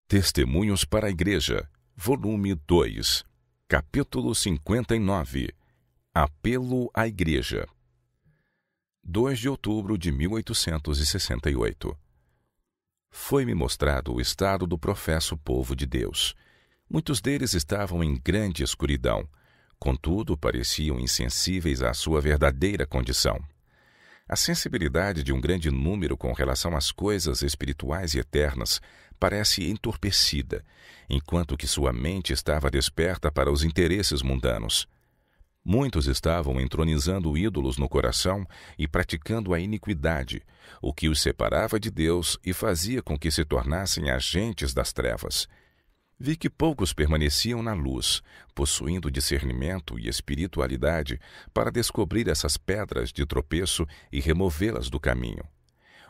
Testemunhos para a Igreja, volume 2, capítulo 59. Apelo à Igreja. 2 de outubro de 1868. Foi-me mostrado o estado do professo povo de Deus. Muitos deles estavam em grande escuridão, contudo pareciam insensíveis à sua verdadeira condição. A sensibilidade de um grande número com relação às coisas espirituais e eternas parece entorpecida, enquanto que sua mente estava desperta para os interesses mundanos. Muitos estavam entronizando ídolos no coração e praticando a iniquidade, o que os separava de Deus e fazia com que se tornassem agentes das trevas. Vi que poucos permaneciam na luz, possuindo discernimento e espiritualidade para descobrir essas pedras de tropeço e removê-las do caminho.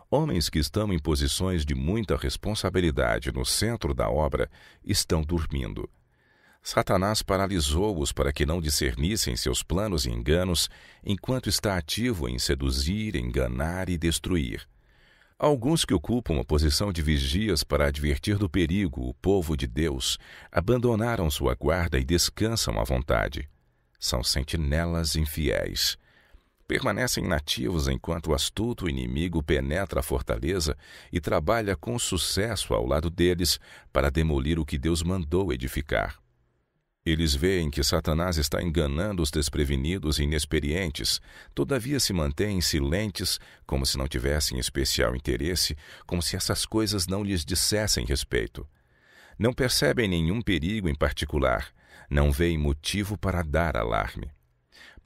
Homens que estão em posições de muita responsabilidade no centro da obra estão dormindo. Satanás paralisou-os para que não discernissem seus planos e enganos, enquanto está ativo em seduzir, enganar e destruir. Alguns que ocupam uma posição de vigias para advertir do perigo o povo de Deus abandonaram sua guarda e descansam à vontade. São sentinelas infiéis. Permanecem inativos enquanto o astuto inimigo penetra a fortaleza e trabalha com sucesso ao lado deles para demolir o que Deus mandou edificar. Eles veem que Satanás está enganando os desprevenidos e inexperientes, todavia se mantêm silentes, como se não tivessem especial interesse, como se essas coisas não lhes dissessem respeito. Não percebem nenhum perigo em particular, não veem motivo para dar alarme.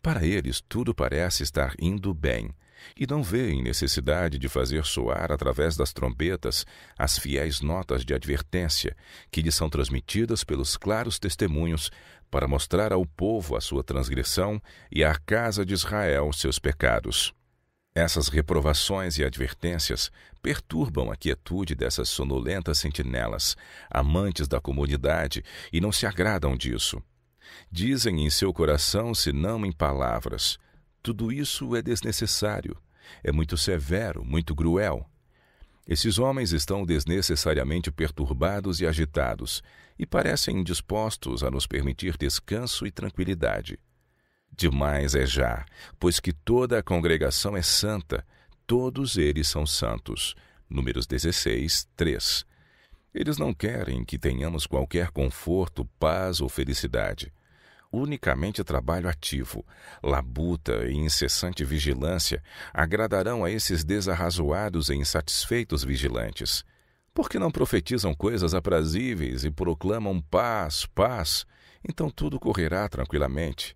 Para eles, tudo parece estar indo bem, e não veem necessidade de fazer soar através das trombetas as fiéis notas de advertência que lhes são transmitidas pelos claros testemunhos para mostrar ao povo a sua transgressão e à casa de Israel seus pecados. Essas reprovações e advertências perturbam a quietude dessas sonolentas sentinelas, amantes da comodidade, e não se agradam disso. Dizem em seu coração, se não em palavras: tudo isso é desnecessário, é muito severo, muito cruel. Esses homens estão desnecessariamente perturbados e agitados, e parecem indispostos a nos permitir descanso e tranquilidade. Demais é já, pois que toda a congregação é santa, todos eles são santos. Números 16, 3. Eles não querem que tenhamos qualquer conforto, paz ou felicidade. Unicamente trabalho ativo, labuta e incessante vigilância agradarão a esses desarrazoados e insatisfeitos vigilantes. Por que não profetizam coisas aprazíveis e proclamam paz, paz? Então tudo correrá tranquilamente.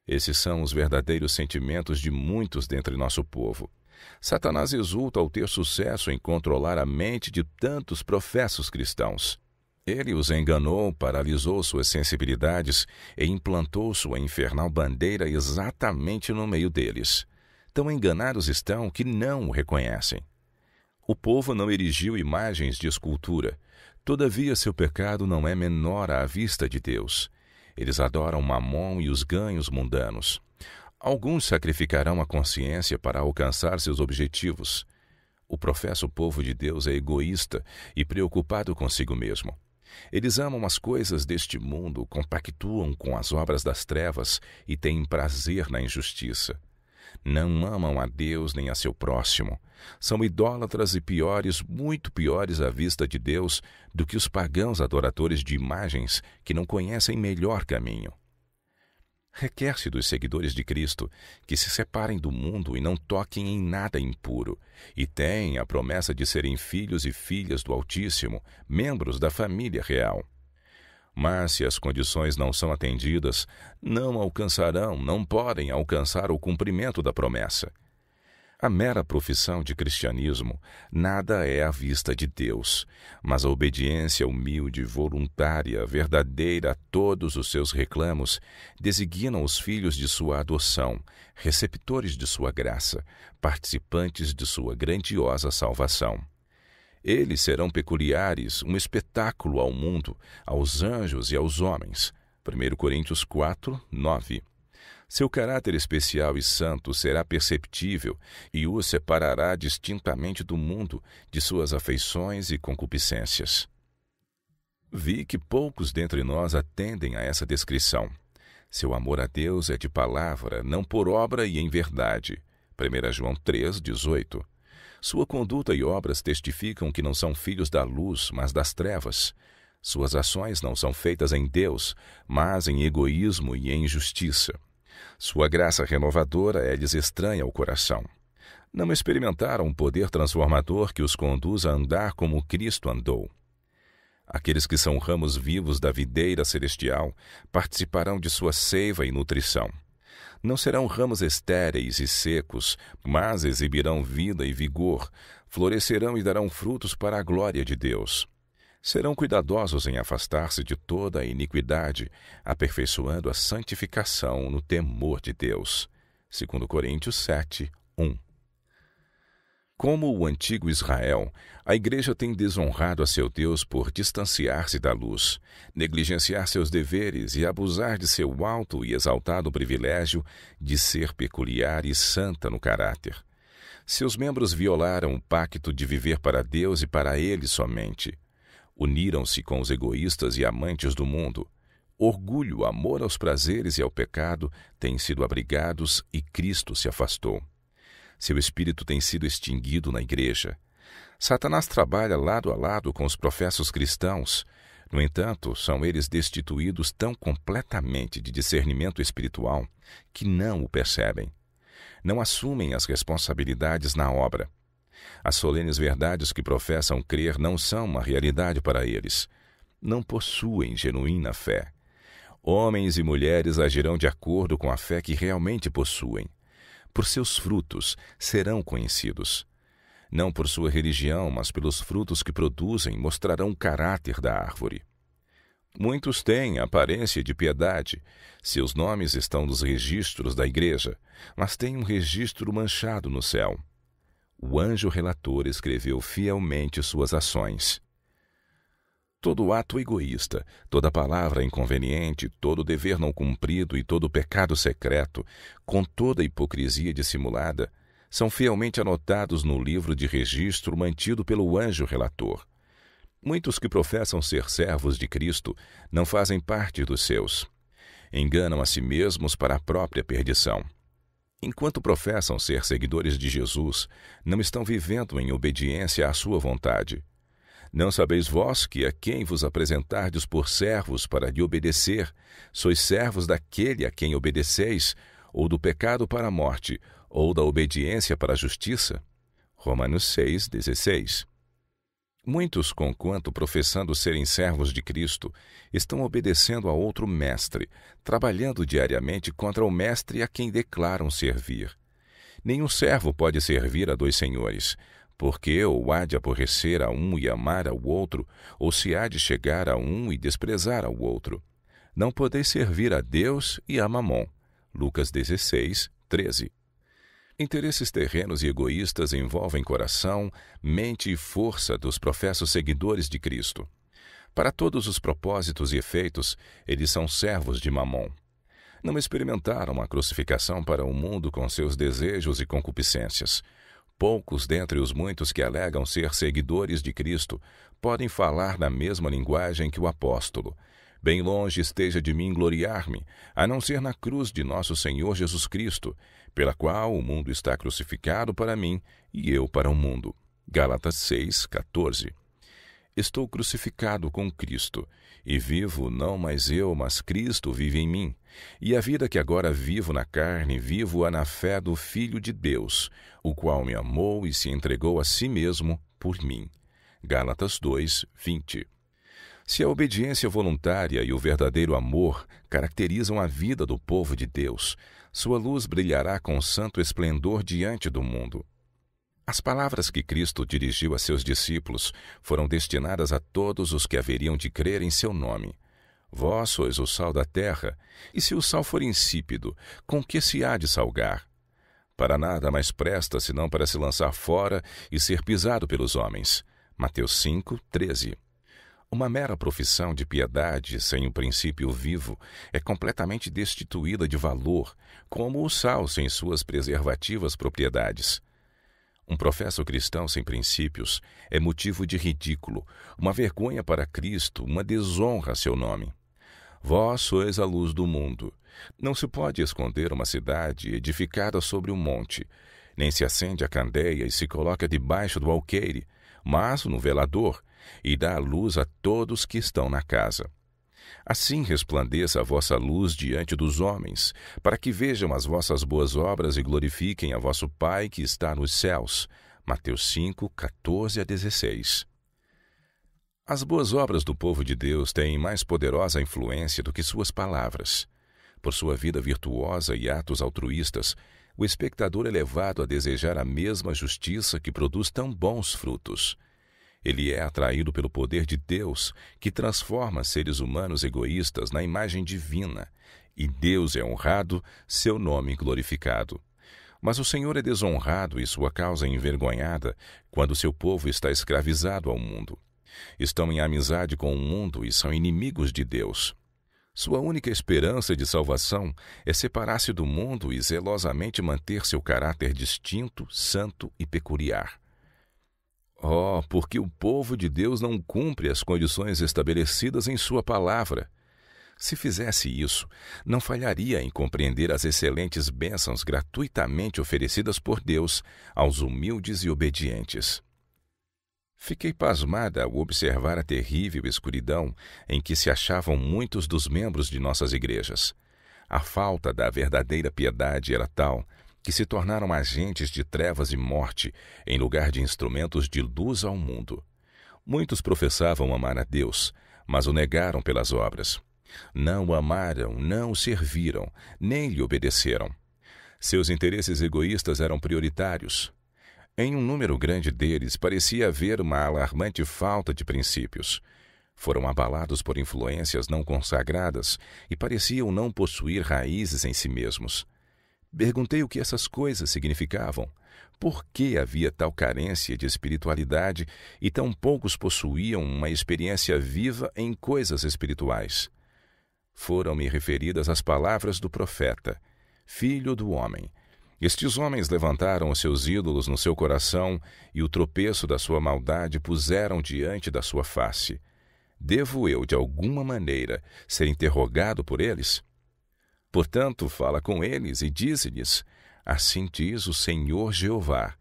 Esses são os verdadeiros sentimentos de muitos dentre nosso povo. Satanás exulta ao ter sucesso em controlar a mente de tantos professos cristãos. Ele os enganou, paralisou suas sensibilidades e implantou sua infernal bandeira exatamente no meio deles. Tão enganados estão que não o reconhecem. O povo não erigiu imagens de escultura, todavia seu pecado não é menor à vista de Deus. Eles adoram Mamon e os ganhos mundanos. Alguns sacrificarão a consciência para alcançar seus objetivos. O professo povo de Deus é egoísta e preocupado consigo mesmo. Eles amam as coisas deste mundo, compactuam com as obras das trevas e têm prazer na injustiça. Não amam a Deus nem a seu próximo. São idólatras e piores, muito piores à vista de Deus do que os pagãos adoradores de imagens que não conhecem melhor caminho. Requer-se dos seguidores de Cristo que se separem do mundo e não toquem em nada impuro, e têm a promessa de serem filhos e filhas do Altíssimo, membros da família real. Mas se as condições não são atendidas, não alcançarão, não podem alcançar o cumprimento da promessa. A mera profissão de cristianismo nada é à vista de Deus, mas a obediência humilde, voluntária, verdadeira a todos os seus reclamos designam os filhos de sua adoção, receptores de sua graça, participantes de sua grandiosa salvação. Eles serão peculiares, um espetáculo ao mundo, aos anjos e aos homens. 1 Coríntios 4, 9. Seu caráter especial e santo será perceptível e o separará distintamente do mundo, de suas afeições e concupiscências. Vi que poucos dentre nós atendem a essa descrição. Seu amor a Deus é de palavra, não por obra e em verdade. 1 João 3,18. Sua conduta e obras testificam que não são filhos da luz, mas das trevas. Suas ações não são feitas em Deus, mas em egoísmo e em injustiça. Sua graça renovadora é-lhes estranha ao coração. Não experimentaram um poder transformador que os conduz a andar como Cristo andou. Aqueles que são ramos vivos da videira celestial participarão de sua seiva e nutrição. Não serão ramos estéreis e secos, mas exibirão vida e vigor, florescerão e darão frutos para a glória de Deus. Serão cuidadosos em afastar-se de toda a iniquidade, aperfeiçoando a santificação no temor de Deus. 2 Coríntios 7, 1. Como o antigo Israel, a Igreja tem desonrado a seu Deus por distanciar-se da luz, negligenciar seus deveres e abusar de seu alto e exaltado privilégio de ser peculiar e santa no caráter. Seus membros violaram o pacto de viver para Deus e para Ele somente. Uniram-se com os egoístas e amantes do mundo. Orgulho, amor aos prazeres e ao pecado têm sido abrigados e Cristo se afastou. Seu espírito tem sido extinguido na Igreja. Satanás trabalha lado a lado com os professos cristãos. No entanto, são eles destituídos tão completamente de discernimento espiritual que não o percebem. Não assumem as responsabilidades na obra. As solenes verdades que professam crer não são uma realidade para eles. Não possuem genuína fé. Homens e mulheres agirão de acordo com a fé que realmente possuem. Por seus frutos serão conhecidos. Não por sua religião, mas pelos frutos que produzem, mostrarão o caráter da árvore. Muitos têm aparência de piedade. Seus nomes estão nos registros da Igreja, mas têm um registro manchado no céu. O anjo relator escreveu fielmente suas ações. Todo ato egoísta, toda palavra inconveniente, todo dever não cumprido e todo pecado secreto, com toda hipocrisia dissimulada, são fielmente anotados no livro de registro mantido pelo anjo relator. Muitos que professam ser servos de Cristo não fazem parte dos seus. Enganam a si mesmos para a própria perdição. Enquanto professam ser seguidores de Jesus, não estão vivendo em obediência à sua vontade. Não sabeis vós que a quem vos apresentardes por servos para lhe obedecer, sois servos daquele a quem obedeceis, ou do pecado para a morte, ou da obediência para a justiça? Romanos 6,16. Muitos, conquanto professando serem servos de Cristo, estão obedecendo a outro mestre, trabalhando diariamente contra o mestre a quem declaram servir. Nenhum servo pode servir a dois senhores, porque ou há de aborrecer a um e amar ao outro, ou se há de chegar a um e desprezar ao outro. Não podeis servir a Deus e a Mamon. Lucas 16, 13. Interesses terrenos e egoístas envolvem coração, mente e força dos professos seguidores de Cristo. Para todos os propósitos e efeitos, eles são servos de Mamon. Não experimentaram a crucificação para o mundo com seus desejos e concupiscências. Poucos dentre os muitos que alegam ser seguidores de Cristo podem falar na mesma linguagem que o apóstolo. Bem longe esteja de mim gloriar-me, a não ser na cruz de nosso Senhor Jesus Cristo, pela qual o mundo está crucificado para mim e eu para o mundo. Gálatas 6, 14. Estou crucificado com Cristo, e vivo não mais eu, mas Cristo vive em mim. E a vida que agora vivo na carne, vivo-a na fé do Filho de Deus, o qual me amou e se entregou a si mesmo por mim. Gálatas 2, 20. Se a obediência voluntária e o verdadeiro amor caracterizam a vida do povo de Deus, sua luz brilhará com santo esplendor diante do mundo. As palavras que Cristo dirigiu a seus discípulos foram destinadas a todos os que haveriam de crer em seu nome. Vós sois o sal da terra, e se o sal for insípido, com que se há de salgar? Para nada mais presta senão para se lançar fora e ser pisado pelos homens. Mateus 5, 13. Uma mera profissão de piedade sem o princípio vivo é completamente destituída de valor, como o sal sem suas preservativas propriedades. Um professo cristão sem princípios é motivo de ridículo, uma vergonha para Cristo, uma desonra a seu nome. Vós sois a luz do mundo. Não se pode esconder uma cidade edificada sobre um monte, nem se acende a candeia e se coloca debaixo do alqueire, mas no velador, e dá a luz a todos que estão na casa. Assim resplandeça a vossa luz diante dos homens, para que vejam as vossas boas obras e glorifiquem a vosso Pai que está nos céus. Mateus 5, 14-16. As boas obras do povo de Deus têm mais poderosa influência do que suas palavras. Por sua vida virtuosa e atos altruístas, o espectador é levado a desejar a mesma justiça que produz tão bons frutos. Ele é atraído pelo poder de Deus, que transforma seres humanos egoístas na imagem divina, e Deus é honrado, seu nome glorificado. Mas o Senhor é desonrado e sua causa envergonhada quando seu povo está escravizado ao mundo. Estão em amizade com o mundo e são inimigos de Deus. Sua única esperança de salvação é separar-se do mundo e zelosamente manter seu caráter distinto, santo e peculiar. Oh, porque o povo de Deus não cumpre as condições estabelecidas em sua palavra. Se fizesse isso, não falharia em compreender as excelentes bênçãos gratuitamente oferecidas por Deus aos humildes e obedientes. Fiquei pasmada ao observar a terrível escuridão em que se achavam muitos dos membros de nossas igrejas. A falta da verdadeira piedade era tal que se tornaram agentes de trevas e morte, em lugar de instrumentos de luz ao mundo. Muitos professavam amar a Deus, mas o negaram pelas obras. Não o amaram, não o serviram, nem lhe obedeceram. Seus interesses egoístas eram prioritários. Em um número grande deles, parecia haver uma alarmante falta de princípios. Foram abalados por influências não consagradas e pareciam não possuir raízes em si mesmos. Perguntei o que essas coisas significavam. Por que havia tal carência de espiritualidade e tão poucos possuíam uma experiência viva em coisas espirituais? Foram-me referidas as palavras do profeta: Filho do homem. Estes homens levantaram os seus ídolos no seu coração e o tropeço da sua maldade puseram diante da sua face. Devo eu, de alguma maneira, ser interrogado por eles? Portanto, fala com eles e dize-lhes: Assim diz o Senhor Jeová.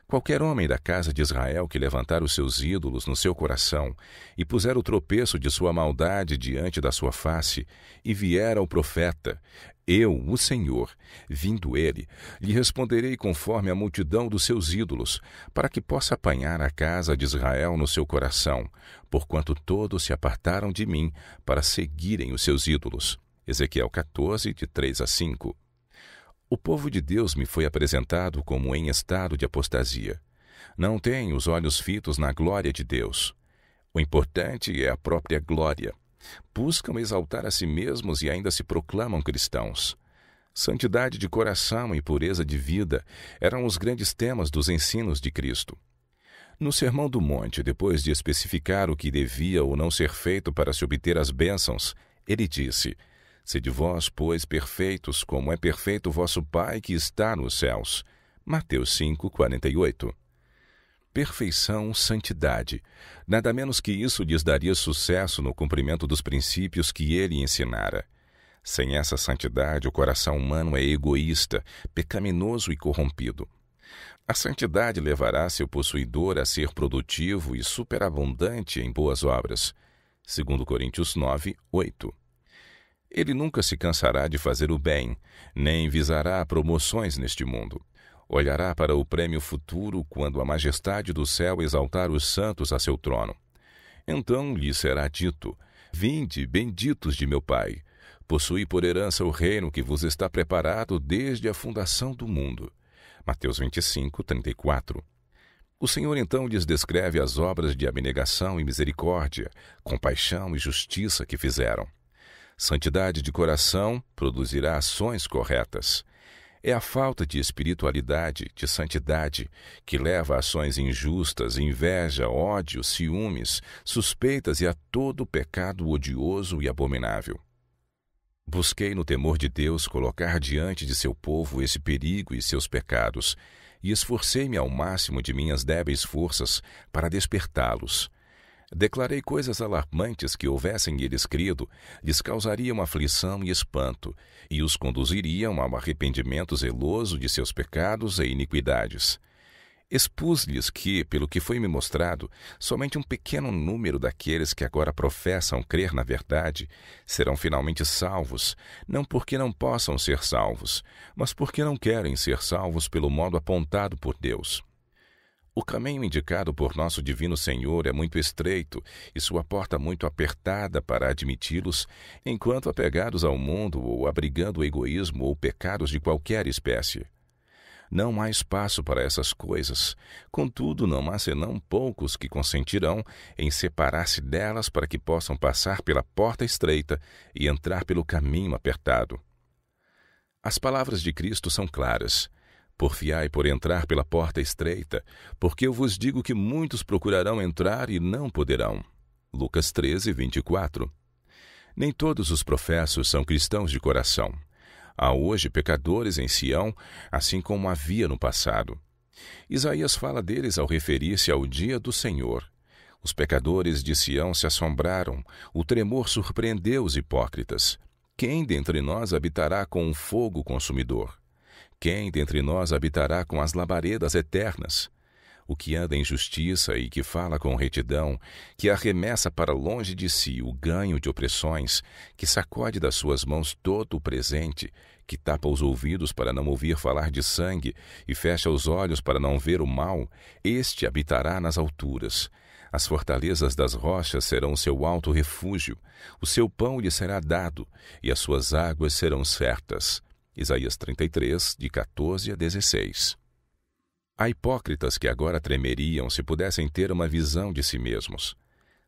Qualquer homem da casa de Israel que levantar os seus ídolos no seu coração e puser o tropeço de sua maldade diante da sua face, e vier ao profeta, eu, o Senhor, vindo ele, lhe responderei conforme a multidão dos seus ídolos, para que possa apanhar a casa de Israel no seu coração, porquanto todos se apartaram de mim para seguirem os seus ídolos. Ezequiel 14, de 3-5. O povo de Deus me foi apresentado como em estado de apostasia. Não têm os olhos fitos na glória de Deus. O importante é a própria glória. Buscam exaltar a si mesmos e ainda se proclamam cristãos. Santidade de coração e pureza de vida eram os grandes temas dos ensinos de Cristo. No Sermão do Monte, depois de especificar o que devia ou não ser feito para se obter as bênçãos, ele disse: Sede vós, pois, perfeitos, como é perfeito o vosso Pai que está nos céus. Mateus 5, 48. Perfeição, santidade. Nada menos que isso lhes daria sucesso no cumprimento dos princípios que ele ensinara. Sem essa santidade, o coração humano é egoísta, pecaminoso e corrompido. A santidade levará seu possuidor a ser produtivo e superabundante em boas obras. 2 Coríntios 9, 8. Ele nunca se cansará de fazer o bem, nem visará promoções neste mundo. Olhará para o prêmio futuro quando a majestade do céu exaltar os santos a seu trono. Então lhe será dito: Vinde, benditos de meu Pai, possui por herança o reino que vos está preparado desde a fundação do mundo. Mateus 25, 34. O Senhor então lhes descreve as obras de abnegação e misericórdia, compaixão e justiça que fizeram. Santidade de coração produzirá ações corretas. É a falta de espiritualidade, de santidade, que leva a ações injustas, inveja, ódio, ciúmes, suspeitas e a todo pecado odioso e abominável. Busquei no temor de Deus colocar diante de seu povo esse perigo e seus pecados, e esforcei-me ao máximo de minhas débeis forças para despertá-los. Declarei coisas alarmantes que, houvessem eles crido, lhes causariam aflição e espanto, e os conduziriam ao arrependimento zeloso de seus pecados e iniquidades. Expus-lhes que, pelo que foi-me mostrado, somente um pequeno número daqueles que agora professam crer na verdade serão finalmente salvos, não porque não possam ser salvos, mas porque não querem ser salvos pelo modo apontado por Deus. O caminho indicado por nosso Divino Senhor é muito estreito e sua porta muito apertada para admiti-los, enquanto apegados ao mundo ou abrigando o egoísmo ou pecados de qualquer espécie. Não há espaço para essas coisas. Contudo, não há senão poucos que consentirão em separar-se delas para que possam passar pela porta estreita e entrar pelo caminho apertado. As palavras de Cristo são claras. Porfiai por entrar pela porta estreita, porque eu vos digo que muitos procurarão entrar e não poderão. Lucas 13, 24. Nem todos os professos são cristãos de coração. Há hoje pecadores em Sião, assim como havia no passado. Isaías fala deles ao referir-se ao dia do Senhor. Os pecadores de Sião se assombraram, o tremor surpreendeu os hipócritas. Quem dentre nós habitará com um fogo consumidor? Quem dentre nós habitará com as labaredas eternas? O que anda em justiça e que fala com retidão, que arremessa para longe de si o ganho de opressões, que sacode das suas mãos todo o presente, que tapa os ouvidos para não ouvir falar de sangue e fecha os olhos para não ver o mal, este habitará nas alturas. As fortalezas das rochas serão o seu alto refúgio, o seu pão lhe será dado, e as suas águas serão certas. Isaías 33, de 14 a 16. Há hipócritas que agora tremeriam se pudessem ter uma visão de si mesmos.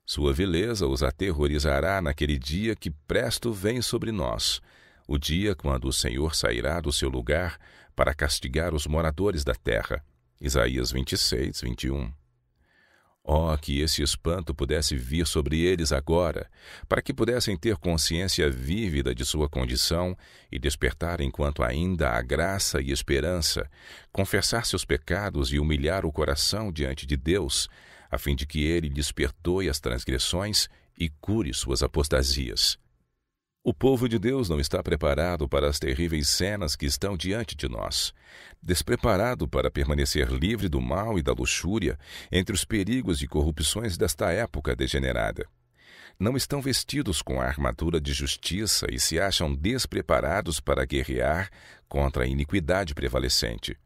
Sua vileza os aterrorizará naquele dia que presto vem sobre nós, o dia quando o Senhor sairá do seu lugar para castigar os moradores da terra. Isaías 26, 21. Oh, que esse espanto pudesse vir sobre eles agora, para que pudessem ter consciência vívida de sua condição e despertar enquanto ainda há graça e esperança, confessar seus pecados e humilhar o coração diante de Deus, a fim de que Ele lhes perdoe as transgressões e cure suas apostasias. O povo de Deus não está preparado para as terríveis cenas que estão diante de nós, despreparado para permanecer livre do mal e da luxúria entre os perigos e corrupções desta época degenerada. Não estão vestidos com a armadura de justiça e se acham despreparados para guerrear contra a iniquidade prevalecente.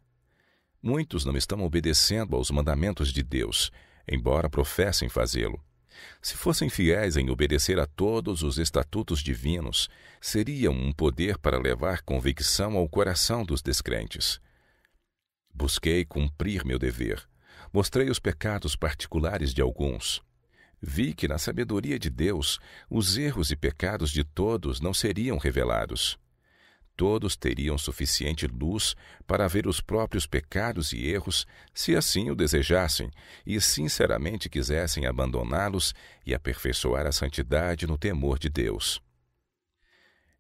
Muitos não estão obedecendo aos mandamentos de Deus, embora professem fazê-lo. Se fossem fiéis em obedecer a todos os estatutos divinos, seriam um poder para levar convicção ao coração dos descrentes. Busquei cumprir meu dever. Mostrei os pecados particulares de alguns. Vi que na sabedoria de Deus, os erros e pecados de todos não seriam revelados. Todos teriam suficiente luz para ver os próprios pecados e erros, se assim o desejassem, e sinceramente quisessem abandoná-los e aperfeiçoar a santidade no temor de Deus.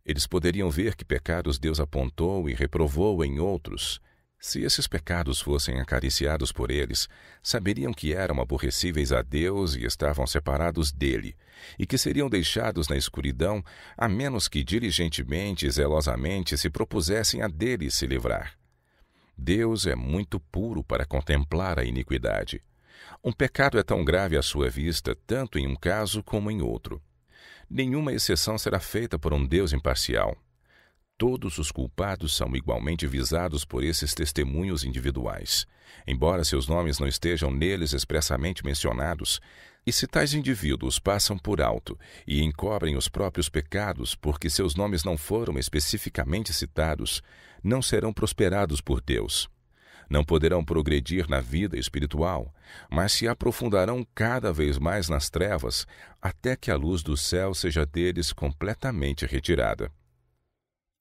Eles poderiam ver que pecados Deus apontou e reprovou em outros. Se esses pecados fossem acariciados por eles, saberiam que eram aborrecíveis a Deus e estavam separados dele, e que seriam deixados na escuridão, a menos que diligentemente e zelosamente se propusessem a dele se livrar. Deus é muito puro para contemplar a iniquidade. Um pecado é tão grave à sua vista, tanto em um caso como em outro. Nenhuma exceção será feita por um Deus imparcial. Todos os culpados são igualmente visados por esses testemunhos individuais, embora seus nomes não estejam neles expressamente mencionados, e se tais indivíduos passam por alto e encobrem os próprios pecados porque seus nomes não foram especificamente citados, não serão prosperados por Deus. Não poderão progredir na vida espiritual, mas se aprofundarão cada vez mais nas trevas, até que a luz do céu seja deles completamente retirada.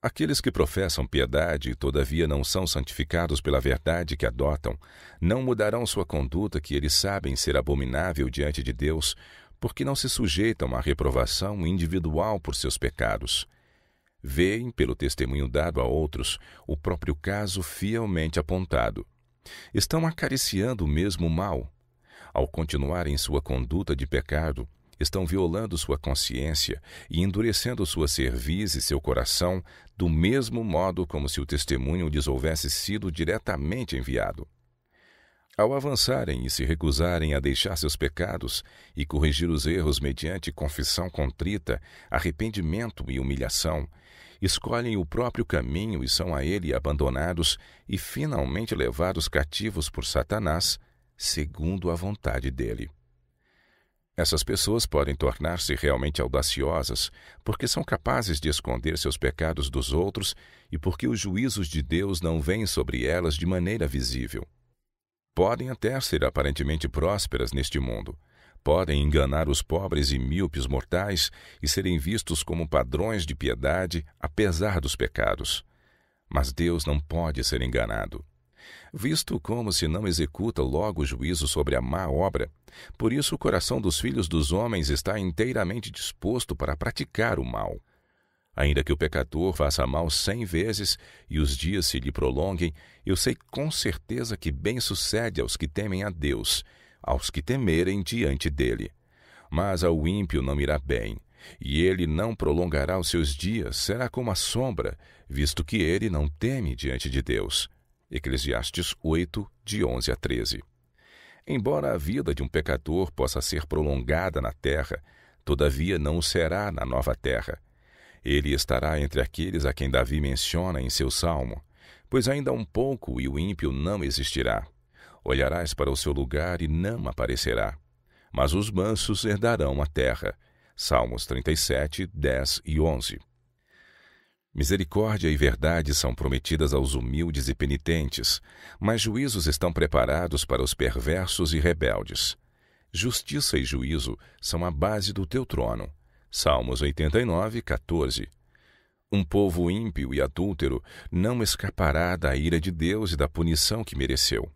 Aqueles que professam piedade e todavia não são santificados pela verdade que adotam, não mudarão sua conduta que eles sabem ser abominável diante de Deus, porque não se sujeitam à reprovação individual por seus pecados. Veem, pelo testemunho dado a outros, o próprio caso fielmente apontado. Estão acariciando o mesmo mal. Ao continuarem sua conduta de pecado, estão violando sua consciência e endurecendo sua cerviz e seu coração do mesmo modo como se o testemunho lhes houvesse sido diretamente enviado. Ao avançarem e se recusarem a deixar seus pecados e corrigir os erros mediante confissão contrita, arrependimento e humilhação, escolhem o próprio caminho e são a ele abandonados e finalmente levados cativos por Satanás, segundo a vontade dele. Essas pessoas podem tornar-se realmente audaciosas porque são capazes de esconder seus pecados dos outros e porque os juízos de Deus não vêm sobre elas de maneira visível. Podem até ser aparentemente prósperas neste mundo. Podem enganar os pobres e míopes mortais e serem vistos como padrões de piedade, apesar dos pecados. Mas Deus não pode ser enganado. Visto como se não executa logo o juízo sobre a má obra, por isso o coração dos filhos dos homens está inteiramente disposto para praticar o mal. Ainda que o pecador faça mal 100 vezes e os dias se lhe prolonguem, eu sei com certeza que bem sucede aos que temem a Deus, aos que temerem diante dele. Mas ao ímpio não irá bem, e ele não prolongará os seus dias, será como a sombra, visto que ele não teme diante de Deus. Eclesiastes 8, de 11 a 13. Embora a vida de um pecador possa ser prolongada na terra, todavia não o será na nova terra. Ele estará entre aqueles a quem Davi menciona em seu salmo, pois ainda um pouco e o ímpio não existirá. Olharás para o seu lugar e não aparecerá. Mas os mansos herdarão a terra. Salmos 37, 10 e 11. Misericórdia e verdade são prometidas aos humildes e penitentes, mas juízos estão preparados para os perversos e rebeldes. Justiça e juízo são a base do teu trono. Salmos 89, 14. Um povo ímpio e adúltero não escapará da ira de Deus e da punição que mereceu.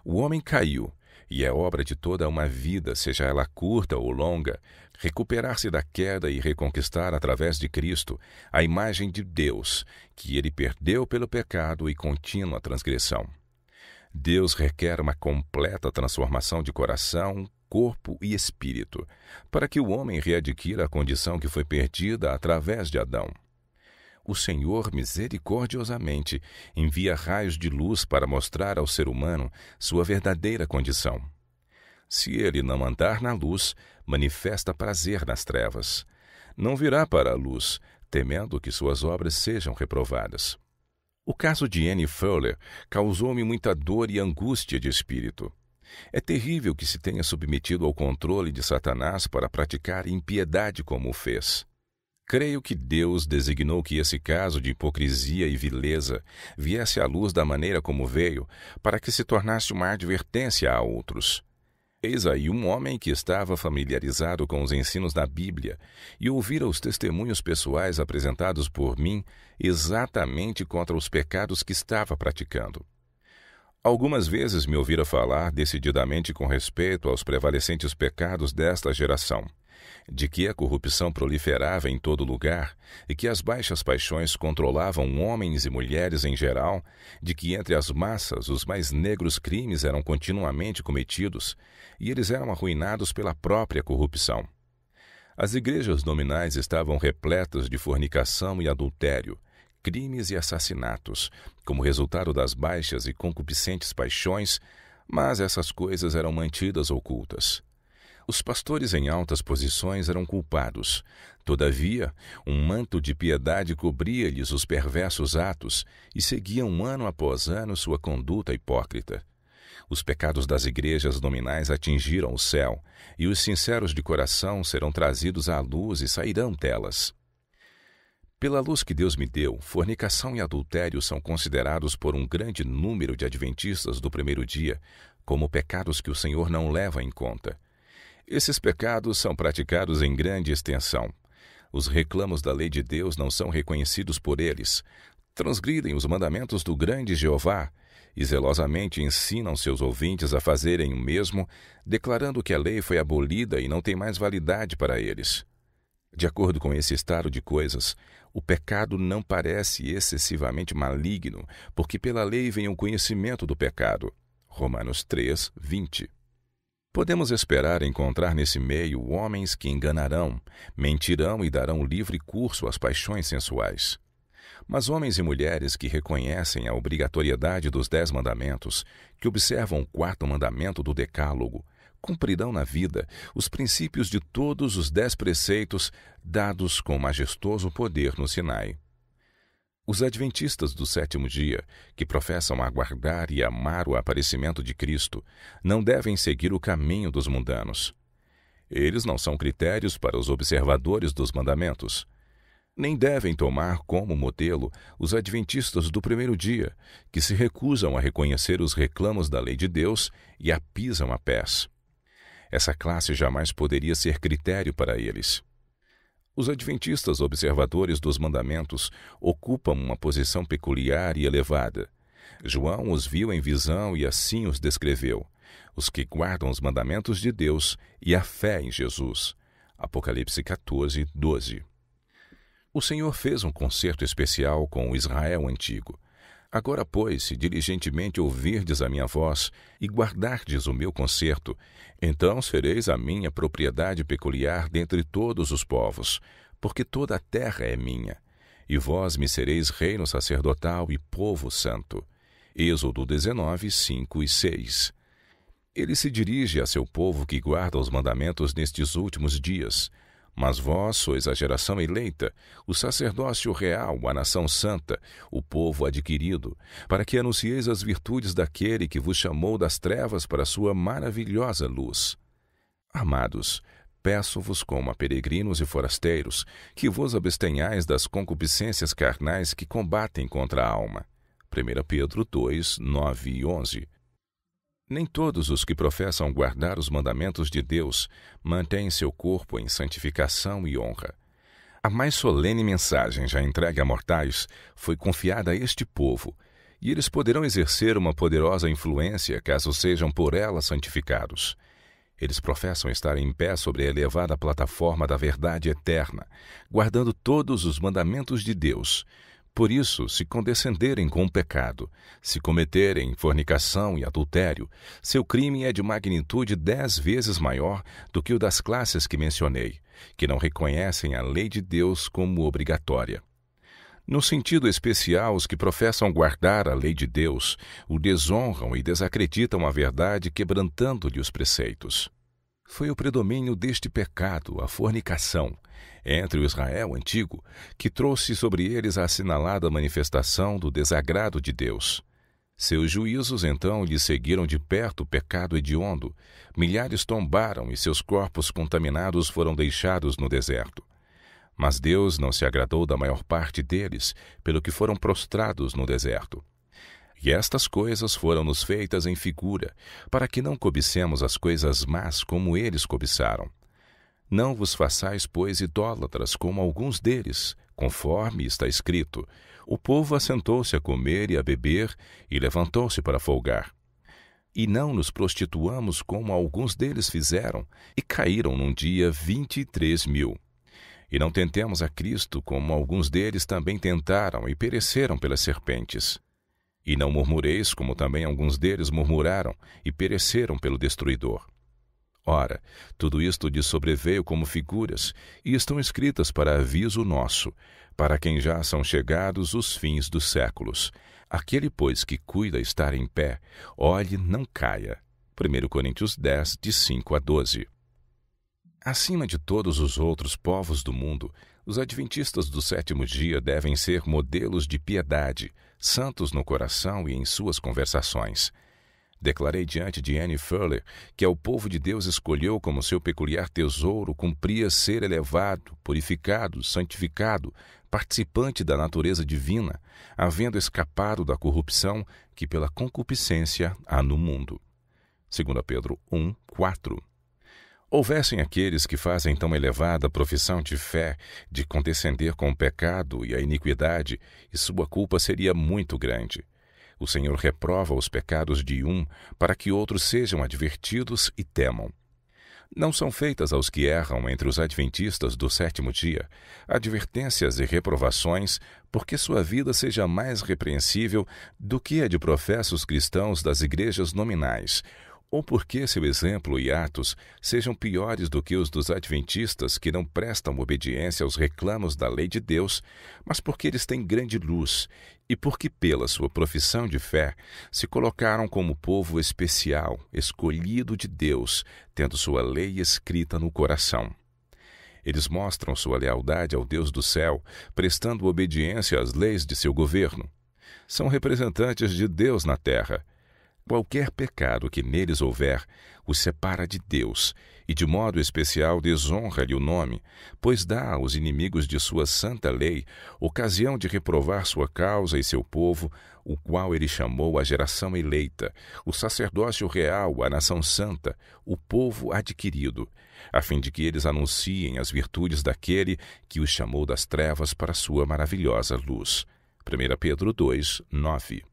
O homem caiu, e é obra de toda uma vida, seja ela curta ou longa, recuperar-se da queda e reconquistar através de Cristo a imagem de Deus, que ele perdeu pelo pecado e contínua transgressão. Deus requer uma completa transformação de coração, corpo e espírito, para que o homem readquira a condição que foi perdida através de Adão. O Senhor, misericordiosamente, envia raios de luz para mostrar ao ser humano sua verdadeira condição. Se ele não andar na luz, manifesta prazer nas trevas. Não virá para a luz, temendo que suas obras sejam reprovadas. O caso de Annie Fowler causou-me muita dor e angústia de espírito. É terrível que se tenha submetido ao controle de Satanás para praticar impiedade como o fez. Creio que Deus designou que esse caso de hipocrisia e vileza viesse à luz da maneira como veio, para que se tornasse uma advertência a outros. Eis aí um homem que estava familiarizado com os ensinos da Bíblia e ouvira os testemunhos pessoais apresentados por mim exatamente contra os pecados que estava praticando. Algumas vezes me ouvira falar decididamente com respeito aos prevalecentes pecados desta geração, de que a corrupção proliferava em todo lugar e que as baixas paixões controlavam homens e mulheres em geral, de que entre as massas os mais negros crimes eram continuamente cometidos e eles eram arruinados pela própria corrupção. As igrejas nominais estavam repletas de fornicação e adultério, crimes e assassinatos, como resultado das baixas e concupiscentes paixões, mas essas coisas eram mantidas ocultas. Os pastores em altas posições eram culpados. Todavia, um manto de piedade cobria-lhes os perversos atos e seguiam ano após ano sua conduta hipócrita. Os pecados das igrejas nominais atingiram o céu, e os sinceros de coração serão trazidos à luz e sairão delas. Pela luz que Deus me deu, fornicação e adultério são considerados por um grande número de adventistas do primeiro dia como pecados que o Senhor não leva em conta. Esses pecados são praticados em grande extensão. Os reclamos da lei de Deus não são reconhecidos por eles. Transgridem os mandamentos do grande Jeová e zelosamente ensinam seus ouvintes a fazerem o mesmo, declarando que a lei foi abolida e não tem mais validade para eles. De acordo com esse estado de coisas, o pecado não parece excessivamente maligno, porque pela lei vem o conhecimento do pecado. Romanos 3, 20. Podemos esperar encontrar nesse meio homens que enganarão, mentirão e darão livre curso às paixões sensuais. Mas homens e mulheres que reconhecem a obrigatoriedade dos 10 mandamentos, que observam o 4º mandamento do Decálogo, cumprirão na vida os princípios de todos os 10 preceitos dados com majestoso poder no Sinai. Os adventistas do 7º dia, que professam aguardar e amar o aparecimento de Cristo, não devem seguir o caminho dos mundanos. Eles não são critérios para os observadores dos mandamentos. Nem devem tomar como modelo os adventistas do 1º dia, que se recusam a reconhecer os reclamos da lei de Deus e a pisam a pés. Essa classe jamais poderia ser critério para eles. Os adventistas observadores dos mandamentos ocupam uma posição peculiar e elevada. João os viu em visão e assim os descreveu: os que guardam os mandamentos de Deus e a fé em Jesus. Apocalipse 14, 12. O Senhor fez um concerto especial com o Israel antigo. Agora, pois, se diligentemente ouvirdes a minha voz e guardardes o meu concerto, então sereis a minha propriedade peculiar dentre todos os povos, porque toda a terra é minha, e vós me sereis reino sacerdotal e povo santo. Êxodo 19, 5 e 6. Ele se dirige a seu povo que guarda os mandamentos nestes últimos dias. Mas vós sois a geração eleita, o sacerdócio real, a nação santa, o povo adquirido, para que anuncieis as virtudes daquele que vos chamou das trevas para a sua maravilhosa luz. Amados, peço-vos como a peregrinos e forasteiros, que vos abstenhais das concupiscências carnais que combatem contra a alma. 1 Pedro 2, 9 e 11. Nem todos os que professam guardar os mandamentos de Deus mantêm seu corpo em santificação e honra. A mais solene mensagem já entregue a mortais foi confiada a este povo, e eles poderão exercer uma poderosa influência caso sejam por ela santificados. Eles professam estar em pé sobre a elevada plataforma da verdade eterna, guardando todos os mandamentos de Deus. Por isso, se condescenderem com o pecado, se cometerem fornicação e adultério, seu crime é de magnitude 10 vezes maior do que o das classes que mencionei, que não reconhecem a lei de Deus como obrigatória. No sentido especial, os que professam guardar a lei de Deus o desonram e desacreditam a verdade, quebrantando-lhe os preceitos. Foi o predomínio deste pecado, a fornicação, entre o Israel antigo, que trouxe sobre eles a assinalada manifestação do desagrado de Deus. Seus juízos então lhes seguiram de perto o pecado hediondo, milhares tombaram e seus corpos contaminados foram deixados no deserto. Mas Deus não se agradou da maior parte deles, pelo que foram prostrados no deserto. E estas coisas foram-nos feitas em figura, para que não cobicemos as coisas más como eles cobiçaram. Não vos façais, pois, idólatras como alguns deles, conforme está escrito: o povo assentou-se a comer e a beber, e levantou-se para folgar. E não nos prostituamos como alguns deles fizeram, e caíram num dia 23.000. E não tentemos a Cristo como alguns deles também tentaram e pereceram pelas serpentes. E não murmureis como também alguns deles murmuraram e pereceram pelo destruidor. Ora, tudo isto lhes sobreveio como figuras, e estão escritas para aviso nosso, para quem já são chegados os fins dos séculos. Aquele, pois, que cuida estar em pé, olhe, não caia. 1 Coríntios 10, de 5 a 12. Acima de todos os outros povos do mundo, os adventistas do 7º dia devem ser modelos de piedade, santos no coração e em suas conversações. Declarei diante de Annie Furler que ao povo de Deus escolheu como seu peculiar tesouro cumpria ser elevado, purificado, santificado, participante da natureza divina, havendo escapado da corrupção que pela concupiscência há no mundo. 2 Pedro 1, 4. Houvessem aqueles que fazem tão elevada profissão de fé de condescender com o pecado e a iniquidade, e sua culpa seria muito grande. O Senhor reprova os pecados de um para que outros sejam advertidos e temam. Não são feitas aos que erram entre os adventistas do sétimo dia advertências e reprovações, porque sua vida seja mais repreensível do que a de professos cristãos das igrejas nominais, ou porque seu exemplo e atos sejam piores do que os dos adventistas que não prestam obediência aos reclamos da lei de Deus, mas porque eles têm grande luz e porque pela sua profissão de fé se colocaram como povo especial, escolhido de Deus, tendo sua lei escrita no coração. Eles mostram sua lealdade ao Deus do céu, prestando obediência às leis de seu governo. São representantes de Deus na terra. Qualquer pecado que neles houver os separa de Deus e, de modo especial, desonra-lhe o nome, pois dá aos inimigos de sua santa lei ocasião de reprovar sua causa e seu povo, o qual ele chamou a geração eleita, o sacerdócio real, a nação santa, o povo adquirido, a fim de que eles anunciem as virtudes daquele que os chamou das trevas para sua maravilhosa luz. 1 Pedro 2, 9.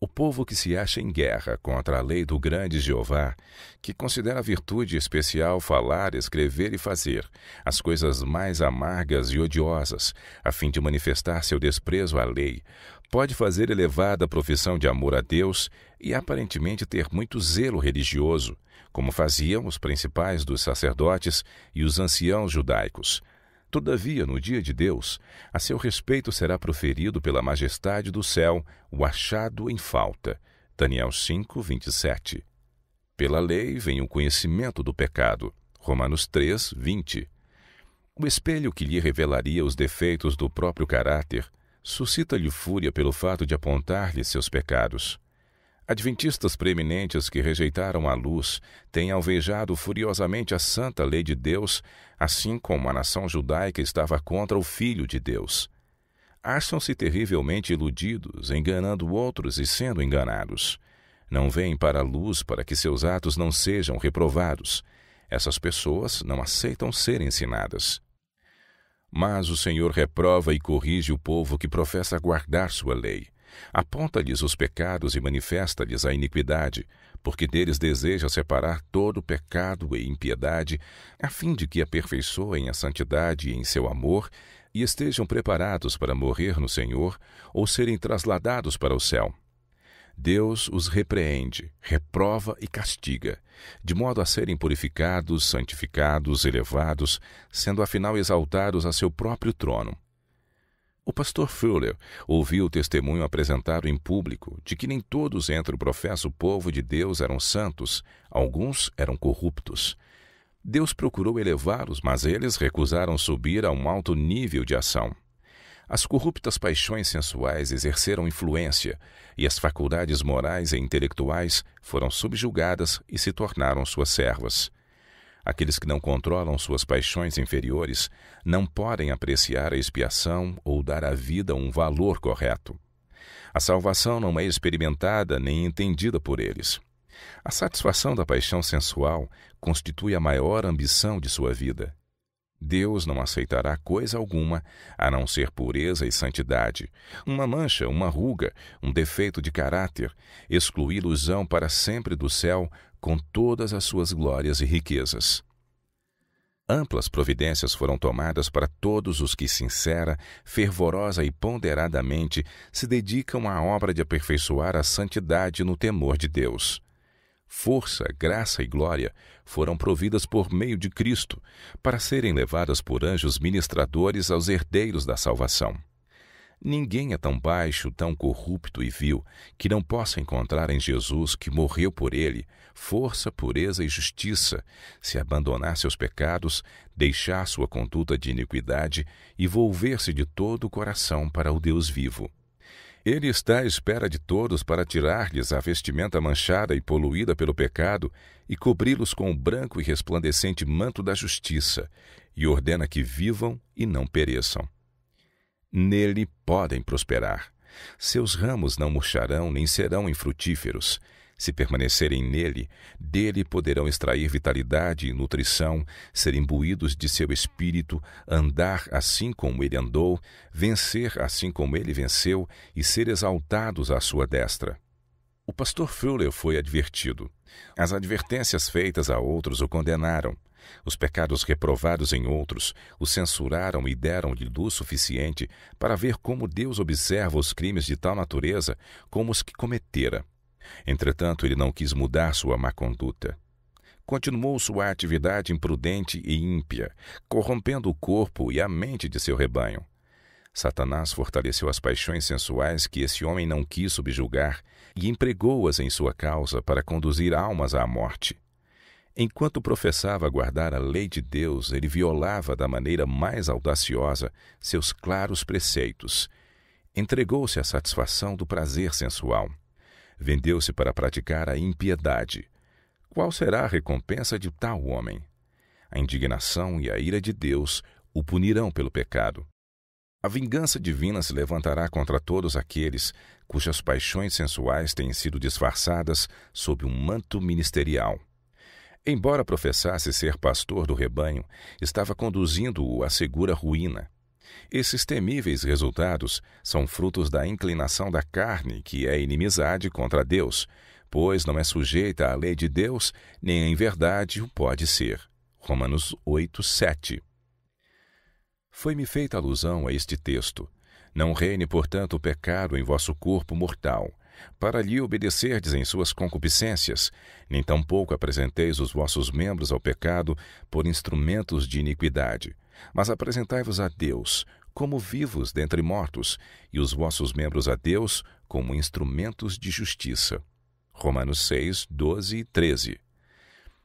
O povo que se acha em guerra contra a lei do grande Jeová, que considera virtude especial falar, escrever e fazer as coisas mais amargas e odiosas, a fim de manifestar seu desprezo à lei, pode fazer elevada profissão de amor a Deus e aparentemente ter muito zelo religioso, como faziam os principais dos sacerdotes e os anciãos judaicos. Todavia, no dia de Deus, a seu respeito será proferido pela majestade do céu o achado em falta. Daniel 5, 27. Pela lei vem o conhecimento do pecado. Romanos 3, 20. O espelho que lhe revelaria os defeitos do próprio caráter suscita-lhe fúria pelo fato de apontar-lhe seus pecados. Adventistas preeminentes que rejeitaram a luz têm alvejado furiosamente a santa lei de Deus, assim como a nação judaica estava contra o Filho de Deus. Acham-se terrivelmente iludidos, enganando outros e sendo enganados. Não vêm para a luz para que seus atos não sejam reprovados. Essas pessoas não aceitam ser ensinadas. Mas o Senhor reprova e corrige o povo que professa guardar sua lei. Aponta-lhes os pecados e manifesta-lhes a iniquidade, porque deles deseja separar todo pecado e impiedade, a fim de que aperfeiçoem a santidade em seu amor e estejam preparados para morrer no Senhor ou serem trasladados para o céu. Deus os repreende, reprova e castiga, de modo a serem purificados, santificados, elevados, sendo afinal exaltados a seu próprio trono. O pastor Fuller ouviu o testemunho apresentado em público de que nem todos entre o professo povo de Deus eram santos, alguns eram corruptos. Deus procurou elevá-los, mas eles recusaram subir a um alto nível de ação. As corruptas paixões sensuais exerceram influência e as faculdades morais e intelectuais foram subjugadas e se tornaram suas servas. Aqueles que não controlam suas paixões inferiores não podem apreciar a expiação ou dar à vida um valor correto. A salvação não é experimentada nem entendida por eles. A satisfação da paixão sensual constitui a maior ambição de sua vida. Deus não aceitará coisa alguma a não ser pureza e santidade. Uma mancha, uma ruga, um defeito de caráter, excluí-los-ão para sempre do céu com todas as suas glórias e riquezas. Amplas providências foram tomadas para todos os que sincera, fervorosa e ponderadamente se dedicam à obra de aperfeiçoar a santidade no temor de Deus. Força, graça e glória foram providas por meio de Cristo, para serem levadas por anjos ministradores aos herdeiros da salvação. Ninguém é tão baixo, tão corrupto e vil, que não possa encontrar em Jesus, que morreu por ele, força, pureza e justiça, se abandonar seus pecados, deixar sua conduta de iniquidade e volver-se de todo o coração para o Deus vivo. Ele está à espera de todos para tirar-lhes a vestimenta manchada e poluída pelo pecado e cobri-los com o branco e resplandecente manto da justiça, e ordena que vivam e não pereçam. Nele podem prosperar. Seus ramos não murcharão nem serão infrutíferos. Se permanecerem nele, dele poderão extrair vitalidade e nutrição, ser imbuídos de seu espírito, andar assim como ele andou, vencer assim como ele venceu e ser exaltados à sua destra. O pastor Fuller foi advertido. As advertências feitas a outros o condenaram. Os pecados reprovados em outros o censuraram e deram-lhe luz suficiente para ver como Deus observa os crimes de tal natureza como os que cometera. Entretanto, ele não quis mudar sua má conduta. Continuou sua atividade imprudente e ímpia, corrompendo o corpo e a mente de seu rebanho. Satanás fortaleceu as paixões sensuais que esse homem não quis subjugar e empregou-as em sua causa para conduzir almas à morte. Enquanto professava guardar a lei de Deus, ele violava da maneira mais audaciosa seus claros preceitos. Entregou-se à satisfação do prazer sensual. Vendeu-se para praticar a impiedade. Qual será a recompensa de tal homem? A indignação e a ira de Deus o punirão pelo pecado. A vingança divina se levantará contra todos aqueles cujas paixões sensuais têm sido disfarçadas sob um manto ministerial. Embora professasse ser pastor do rebanho, estava conduzindo-o à segura ruína. Esses temíveis resultados são frutos da inclinação da carne, que é inimizade contra Deus, pois não é sujeita à lei de Deus, nem em verdade o pode ser. Romanos 8, 7. Foi-me feita alusão a este texto. Não reine, portanto, o pecado em vosso corpo mortal, para lhe obedecerdes em suas concupiscências, nem tampouco apresenteis os vossos membros ao pecado por instrumentos de iniquidade, mas apresentai-vos a Deus como vivos dentre mortos, e os vossos membros a Deus como instrumentos de justiça. Romanos 6, 12 e 13.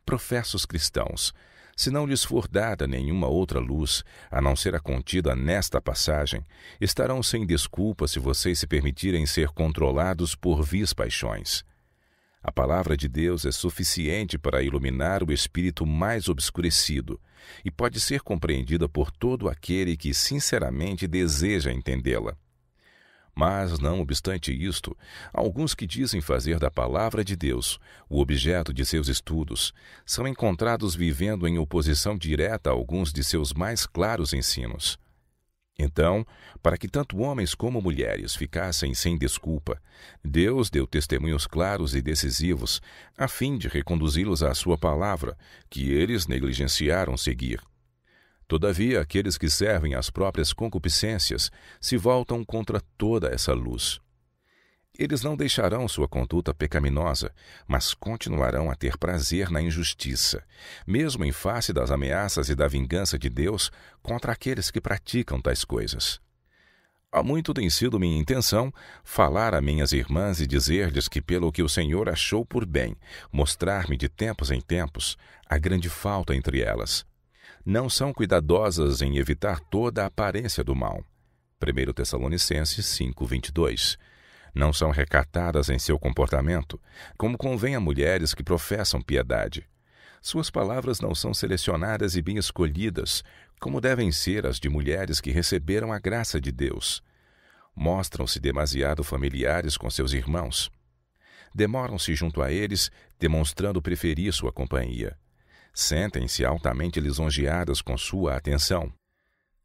Professos cristãos, se não lhes for dada nenhuma outra luz, a não ser a contida nesta passagem, estarão sem desculpa se vocês se permitirem ser controlados por vis paixões. A palavra de Deus é suficiente para iluminar o espírito mais obscurecido e pode ser compreendida por todo aquele que sinceramente deseja entendê-la. Mas, não obstante isto, alguns que dizem fazer da palavra de Deus o objeto de seus estudos são encontrados vivendo em oposição direta a alguns de seus mais claros ensinos. Então, para que tanto homens como mulheres ficassem sem desculpa, Deus deu testemunhos claros e decisivos a fim de reconduzi-los à sua palavra, que eles negligenciaram seguir. Todavia, aqueles que servem às próprias concupiscências se voltam contra toda essa luz. Eles não deixarão sua conduta pecaminosa, mas continuarão a ter prazer na injustiça, mesmo em face das ameaças e da vingança de Deus contra aqueles que praticam tais coisas. Há muito tem sido minha intenção falar a minhas irmãs e dizer-lhes que, pelo que o Senhor achou por bem, mostrar-me de tempos em tempos a grande falta entre elas. Não são cuidadosas em evitar toda a aparência do mal. 1 Tessalonicenses 5:22. Não são recatadas em seu comportamento, como convém a mulheres que professam piedade. Suas palavras não são selecionadas e bem escolhidas, como devem ser as de mulheres que receberam a graça de Deus. Mostram-se demasiado familiares com seus irmãos. Demoram-se junto a eles, demonstrando preferir sua companhia. Sentem-se altamente lisonjeadas com sua atenção.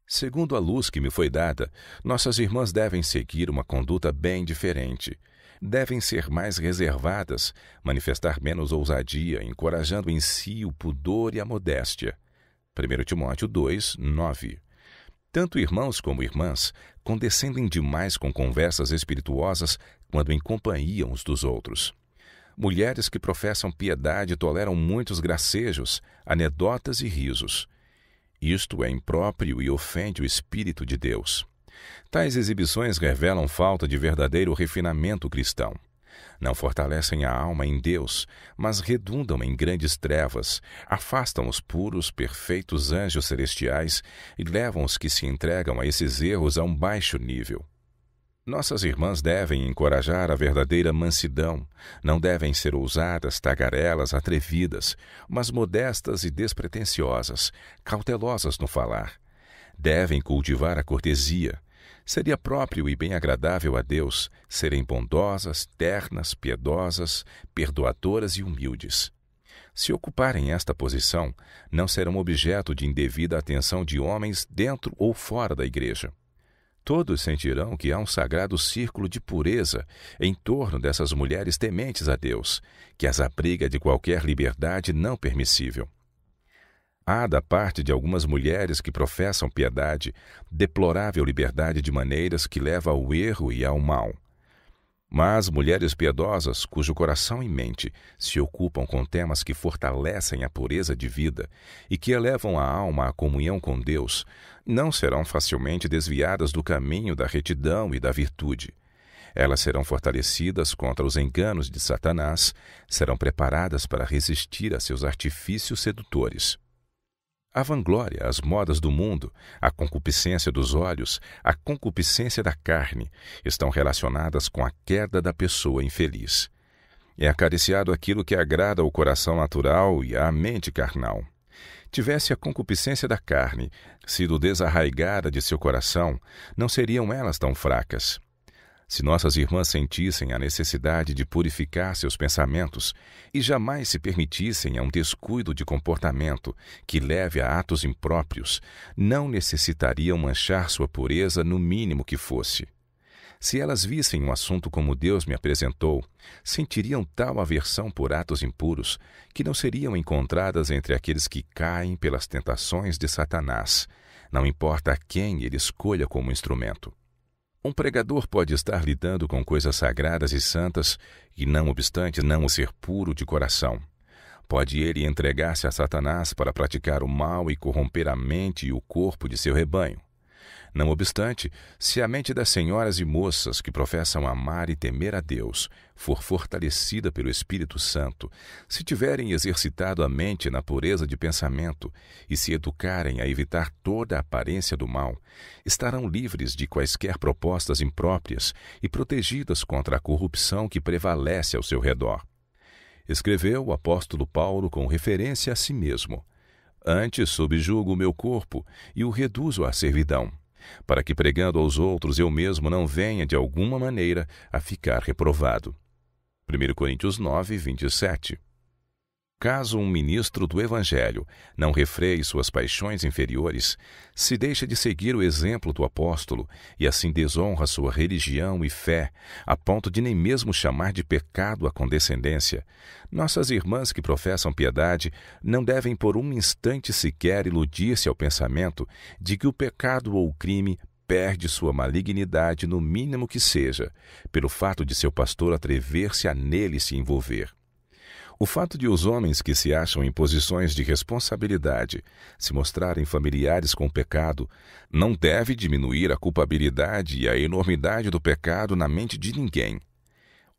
Segundo a luz que me foi dada, nossas irmãs devem seguir uma conduta bem diferente. Devem ser mais reservadas, manifestar menos ousadia, encorajando em si o pudor e a modéstia. 1 Timóteo 2, 9. Tanto irmãos como irmãs condescendem demais com conversas espirituosas quando em companhia uns dos outros. Mulheres que professam piedade toleram muitos gracejos, anedotas e risos. Isto é impróprio e ofende o Espírito de Deus. Tais exibições revelam falta de verdadeiro refinamento cristão. Não fortalecem a alma em Deus, mas redundam em grandes trevas, afastam os puros, perfeitos anjos celestiais e levam os que se entregam a esses erros a um baixo nível. Nossas irmãs devem encorajar a verdadeira mansidão, não devem ser ousadas, tagarelas, atrevidas, mas modestas e despretensiosas, cautelosas no falar. Devem cultivar a cortesia. Seria próprio e bem agradável a Deus serem bondosas, ternas, piedosas, perdoadoras e humildes. Se ocuparem esta posição, não serão objeto de indevida atenção de homens dentro ou fora da igreja. Todos sentirão que há um sagrado círculo de pureza em torno dessas mulheres tementes a Deus, que as abriga de qualquer liberdade não permissível. Há, da parte de algumas mulheres que professam piedade, deplorável liberdade de maneiras que leva ao erro e ao mal. Mas mulheres piedosas, cujo coração e mente se ocupam com temas que fortalecem a pureza de vida e que elevam a alma à comunhão com Deus, não serão facilmente desviadas do caminho da retidão e da virtude. Elas serão fortalecidas contra os enganos de Satanás, serão preparadas para resistir a seus artifícios sedutores. A vanglória, as modas do mundo, a concupiscência dos olhos, a concupiscência da carne, estão relacionadas com a queda da pessoa infeliz. É acariciado aquilo que agrada ao coração natural e à mente carnal. Tivesse a concupiscência da carne sido desarraigada de seu coração, não seriam elas tão fracas. Se nossas irmãs sentissem a necessidade de purificar seus pensamentos e jamais se permitissem a um descuido de comportamento que leve a atos impróprios, não necessitariam manchar sua pureza no mínimo que fosse. Se elas vissem um assunto como Deus me apresentou, sentiriam tal aversão por atos impuros que não seriam encontradas entre aqueles que caem pelas tentações de Satanás, não importa a quem ele escolha como instrumento. Um pregador pode estar lidando com coisas sagradas e santas e, não obstante, não ser puro de coração. Pode ele entregar-se a Satanás para praticar o mal e corromper a mente e o corpo de seu rebanho. Não obstante, se a mente das senhoras e moças que professam amar e temer a Deus for fortalecida pelo Espírito Santo, se tiverem exercitado a mente na pureza de pensamento e se educarem a evitar toda a aparência do mal, estarão livres de quaisquer propostas impróprias e protegidas contra a corrupção que prevalece ao seu redor. Escreveu o apóstolo Paulo com referência a si mesmo: Antes subjugo o meu corpo e o reduzo à servidão, para que pregando aos outros eu mesmo não venha de alguma maneira a ficar reprovado. 1 Coríntios 9, 27. Caso um ministro do Evangelho não refreie suas paixões inferiores, se deixa de seguir o exemplo do apóstolo e assim desonra sua religião e fé, a ponto de nem mesmo chamar de pecado a condescendência, nossas irmãs que professam piedade não devem por um instante sequer iludir-se ao pensamento de que o pecado ou o crime perde sua malignidade no mínimo que seja, pelo fato de seu pastor atrever-se a nele se envolver. O fato de os homens que se acham em posições de responsabilidade se mostrarem familiares com o pecado não deve diminuir a culpabilidade e a enormidade do pecado na mente de ninguém.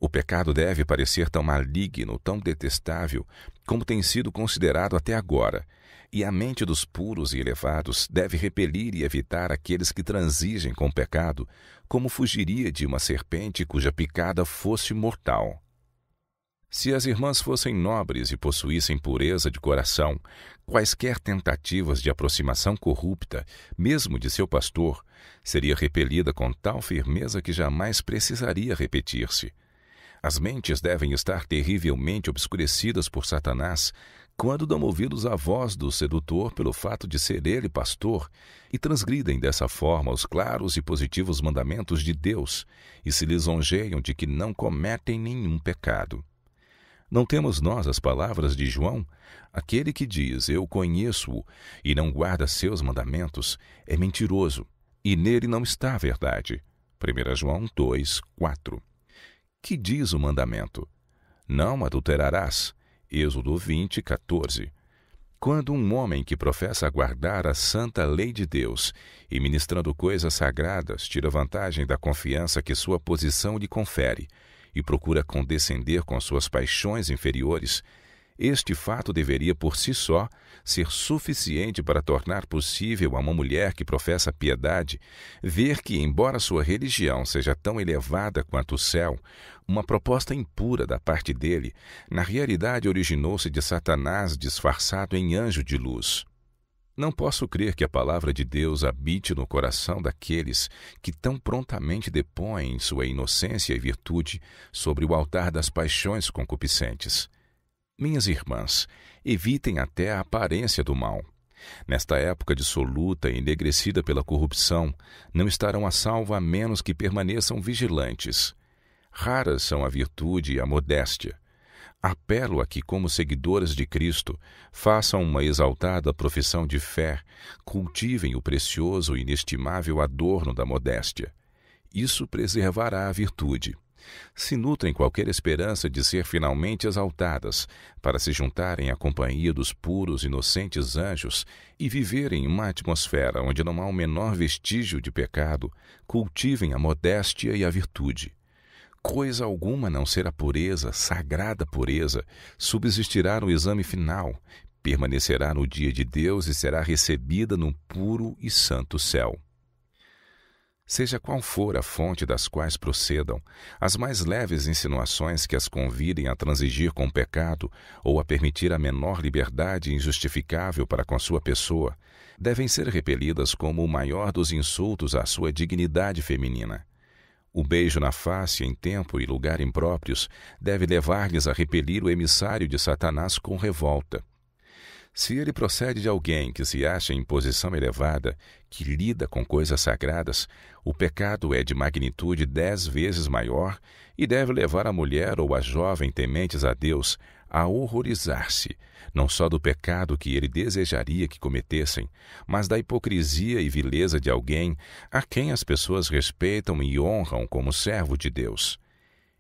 O pecado deve parecer tão maligno, tão detestável, como tem sido considerado até agora, e a mente dos puros e elevados deve repelir e evitar aqueles que transigem com o pecado, como fugiria de uma serpente cuja picada fosse mortal. Se as irmãs fossem nobres e possuíssem pureza de coração, quaisquer tentativas de aproximação corrupta, mesmo de seu pastor, seria repelida com tal firmeza que jamais precisaria repetir-se. As mentes devem estar terrivelmente obscurecidas por Satanás quando dão ouvidos à voz do sedutor pelo fato de ser ele pastor e transgridem dessa forma os claros e positivos mandamentos de Deus e se lisonjeiam de que não cometem nenhum pecado. Não temos nós as palavras de João? Aquele que diz, eu conheço-o, e não guarda seus mandamentos, é mentiroso, e nele não está a verdade. 1 João 2, 4. Que diz o mandamento? Não adulterarás. Êxodo 20, 14. Quando um homem que professa guardar a santa lei de Deus e ministrando coisas sagradas tira vantagem da confiança que sua posição lhe confere, e procura condescender com suas paixões inferiores, este fato deveria por si só ser suficiente para tornar possível a uma mulher que professa piedade ver que, embora sua religião seja tão elevada quanto o céu, uma proposta impura da parte dele, na realidade originou-se de Satanás disfarçado em anjo de luz. Não posso crer que a palavra de Deus habite no coração daqueles que tão prontamente depõem sua inocência e virtude sobre o altar das paixões concupiscentes. Minhas irmãs, evitem até a aparência do mal. Nesta época dissoluta e enegrecida pela corrupção, não estarão a salvo a menos que permaneçam vigilantes. Raras são a virtude e a modéstia. Apelo a que, como seguidoras de Cristo, façam uma exaltada profissão de fé, cultivem o precioso e inestimável adorno da modéstia. Isso preservará a virtude. Se nutrem qualquer esperança de ser finalmente exaltadas, para se juntarem à companhia dos puros, inocentes anjos e viverem em uma atmosfera onde não há o menor vestígio de pecado, cultivem a modéstia e a virtude. Coisa alguma a não ser a pureza, sagrada pureza, subsistirá no exame final, permanecerá no dia de Deus e será recebida no puro e santo céu. Seja qual for a fonte das quais procedam, as mais leves insinuações que as convidem a transigir com o pecado ou a permitir a menor liberdade injustificável para com a sua pessoa, devem ser repelidas como o maior dos insultos à sua dignidade feminina. O beijo na face em tempo e lugar impróprios deve levar-lhes a repelir o emissário de Satanás com revolta. Se ele procede de alguém que se acha em posição elevada, que lida com coisas sagradas, o pecado é de magnitude 10 vezes maior e deve levar a mulher ou a jovem tementes a Deus a horrorizar-se, não só do pecado que ele desejaria que cometessem, mas da hipocrisia e vileza de alguém a quem as pessoas respeitam e honram como servo de Deus.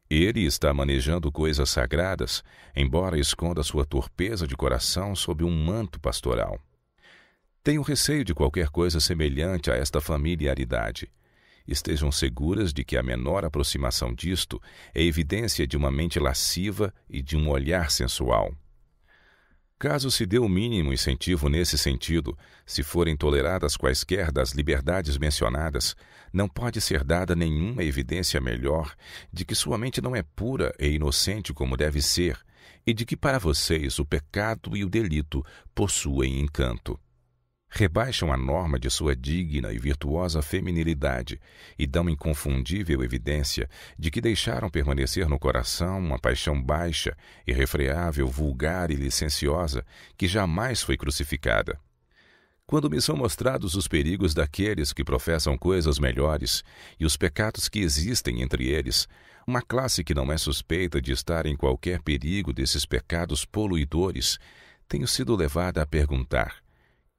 Ele está manejando coisas sagradas, embora esconda sua torpeza de coração sob um manto pastoral. Tenho receio de qualquer coisa semelhante a esta familiaridade. Estejam seguras de que a menor aproximação disto é evidência de uma mente lasciva e de um olhar sensual. Caso se dê o mínimo incentivo nesse sentido, se forem toleradas quaisquer das liberdades mencionadas, não pode ser dada nenhuma evidência melhor de que sua mente não é pura e inocente como deve ser, e de que para vocês o pecado e o delito possuem encanto. Rebaixam a norma de sua digna e virtuosa feminilidade e dão inconfundível evidência de que deixaram permanecer no coração uma paixão baixa, irrefreável, vulgar e licenciosa que jamais foi crucificada. Quando me são mostrados os perigos daqueles que professam coisas melhores e os pecados que existem entre eles, uma classe que não é suspeita de estar em qualquer perigo desses pecados poluidores, tenho sido levada a perguntar: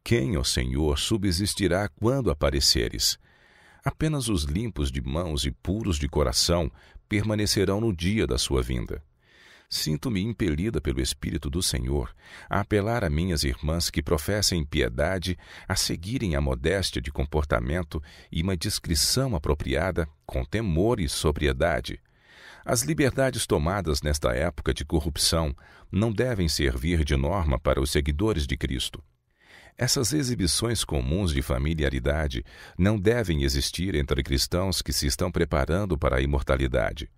quem, ó Senhor, subsistirá quando apareceres? Apenas os limpos de mãos e puros de coração permanecerão no dia da sua vinda. Sinto-me impelida pelo Espírito do Senhor a apelar a minhas irmãs que professem piedade a seguirem a modéstia de comportamento e uma discrição apropriada com temor e sobriedade. As liberdades tomadas nesta época de corrupção não devem servir de norma para os seguidores de Cristo. Essas exibições comuns de familiaridade não devem existir entre cristãos que se estão preparando para a imortalidade.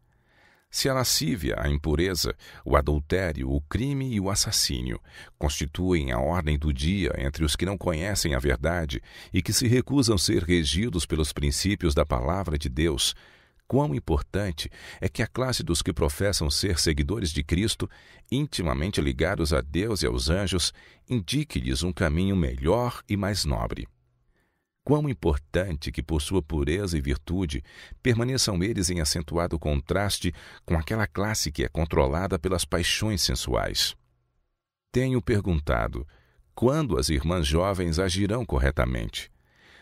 Se a lascívia, a impureza, o adultério, o crime e o assassínio constituem a ordem do dia entre os que não conhecem a verdade e que se recusam ser regidos pelos princípios da palavra de Deus, quão importante é que a classe dos que professam ser seguidores de Cristo, intimamente ligados a Deus e aos anjos, indique-lhes um caminho melhor e mais nobre. Quão importante que, por sua pureza e virtude, permaneçam eles em acentuado contraste com aquela classe que é controlada pelas paixões sensuais. Tenho perguntado: quando as irmãs jovens agirão corretamente?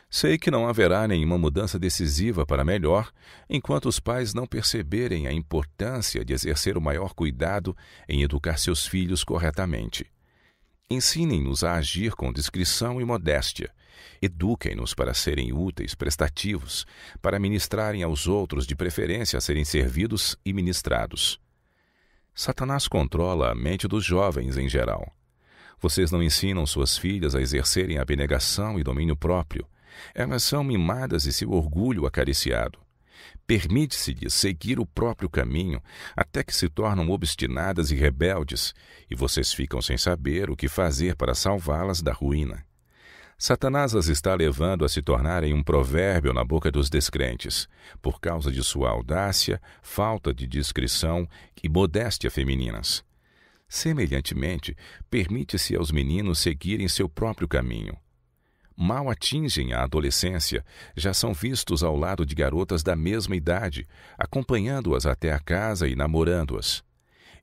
Sei que não haverá nenhuma mudança decisiva para melhor enquanto os pais não perceberem a importância de exercer o maior cuidado em educar seus filhos corretamente. Ensinem-nos a agir com discrição e modéstia. Eduquem-nos para serem úteis, prestativos, para ministrarem aos outros, de preferência a serem servidos e ministrados. Satanás controla a mente dos jovens em geral. Vocês não ensinam suas filhas a exercerem abnegação e domínio próprio. Elas são mimadas e seu orgulho acariciado. Permite-se-lhes seguir o próprio caminho até que se tornam obstinadas e rebeldes, e vocês ficam sem saber o que fazer para salvá-las da ruína. Satanás as está levando a se tornarem um provérbio na boca dos descrentes, por causa de sua audácia, falta de discrição e modéstia femininas. Semelhantemente, permite-se aos meninos seguirem seu próprio caminho. Mal atingem a adolescência, já são vistos ao lado de garotas da mesma idade, acompanhando-as até a casa e namorando-as.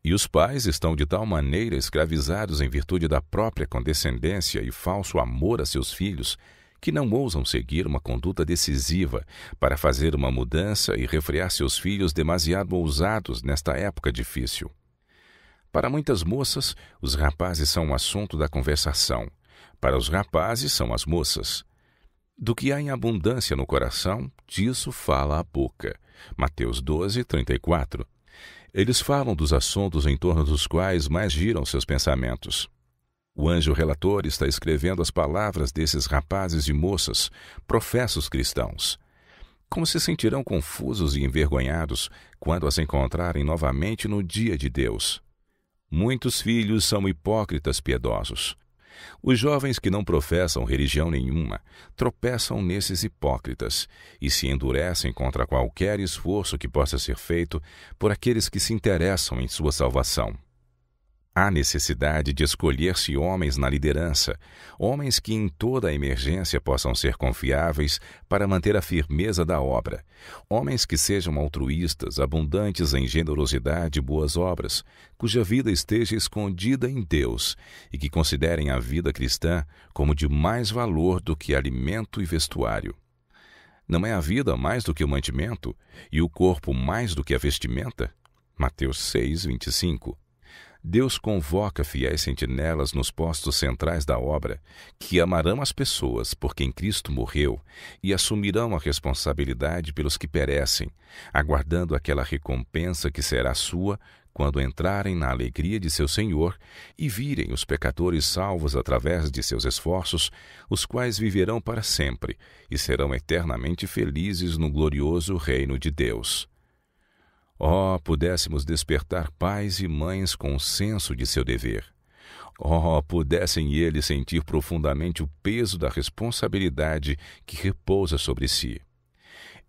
E os pais estão de tal maneira escravizados em virtude da própria condescendência e falso amor a seus filhos, que não ousam seguir uma conduta decisiva para fazer uma mudança e refrear seus filhos demasiado ousados nesta época difícil. Para muitas moças, os rapazes são um assunto da conversação. Para os rapazes, são as moças. Do que há em abundância no coração, disso fala a boca. Mateus 12, 34. Eles falam dos assuntos em torno dos quais mais giram seus pensamentos. O anjo relator está escrevendo as palavras desses rapazes e moças, professos cristãos. Como se sentirão confusos e envergonhados quando as encontrarem novamente no dia de Deus? Muitos filhos são hipócritas piedosos. Os jovens que não professam religião nenhuma tropeçam nesses hipócritas e se endurecem contra qualquer esforço que possa ser feito por aqueles que se interessam em sua salvação. Há necessidade de escolher-se homens na liderança, homens que em toda a emergência possam ser confiáveis para manter a firmeza da obra, homens que sejam altruístas, abundantes em generosidade e boas obras, cuja vida esteja escondida em Deus e que considerem a vida cristã como de mais valor do que alimento e vestuário. Não é a vida mais do que o mantimento e o corpo mais do que a vestimenta? Mateus 6, 25. Deus convoca fiéis sentinelas nos postos centrais da obra, que amarão as pessoas por quem Cristo morreu e assumirão a responsabilidade pelos que perecem, aguardando aquela recompensa que será sua quando entrarem na alegria de seu Senhor e virem os pecadores salvos através de seus esforços, os quais viverão para sempre e serão eternamente felizes no glorioso reino de Deus. Oh, pudéssemos despertar pais e mães com o senso de seu dever. Oh, pudessem eles sentir profundamente o peso da responsabilidade que repousa sobre si.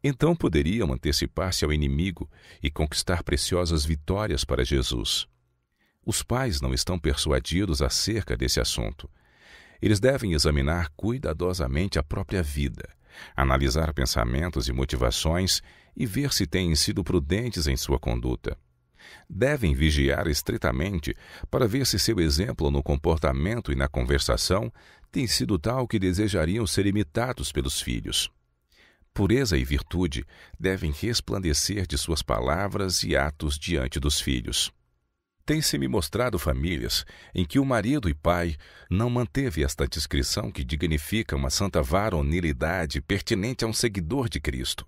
Então poderiam antecipar-se ao inimigo e conquistar preciosas vitórias para Jesus. Os pais não estão persuadidos acerca desse assunto. Eles devem examinar cuidadosamente a própria vida, analisar pensamentos e motivações e ver se têm sido prudentes em sua conduta. Devem vigiar estritamente para ver se seu exemplo no comportamento e na conversação tem sido tal que desejariam ser imitados pelos filhos. Pureza e virtude devem resplandecer de suas palavras e atos diante dos filhos. Tem-se-me mostrado famílias em que o marido e pai não manteve esta discrição que dignifica uma santa varonilidade pertinente a um seguidor de Cristo.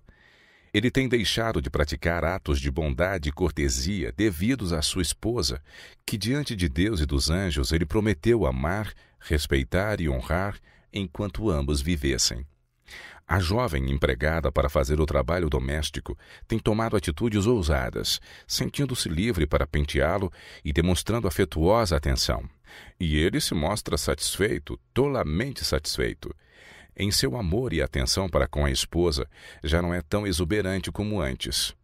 Ele tem deixado de praticar atos de bondade e cortesia devidos à sua esposa, que diante de Deus e dos anjos ele prometeu amar, respeitar e honrar enquanto ambos vivessem. A jovem empregada para fazer o trabalho doméstico tem tomado atitudes ousadas, sentindo-se livre para penteá-lo e demonstrando afetuosa atenção. E ele se mostra satisfeito, tolamente satisfeito. Em seu amor e atenção para com a esposa, já não é tão exuberante como antes.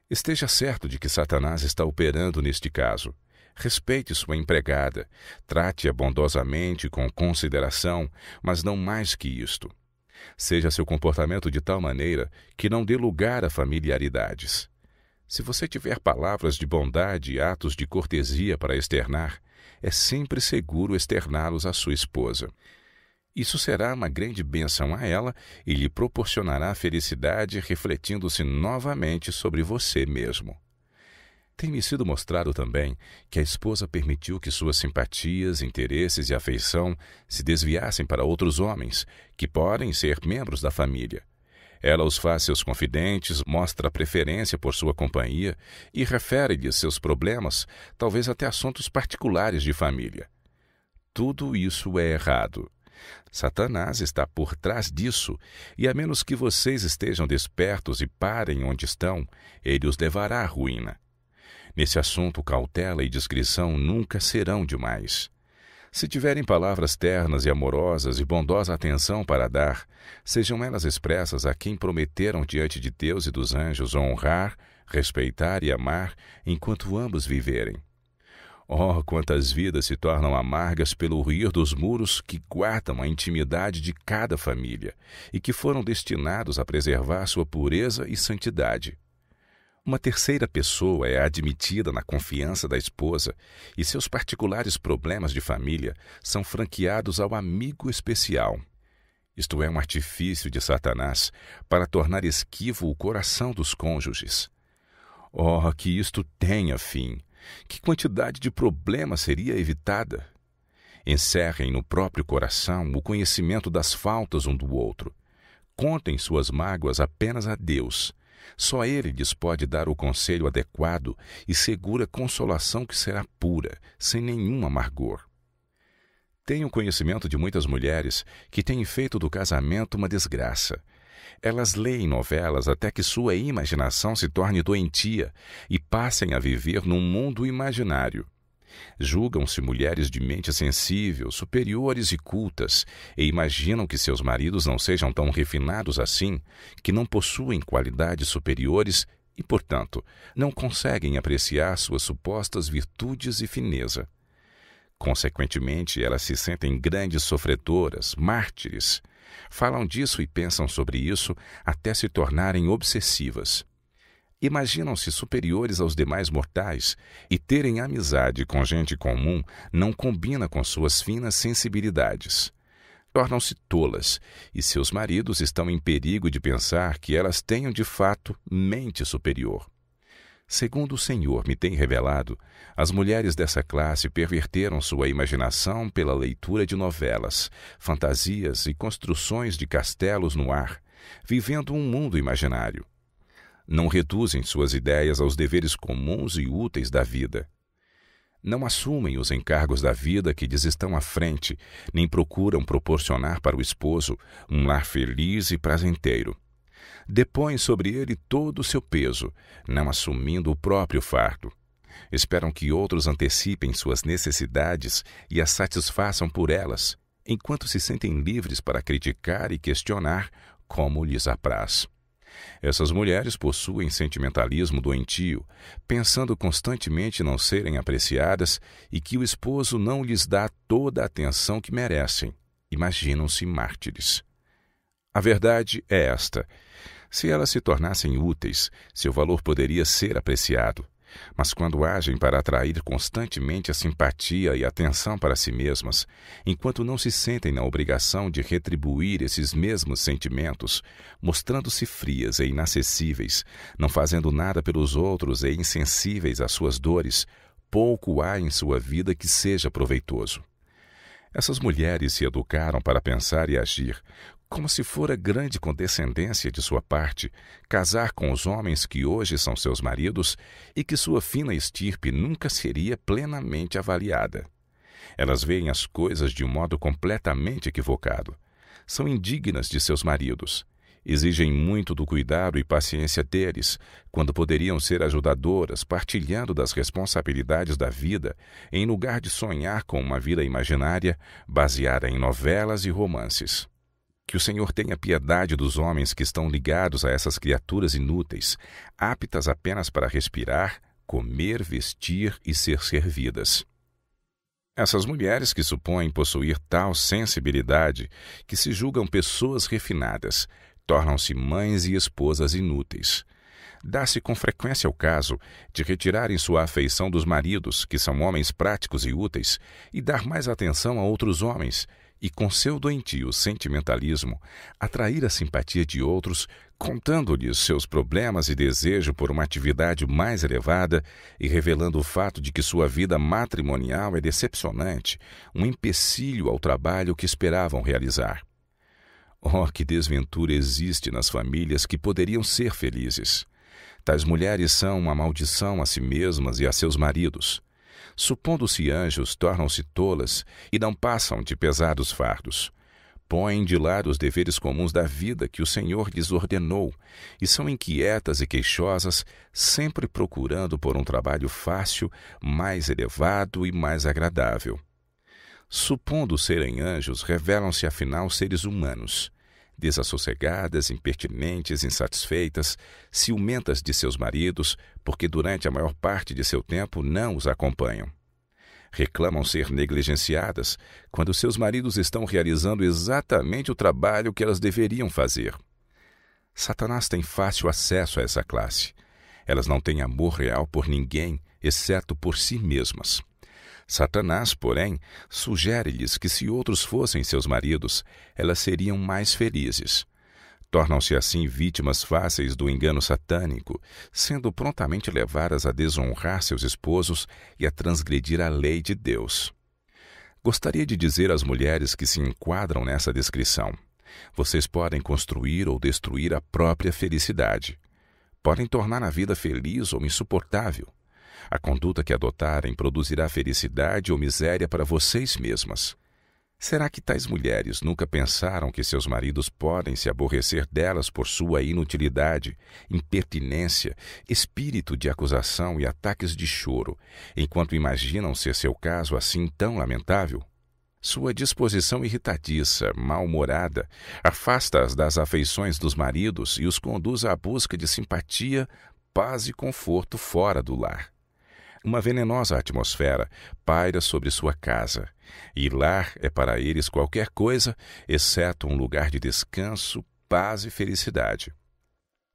Esteja certo de que Satanás está operando neste caso. Respeite sua empregada, trate-a bondosamente com consideração, mas não mais que isto. Seja seu comportamento de tal maneira que não dê lugar a familiaridades. Se você tiver palavras de bondade e atos de cortesia para externar, é sempre seguro externá-los à sua esposa. Isso será uma grande bênção a ela e lhe proporcionará felicidade refletindo-se novamente sobre você mesmo. Tem-me sido mostrado também que a esposa permitiu que suas simpatias, interesses e afeição se desviassem para outros homens, que podem ser membros da família. Ela os faz seus confidentes, mostra preferência por sua companhia e refere-lhes seus problemas, talvez até assuntos particulares de família. Tudo isso é errado. Satanás está por trás disso, e a menos que vocês estejam despertos e parem onde estão, ele os levará à ruína. Nesse assunto, cautela e discrição nunca serão demais. Se tiverem palavras ternas e amorosas e bondosa atenção para dar, sejam elas expressas a quem prometeram diante de Deus e dos anjos honrar, respeitar e amar enquanto ambos viverem. Oh, quantas vidas se tornam amargas pelo ruir dos muros que guardam a intimidade de cada família e que foram destinados a preservar sua pureza e santidade. Uma terceira pessoa é admitida na confiança da esposa e seus particulares problemas de família são franqueados ao amigo especial. Isto é um artifício de Satanás para tornar esquivo o coração dos cônjuges. Oh, que isto tenha fim! Que quantidade de problemas seria evitada? Encerrem no próprio coração o conhecimento das faltas um do outro. Contem suas mágoas apenas a Deus. Só Ele lhes pode dar o conselho adequado e segura consolação que será pura, sem nenhum amargor. Tenho conhecimento de muitas mulheres que têm feito do casamento uma desgraça. Elas leem novelas até que sua imaginação se torne doentia e passem a viver num mundo imaginário. Julgam-se mulheres de mente sensível, superiores e cultas, e imaginam que seus maridos não sejam tão refinados assim, que não possuem qualidades superiores e, portanto, não conseguem apreciar suas supostas virtudes e fineza. Consequentemente, elas se sentem grandes sofredoras, mártires. Falam disso e pensam sobre isso até se tornarem obsessivas. Imaginam-se superiores aos demais mortais e terem amizade com gente comum não combina com suas finas sensibilidades. Tornam-se tolas e seus maridos estão em perigo de pensar que elas tenham de fato mente superior. Segundo o Senhor me tem revelado, as mulheres dessa classe perverteram sua imaginação pela leitura de novelas, fantasias e construções de castelos no ar, vivendo um mundo imaginário. Não reduzem suas ideias aos deveres comuns e úteis da vida. Não assumem os encargos da vida que lhes estão à frente, nem procuram proporcionar para o esposo um lar feliz e prazenteiro. Depõem sobre ele todo o seu peso, não assumindo o próprio fardo. Esperam que outros antecipem suas necessidades e as satisfaçam por elas, enquanto se sentem livres para criticar e questionar como lhes apraz. Essas mulheres possuem sentimentalismo doentio, pensando constantemente não serem apreciadas e que o esposo não lhes dá toda a atenção que merecem. Imaginam-se mártires. A verdade é esta. Se elas se tornassem úteis, seu valor poderia ser apreciado. Mas quando agem para atrair constantemente a simpatia e atenção para si mesmas, enquanto não se sentem na obrigação de retribuir esses mesmos sentimentos, mostrando-se frias e inacessíveis, não fazendo nada pelos outros e insensíveis às suas dores, pouco há em sua vida que seja proveitoso. Essas mulheres se educaram para pensar e agir, como se fora grande condescendência de sua parte casar com os homens que hoje são seus maridos e que sua fina estirpe nunca seria plenamente avaliada. Elas veem as coisas de um modo completamente equivocado. São indignas de seus maridos. Exigem muito do cuidado e paciência deles, quando poderiam ser ajudadoras, partilhando das responsabilidades da vida, em lugar de sonhar com uma vida imaginária baseada em novelas e romances. Que o Senhor tenha piedade dos homens que estão ligados a essas criaturas inúteis, aptas apenas para respirar, comer, vestir e ser servidas. Essas mulheres que supõem possuir tal sensibilidade, que se julgam pessoas refinadas, tornam-se mães e esposas inúteis. Dá-se com frequência o caso de retirarem sua afeição dos maridos, que são homens práticos e úteis, e dar mais atenção a outros homens, e com seu doentio sentimentalismo, atrair a simpatia de outros, contando-lhes seus problemas e desejo por uma atividade mais elevada e revelando o fato de que sua vida matrimonial é decepcionante, um empecilho ao trabalho que esperavam realizar. Oh, que desventura existe nas famílias que poderiam ser felizes! Tais mulheres são uma maldição a si mesmas e a seus maridos. Supondo-se anjos, tornam-se tolas e não passam de pesados fardos. Põem de lado os deveres comuns da vida que o Senhor lhes ordenou e são inquietas e queixosas, sempre procurando por um trabalho fácil, mais elevado e mais agradável. Supondo serem anjos, revelam-se afinal seres humanos, desassossegadas, impertinentes, insatisfeitas, ciumentas de seus maridos, porque durante a maior parte de seu tempo não os acompanham. Reclamam ser negligenciadas quando seus maridos estão realizando exatamente o trabalho que elas deveriam fazer. Satanás tem fácil acesso a essa classe. Elas não têm amor real por ninguém, exceto por si mesmas. Satanás, porém, sugere-lhes que se outros fossem seus maridos, elas seriam mais felizes. Tornam-se assim vítimas fáceis do engano satânico, sendo prontamente levadas a desonrar seus esposos e a transgredir a lei de Deus. Gostaria de dizer às mulheres que se enquadram nessa descrição: vocês podem construir ou destruir a própria felicidade. Podem tornar a vida feliz ou insuportável. A conduta que adotarem produzirá felicidade ou miséria para vocês mesmas. Será que tais mulheres nunca pensaram que seus maridos podem se aborrecer delas por sua inutilidade, impertinência, espírito de acusação e ataques de choro, enquanto imaginam ser seu caso assim tão lamentável? Sua disposição irritadiça, mal-humorada, afasta-as das afeições dos maridos e os conduz à busca de simpatia, paz e conforto fora do lar. Uma venenosa atmosfera paira sobre sua casa, e lar é para eles qualquer coisa, exceto um lugar de descanso, paz e felicidade.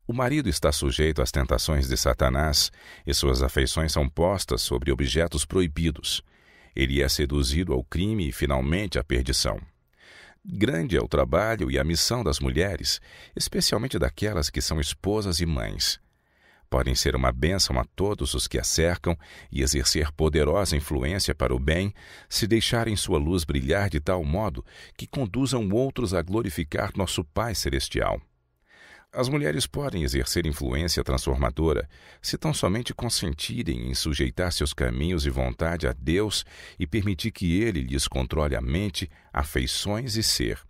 O marido está sujeito às tentações de Satanás e suas afeições são postas sobre objetos proibidos. Ele é seduzido ao crime e, finalmente, à perdição. Grande é o trabalho e a missão das mulheres, especialmente daquelas que são esposas e mães. Podem ser uma bênção a todos os que a cercam e exercer poderosa influência para o bem, se deixarem sua luz brilhar de tal modo que conduzam outros a glorificar nosso Pai Celestial. As mulheres podem exercer influência transformadora se tão somente consentirem em sujeitar seus caminhos e vontade a Deus e permitir que Ele lhes controle a mente, afeições e ser.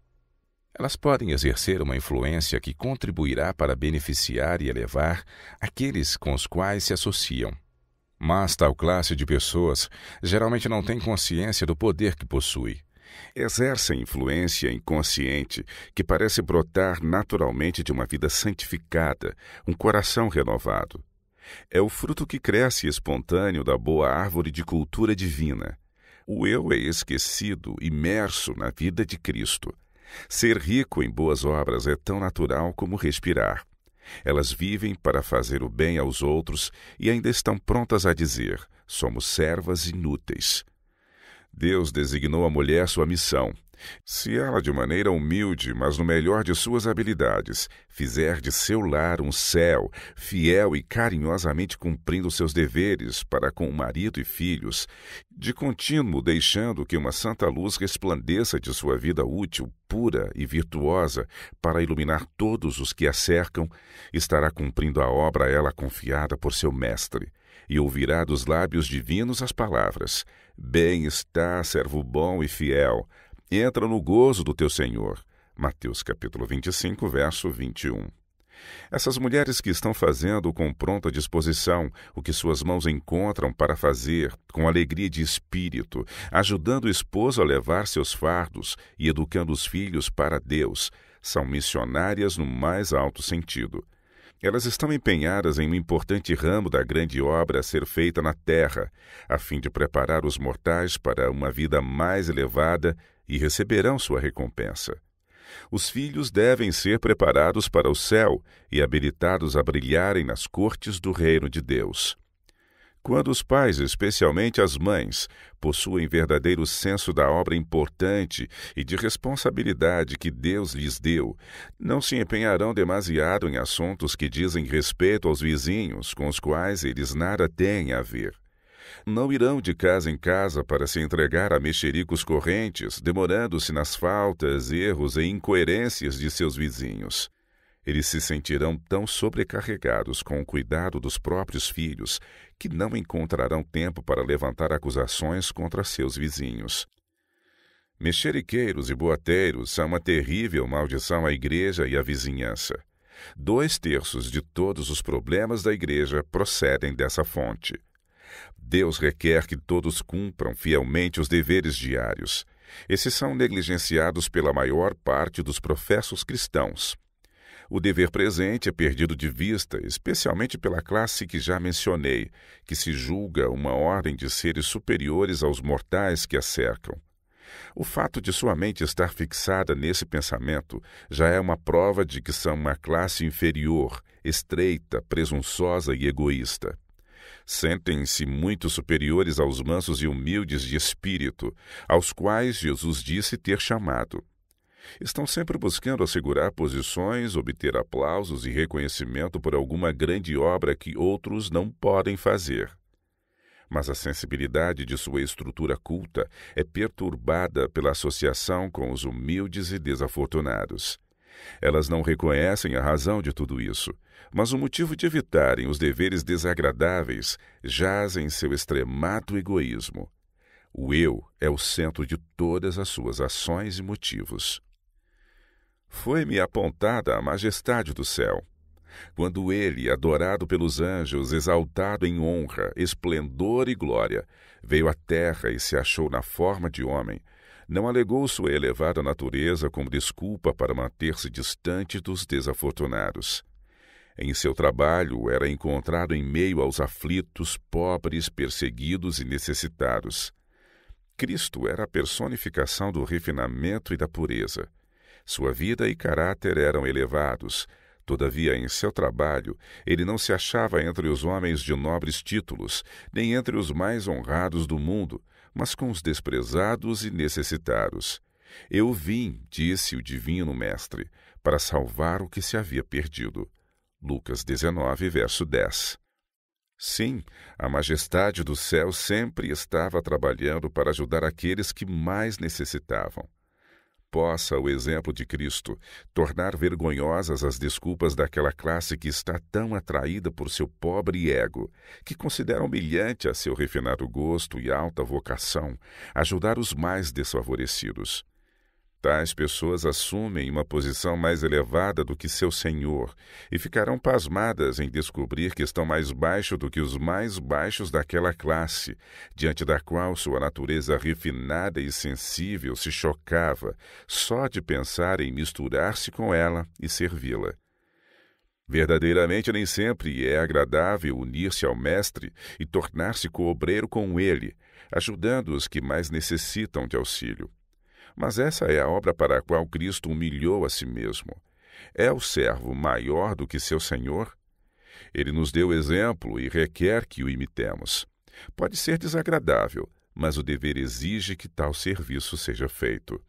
Elas podem exercer uma influência que contribuirá para beneficiar e elevar aqueles com os quais se associam. Mas tal classe de pessoas geralmente não tem consciência do poder que possui. Exercem influência inconsciente que parece brotar naturalmente de uma vida santificada, um coração renovado. É o fruto que cresce espontâneo da boa árvore de cultura divina. O eu é esquecido, imerso na vida de Cristo. Ser rico em boas obras é tão natural como respirar. Elas vivem para fazer o bem aos outros e ainda estão prontas a dizer: somos servas inúteis. Deus designou à mulher sua missão. Se ela, de maneira humilde, mas no melhor de suas habilidades, fizer de seu lar um céu, fiel e carinhosamente cumprindo seus deveres para com o marido e filhos, de contínuo deixando que uma santa luz resplandeça de sua vida útil, pura e virtuosa, para iluminar todos os que a cercam, estará cumprindo a obra a ela confiada por seu mestre, e ouvirá dos lábios divinos as palavras: bem está, servo bom e fiel, entra no gozo do teu Senhor. Mateus capítulo 25, verso 21. Essas mulheres que estão fazendo com pronta disposição o que suas mãos encontram para fazer, com alegria de espírito, ajudando o esposo a levar seus fardos e educando os filhos para Deus, são missionárias no mais alto sentido. Elas estão empenhadas em um importante ramo da grande obra a ser feita na terra, a fim de preparar os mortais para uma vida mais elevada, e receberão sua recompensa. Os filhos devem ser preparados para o céu e habilitados a brilharem nas cortes do reino de Deus. Quando os pais, especialmente as mães, possuem verdadeiro senso da obra importante e de responsabilidade que Deus lhes deu, não se empenharão demasiado em assuntos que dizem respeito aos vizinhos com os quais eles nada têm a ver. Não irão de casa em casa para se entregar a mexericos correntes, demorando-se nas faltas, erros e incoerências de seus vizinhos. Eles se sentirão tão sobrecarregados com o cuidado dos próprios filhos que não encontrarão tempo para levantar acusações contra seus vizinhos. Mexeriqueiros e boateiros são uma terrível maldição à igreja e à vizinhança. 2/3 de todos os problemas da igreja procedem dessa fonte. Deus requer que todos cumpram fielmente os deveres diários. Esses são negligenciados pela maior parte dos professos cristãos. O dever presente é perdido de vista, especialmente pela classe que já mencionei, que se julga uma ordem de seres superiores aos mortais que a cercam. O fato de sua mente estar fixada nesse pensamento já é uma prova de que são uma classe inferior, estreita, presunçosa e egoísta. Sentem-se muito superiores aos mansos e humildes de espírito, aos quais Jesus disse ter chamado. Estão sempre buscando assegurar posições, obter aplausos e reconhecimento por alguma grande obra que outros não podem fazer. Mas a sensibilidade de sua estrutura culta é perturbada pela associação com os humildes e desafortunados. Elas não reconhecem a razão de tudo isso, mas o motivo de evitarem os deveres desagradáveis jaz em seu extremado egoísmo. O eu é o centro de todas as suas ações e motivos. Foi-me apontada a majestade do céu. Quando ele, adorado pelos anjos, exaltado em honra, esplendor e glória, veio à terra e se achou na forma de homem, não alegou sua elevada natureza como desculpa para manter-se distante dos desafortunados. Em seu trabalho era encontrado em meio aos aflitos, pobres, perseguidos e necessitados. Cristo era a personificação do refinamento e da pureza. Sua vida e caráter eram elevados. Todavia, em seu trabalho, ele não se achava entre os homens de nobres títulos, nem entre os mais honrados do mundo, mas com os desprezados e necessitados. Eu vim, disse o divino mestre, para salvar o que se havia perdido. Lucas 19, verso 10. Sim, a majestade do céu sempre estava trabalhando para ajudar aqueles que mais necessitavam. Possa o exemplo de Cristo tornar vergonhosas as desculpas daquela classe que está tão atraída por seu pobre ego, que considera humilhante a seu refinado gosto e alta vocação ajudar os mais desfavorecidos. Tais pessoas assumem uma posição mais elevada do que seu Senhor e ficarão pasmadas em descobrir que estão mais baixo do que os mais baixos daquela classe, diante da qual sua natureza refinada e sensível se chocava só de pensar em misturar-se com ela e servi-la. Verdadeiramente nem sempre é agradável unir-se ao Mestre e tornar-se coobreiro com ele, ajudando os que mais necessitam de auxílio. Mas essa é a obra para a qual Cristo humilhou a si mesmo. É o servo maior do que seu Senhor? Ele nos deu exemplo e requer que o imitemos. Pode ser desagradável, mas o dever exige que tal serviço seja feito.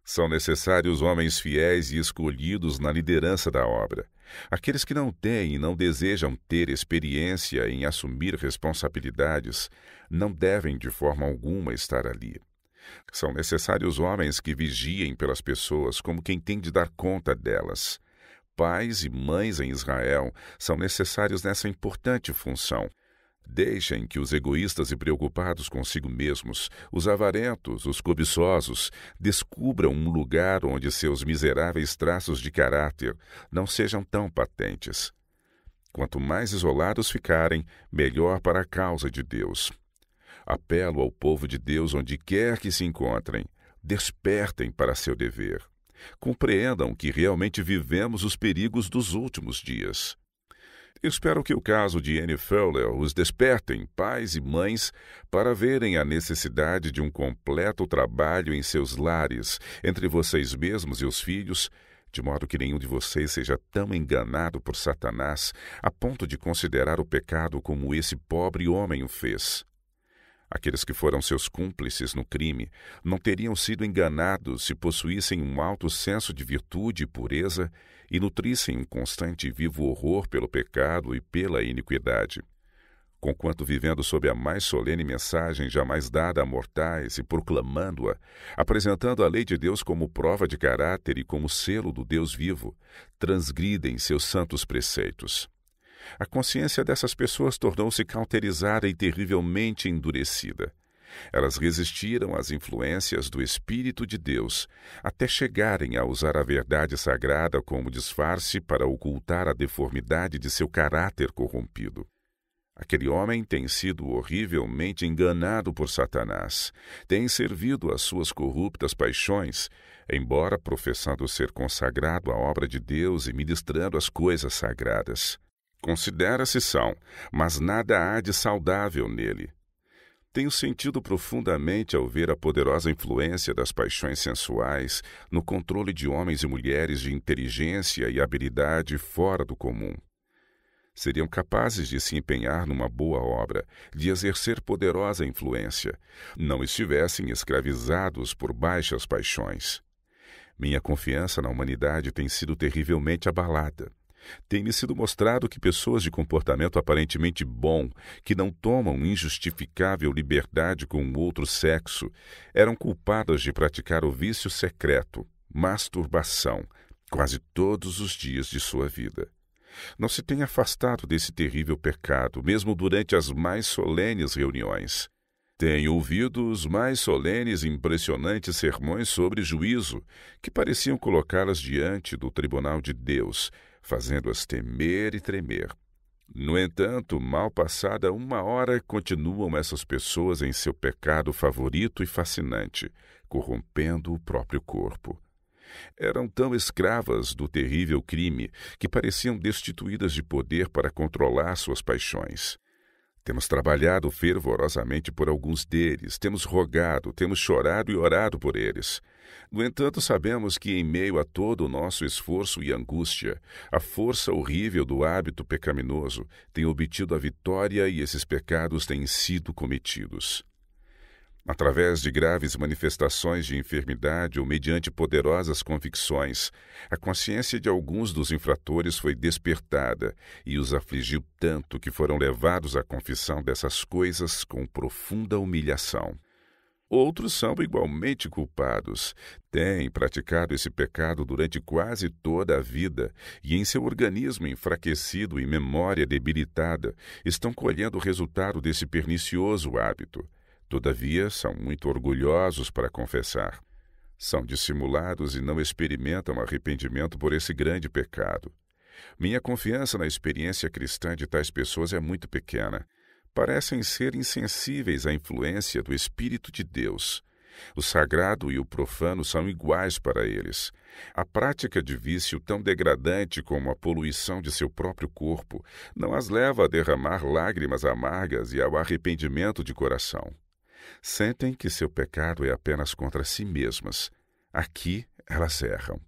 São necessários homens fiéis e escolhidos na liderança da obra. Aqueles que não têm e não desejam ter experiência em assumir responsabilidades não devem de forma alguma estar ali. São necessários homens que vigiem pelas pessoas como quem tem de dar conta delas. Pais e mães em Israel são necessários nessa importante função. Deixem que os egoístas e preocupados consigo mesmos, os avarentos, os cobiçosos, descubram um lugar onde seus miseráveis traços de caráter não sejam tão patentes. Quanto mais isolados ficarem, melhor para a causa de Deus. Apelo ao povo de Deus onde quer que se encontrem. Despertem para seu dever. Compreendam que realmente vivemos os perigos dos últimos dias. Espero que o caso de Annie Fowler os despertem, pais e mães, para verem a necessidade de um completo trabalho em seus lares, entre vocês mesmos e os filhos, de modo que nenhum de vocês seja tão enganado por Satanás a ponto de considerar o pecado como esse pobre homem o fez. Aqueles que foram seus cúmplices no crime não teriam sido enganados se possuíssem um alto senso de virtude e pureza e nutrissem um constante e vivo horror pelo pecado e pela iniquidade. Conquanto vivendo sob a mais solene mensagem jamais dada a mortais e proclamando-a, apresentando a lei de Deus como prova de caráter e como selo do Deus vivo, transgridem seus santos preceitos. A consciência dessas pessoas tornou-se cauterizada e terrivelmente endurecida. Elas resistiram às influências do Espírito de Deus, até chegarem a usar a verdade sagrada como disfarce para ocultar a deformidade de seu caráter corrompido. Aquele homem tem sido horrivelmente enganado por Satanás, tem servido às suas corruptas paixões, embora professando ser consagrado à obra de Deus e ministrando as coisas sagradas. Considera-se são, mas nada há de saudável nele. Tenho sentido profundamente ao ver a poderosa influência das paixões sensuais no controle de homens e mulheres de inteligência e habilidade fora do comum. Seriam capazes de se empenhar numa boa obra, de exercer poderosa influência, não estivessem escravizados por baixas paixões. Minha confiança na humanidade tem sido terrivelmente abalada. Tem-me sido mostrado que pessoas de comportamento aparentemente bom, que não tomam injustificável liberdade com o outro sexo, eram culpadas de praticar o vício secreto, masturbação, quase todos os dias de sua vida. Não se tem afastado desse terrível pecado, mesmo durante as mais solenes reuniões. Tenho ouvido os mais solenes e impressionantes sermões sobre juízo, que pareciam colocá-las diante do tribunal de Deus, fazendo-as temer e tremer. No entanto, mal passada 1 hora, continuam essas pessoas em seu pecado favorito e fascinante, corrompendo o próprio corpo. Eram tão escravas do terrível crime que pareciam destituídas de poder para controlar suas paixões. Temos trabalhado fervorosamente por alguns deles, temos rogado, temos chorado e orado por eles. No entanto, sabemos que, em meio a todo o nosso esforço e angústia, a força horrível do hábito pecaminoso tem obtido a vitória e esses pecados têm sido cometidos. Através de graves manifestações de enfermidade ou mediante poderosas convicções, a consciência de alguns dos infratores foi despertada e os afligiu tanto que foram levados à confissão dessas coisas com profunda humilhação. Outros são igualmente culpados, têm praticado esse pecado durante quase toda a vida e, em seu organismo enfraquecido e memória debilitada, estão colhendo o resultado desse pernicioso hábito. Todavia, são muito orgulhosos para confessar. São dissimulados e não experimentam arrependimento por esse grande pecado. Minha confiança na experiência cristã de tais pessoas é muito pequena. Parecem ser insensíveis à influência do Espírito de Deus. O sagrado e o profano são iguais para eles. A prática de vício tão degradante como a poluição de seu próprio corpo não as leva a derramar lágrimas amargas e ao arrependimento de coração. Sentem que seu pecado é apenas contra si mesmas. Aqui elas erram.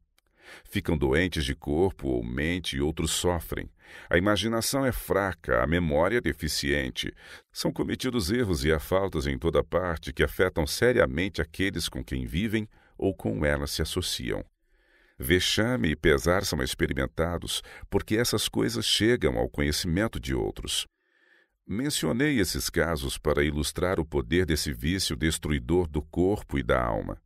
Ficam doentes de corpo ou mente e outros sofrem. A imaginação é fraca, a memória é deficiente. São cometidos erros e há faltas em toda parte que afetam seriamente aqueles com quem vivem ou com elas se associam. Vexame e pesar são experimentados porque essas coisas chegam ao conhecimento de outros. Mencionei esses casos para ilustrar o poder desse vício destruidor do corpo e da alma.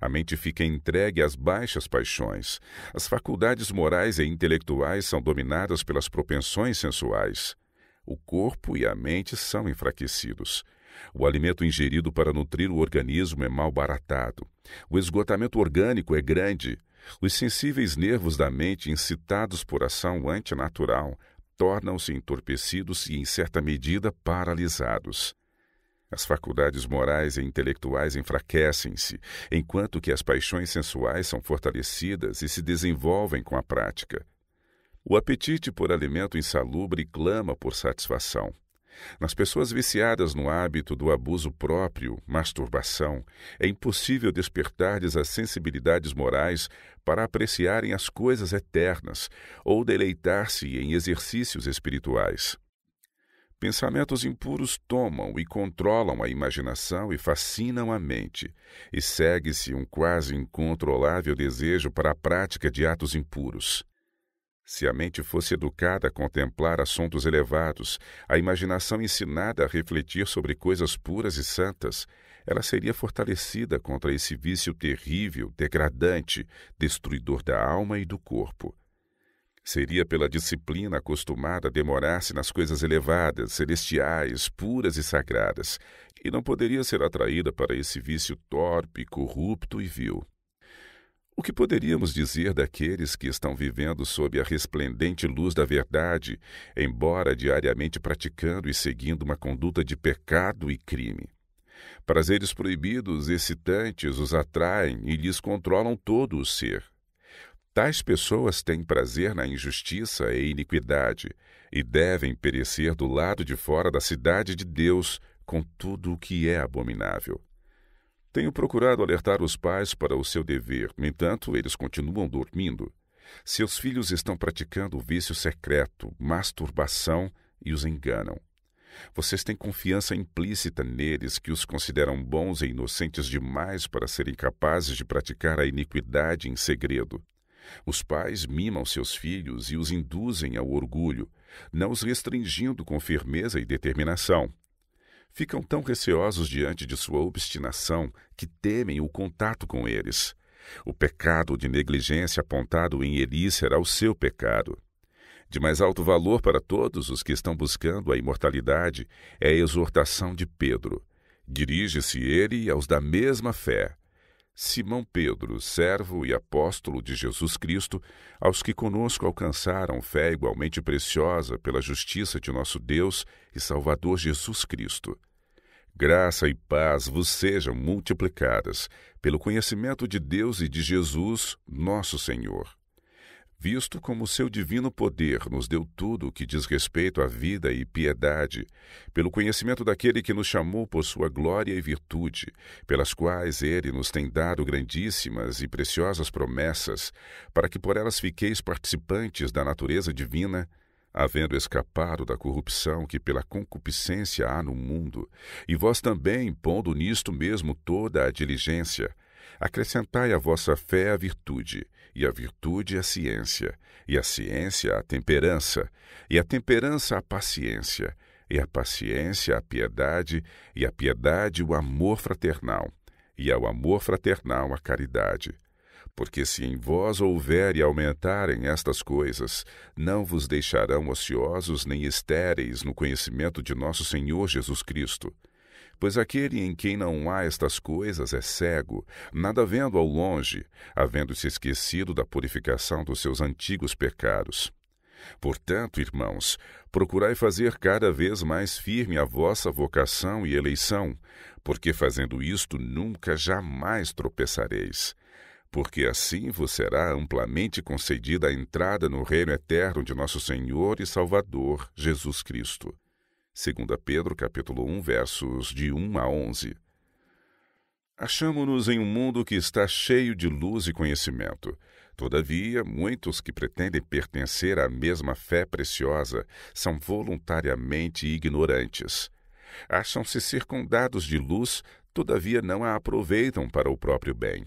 A mente fica entregue às baixas paixões. As faculdades morais e intelectuais são dominadas pelas propensões sensuais. O corpo e a mente são enfraquecidos. O alimento ingerido para nutrir o organismo é mal baratado. O esgotamento orgânico é grande. Os sensíveis nervos da mente, incitados por ação antinatural, tornam-se entorpecidos e, em certa medida, paralisados. As faculdades morais e intelectuais enfraquecem-se, enquanto que as paixões sensuais são fortalecidas e se desenvolvem com a prática. O apetite por alimento insalubre clama por satisfação. Nas pessoas viciadas no hábito do abuso próprio, masturbação, é impossível despertar-lhes as sensibilidades morais para apreciarem as coisas eternas ou deleitar-se em exercícios espirituais. Pensamentos impuros tomam e controlam a imaginação e fascinam a mente, e segue-se um quase incontrolável desejo para a prática de atos impuros. Se a mente fosse educada a contemplar assuntos elevados, a imaginação ensinada a refletir sobre coisas puras e santas, ela seria fortalecida contra esse vício terrível, degradante, destruidor da alma e do corpo. Seria pela disciplina acostumada a demorar-se nas coisas elevadas, celestiais, puras e sagradas, e não poderia ser atraída para esse vício torpe, corrupto e vil. O que poderíamos dizer daqueles que estão vivendo sob a resplendente luz da verdade, embora diariamente praticando e seguindo uma conduta de pecado e crime? Prazeres proibidos, excitantes, os atraem e lhes controlam todo o ser. Tais pessoas têm prazer na injustiça e iniquidade e devem perecer do lado de fora da cidade de Deus com tudo o que é abominável. Tenho procurado alertar os pais para o seu dever, no entanto, eles continuam dormindo. Seus filhos estão praticando o vício secreto, masturbação e os enganam. Vocês têm confiança implícita neles que os consideram bons e inocentes demais para serem capazes de praticar a iniquidade em segredo. Os pais mimam seus filhos e os induzem ao orgulho, não os restringindo com firmeza e determinação. Ficam tão receosos diante de sua obstinação que temem o contato com eles. O pecado de negligência apontado em Eli será o seu pecado. De mais alto valor para todos os que estão buscando a imortalidade é a exortação de Pedro. Dirige-se ele aos da mesma fé. Simão Pedro, servo e apóstolo de Jesus Cristo, aos que conosco alcançaram fé igualmente preciosa pela justiça de nosso Deus e Salvador Jesus Cristo. Graça e paz vos sejam multiplicadas pelo conhecimento de Deus e de Jesus, nosso Senhor. Visto como o seu divino poder nos deu tudo o que diz respeito à vida e piedade, pelo conhecimento daquele que nos chamou por sua glória e virtude, pelas quais ele nos tem dado grandíssimas e preciosas promessas, para que por elas fiqueis participantes da natureza divina, havendo escapado da corrupção que pela concupiscência há no mundo, e vós também, pondo nisto mesmo toda a diligência, acrescentai à vossa fé a virtude, e a virtude a ciência, e a ciência a temperança, e a temperança a paciência, e a paciência a piedade, e a piedade o amor fraternal, e ao amor fraternal a caridade. Porque se em vós houver e aumentarem estas coisas, não vos deixarão ociosos nem estéreis no conhecimento de nosso Senhor Jesus Cristo. Pois aquele em quem não há estas coisas é cego, nada vendo ao longe, havendo-se esquecido da purificação dos seus antigos pecados. Portanto, irmãos, procurai fazer cada vez mais firme a vossa vocação e eleição, porque fazendo isto nunca jamais tropeçareis. Porque assim vos será amplamente concedida a entrada no reino eterno de nosso Senhor e Salvador, Jesus Cristo. 2 Pedro, capítulo 1, versos de 1 a 11. Achamo-nos em um mundo que está cheio de luz e conhecimento. Todavia, muitos que pretendem pertencer à mesma fé preciosa são voluntariamente ignorantes. Acham-se circundados de luz, todavia não a aproveitam para o próprio bem.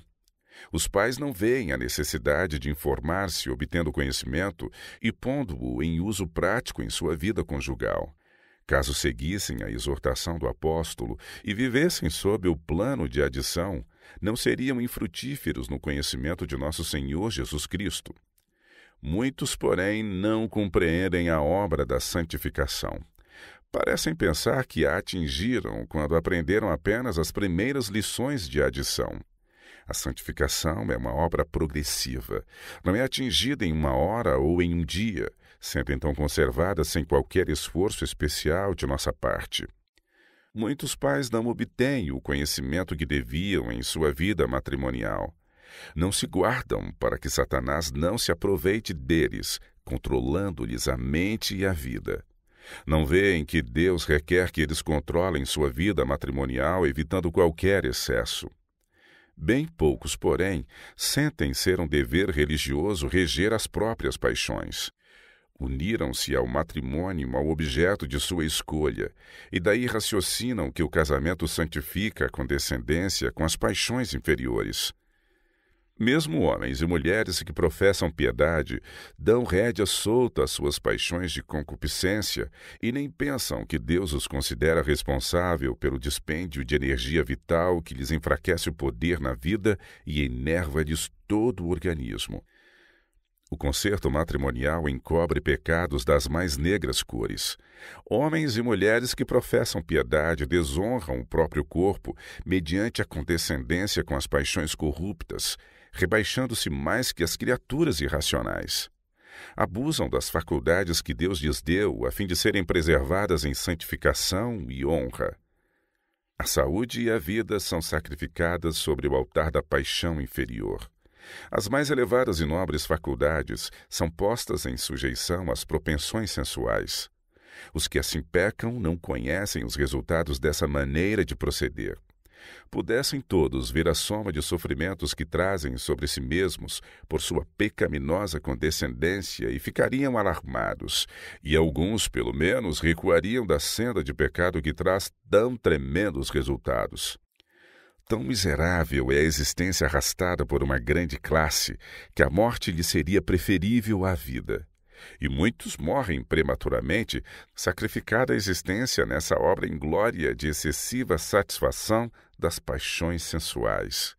Os pais não veem a necessidade de informar-se obtendo conhecimento e pondo-o em uso prático em sua vida conjugal. Caso seguissem a exortação do apóstolo e vivessem sob o plano de adição, não seriam infrutíferos no conhecimento de nosso Senhor Jesus Cristo. Muitos, porém, não compreendem a obra da santificação. Parecem pensar que a atingiram quando aprenderam apenas as primeiras lições de adição. A santificação é uma obra progressiva, não é atingida em uma hora ou em um dia, sendo então conservada sem qualquer esforço especial de nossa parte. Muitos pais não obtêm o conhecimento que deviam em sua vida matrimonial. Não se guardam para que Satanás não se aproveite deles, controlando-lhes a mente e a vida. Não veem que Deus requer que eles controlem sua vida matrimonial, evitando qualquer excesso. Bem poucos, porém, sentem ser um dever religioso reger as próprias paixões. Uniram-se ao matrimônio ao objeto de sua escolha, e daí raciocinam que o casamento santifica a condescendência com as paixões inferiores. Mesmo homens e mulheres que professam piedade dão rédea solta às suas paixões de concupiscência e nem pensam que Deus os considera responsável pelo dispêndio de energia vital que lhes enfraquece o poder na vida e enerva-lhes todo o organismo. O concerto matrimonial encobre pecados das mais negras cores. Homens e mulheres que professam piedade desonram o próprio corpo mediante a condescendência com as paixões corruptas, rebaixando-se mais que as criaturas irracionais. Abusam das faculdades que Deus lhes deu a fim de serem preservadas em santificação e honra. A saúde e a vida são sacrificadas sobre o altar da paixão inferior. As mais elevadas e nobres faculdades são postas em sujeição às propensões sensuais. Os que assim pecam não conhecem os resultados dessa maneira de proceder. Pudessem todos ver a soma de sofrimentos que trazem sobre si mesmos por sua pecaminosa condescendência e ficariam alarmados, e alguns, pelo menos, recuariam da senda de pecado que traz tão tremendos resultados. Tão miserável é a existência arrastada por uma grande classe que a morte lhe seria preferível à vida. E muitos morrem prematuramente, sacrificada a existência nessa obra inglória de excessiva satisfação das paixões sensuais.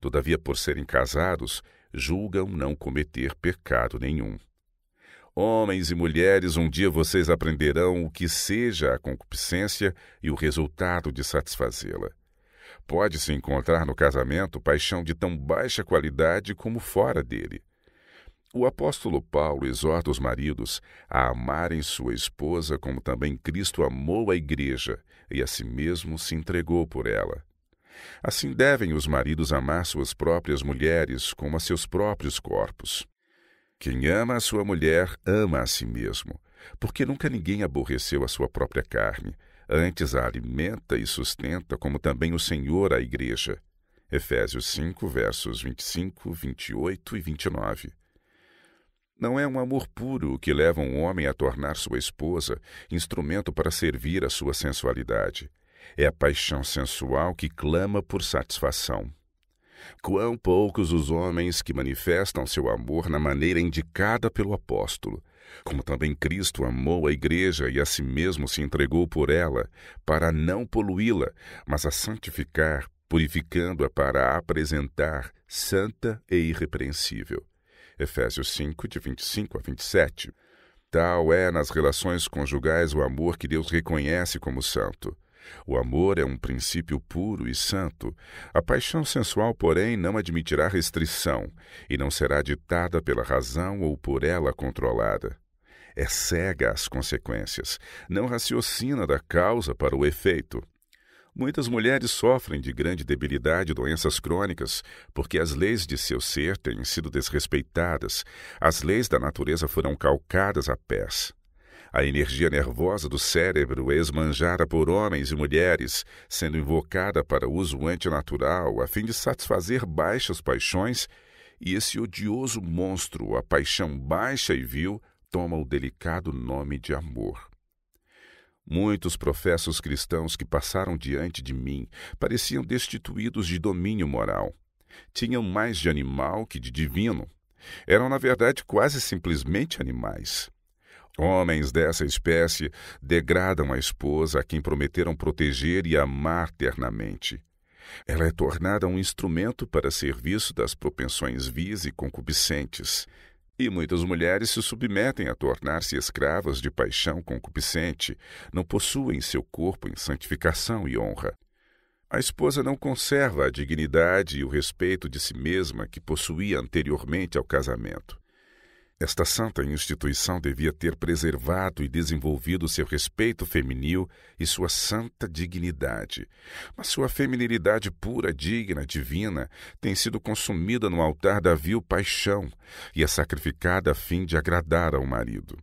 Todavia, por serem casados, julgam não cometer pecado nenhum. Homens e mulheres, um dia vocês aprenderão o que seja a concupiscência e o resultado de satisfazê-la. Pode-se encontrar no casamento paixão de tão baixa qualidade como fora dele. O apóstolo Paulo exorta os maridos a amarem sua esposa como também Cristo amou a igreja e a si mesmo se entregou por ela. Assim devem os maridos amar suas próprias mulheres como a seus próprios corpos. Quem ama a sua mulher ama a si mesmo, porque nunca ninguém aborreceu a sua própria carne, antes a alimenta e sustenta como também o Senhor a igreja. Efésios 5, versos 25, 28 e 29. Não é um amor puro que leva um homem a tornar sua esposa instrumento para servir a sua sensualidade. É a paixão sensual que clama por satisfação. Quão poucos os homens que manifestam seu amor na maneira indicada pelo apóstolo, como também Cristo amou a igreja e a si mesmo se entregou por ela, para não poluí-la, mas a santificar, purificando-a para a apresentar santa e irrepreensível. Efésios 5, de 25 a 27. Tal é nas relações conjugais o amor que Deus reconhece como santo. O amor é um princípio puro e santo. A paixão sensual, porém, não admitirá restrição e não será ditada pela razão ou por ela controlada. É cega às consequências, não raciocina da causa para o efeito. Muitas mulheres sofrem de grande debilidade e doenças crônicas porque as leis de seu ser têm sido desrespeitadas, as leis da natureza foram calcadas a pés. A energia nervosa do cérebro é esmanjada por homens e mulheres, sendo invocada para uso antinatural a fim de satisfazer baixas paixões, e esse odioso monstro, a paixão baixa e vil, toma o delicado nome de amor. Muitos professos cristãos que passaram diante de mim pareciam destituídos de domínio moral. Tinham mais de animal que de divino. Eram, na verdade, quase simplesmente animais. Homens dessa espécie degradam a esposa a quem prometeram proteger e amar ternamente. Ela é tornada um instrumento para serviço das propensões vis e concupiscentes. E muitas mulheres se submetem a tornar-se escravas de paixão concupiscente, não possuem seu corpo em santificação e honra. A esposa não conserva a dignidade e o respeito de si mesma que possuía anteriormente ao casamento. Esta santa instituição devia ter preservado e desenvolvido seu respeito feminil e sua santa dignidade. Mas sua feminilidade pura, digna, divina, tem sido consumida no altar da vil paixão e é sacrificada a fim de agradar ao marido.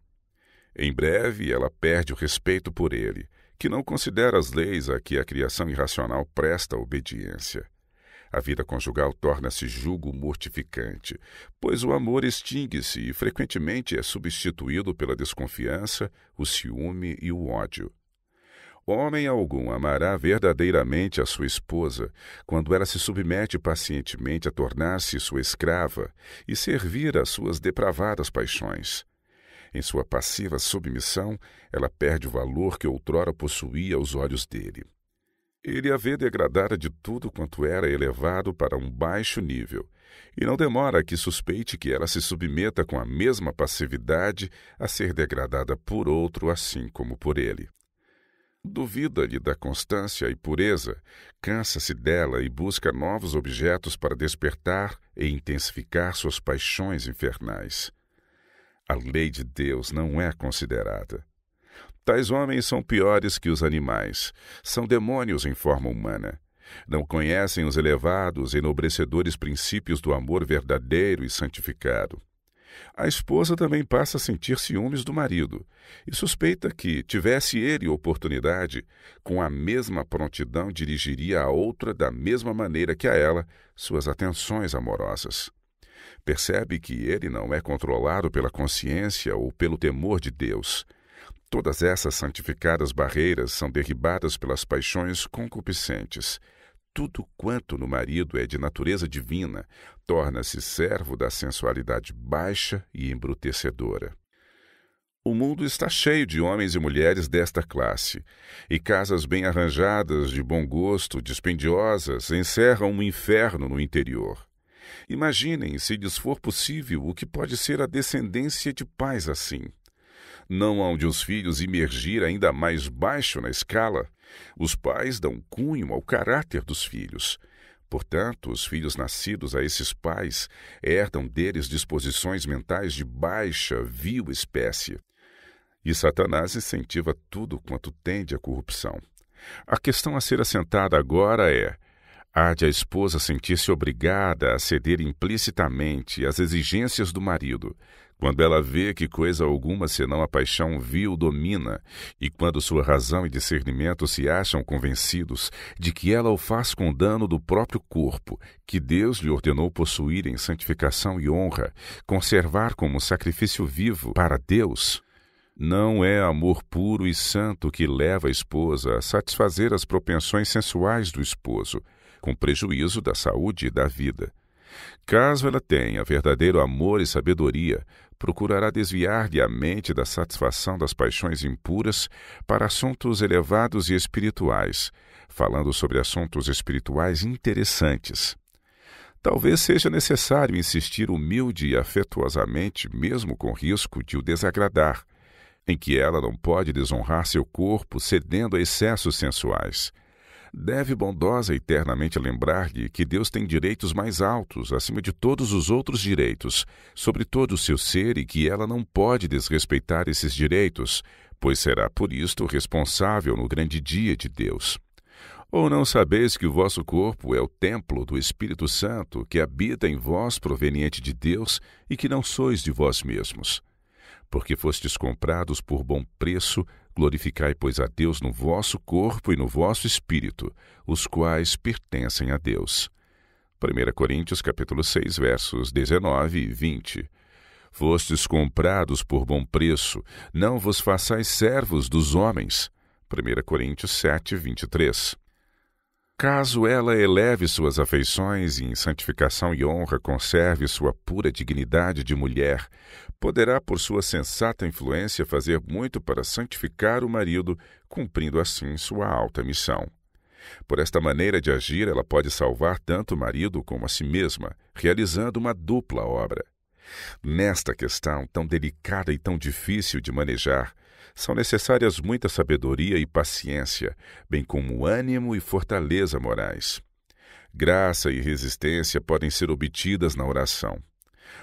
Em breve, ela perde o respeito por ele, que não considera as leis a que a criação irracional presta obediência. A vida conjugal torna-se jugo mortificante, pois o amor extingue-se e frequentemente é substituído pela desconfiança, o ciúme e o ódio. Homem algum amará verdadeiramente a sua esposa quando ela se submete pacientemente a tornar-se sua escrava e servir às suas depravadas paixões. Em sua passiva submissão, ela perde o valor que outrora possuía aos olhos dele. Ele a vê degradada de tudo quanto era elevado para um baixo nível, e não demora que suspeite que ela se submeta com a mesma passividade a ser degradada por outro assim como por ele. Duvida-lhe da constância e pureza, cansa-se dela e busca novos objetos para despertar e intensificar suas paixões infernais. A lei de Deus não é considerada. Tais homens são piores que os animais, são demônios em forma humana. Não conhecem os elevados, enobrecedores princípios do amor verdadeiro e santificado. A esposa também passa a sentir ciúmes do marido e suspeita que, tivesse ele oportunidade, com a mesma prontidão dirigiria a outra da mesma maneira que a ela suas atenções amorosas. Percebe que ele não é controlado pela consciência ou pelo temor de Deus. Todas essas santificadas barreiras são derribadas pelas paixões concupiscentes. Tudo quanto no marido é de natureza divina torna-se servo da sensualidade baixa e embrutecedora. O mundo está cheio de homens e mulheres desta classe, e casas bem arranjadas, de bom gosto, dispendiosas, encerram um inferno no interior. Imaginem, se lhes for possível, o que pode ser a descendência de pais assim. Não hão de os filhos imergir ainda mais baixo na escala? Os pais dão cunho ao caráter dos filhos. Portanto, os filhos nascidos a esses pais herdam deles disposições mentais de baixa, vil espécie. E Satanás incentiva tudo quanto tende à corrupção. A questão a ser assentada agora é: há de a esposa sentir-se obrigada a ceder implicitamente às exigências do marido, quando ela vê que coisa alguma senão a paixão vil domina, e quando sua razão e discernimento se acham convencidos de que ela o faz com dano do próprio corpo, que Deus lhe ordenou possuir em santificação e honra, conservar como sacrifício vivo para Deus? Não é amor puro e santo que leva a esposa a satisfazer as propensões sensuais do esposo, com prejuízo da saúde e da vida. Caso ela tenha verdadeiro amor e sabedoria, procurará desviar-lhe a mente da satisfação das paixões impuras para assuntos elevados e espirituais, falando sobre assuntos espirituais interessantes. Talvez seja necessário insistir humilde e afetuosamente, mesmo com risco de o desagradar, em que ela não pode desonrar seu corpo cedendo a excessos sensuais. Deve bondosa eternamente lembrar-lhe que Deus tem direitos mais altos, acima de todos os outros direitos, sobre todo o seu ser, e que ela não pode desrespeitar esses direitos, pois será por isto responsável no grande dia de Deus. Ou não sabeis que o vosso corpo é o templo do Espírito Santo, que habita em vós proveniente de Deus, e que não sois de vós mesmos? Porque fostes comprados por bom preço, glorificai, pois, a Deus no vosso corpo e no vosso espírito, os quais pertencem a Deus. 1 Coríntios capítulo 6, versos 19 e 20. Fostes comprados por bom preço, não vos façais servos dos homens. 1 Coríntios 7, 23. Caso ela eleve suas afeições e em santificação e honra conserve sua pura dignidade de mulher, poderá por sua sensata influência fazer muito para santificar o marido, cumprindo assim sua alta missão. Por esta maneira de agir, ela pode salvar tanto o marido como a si mesma, realizando uma dupla obra. Nesta questão tão delicada e tão difícil de manejar, são necessárias muita sabedoria e paciência, bem como ânimo e fortaleza morais. Graça e resistência podem ser obtidas na oração.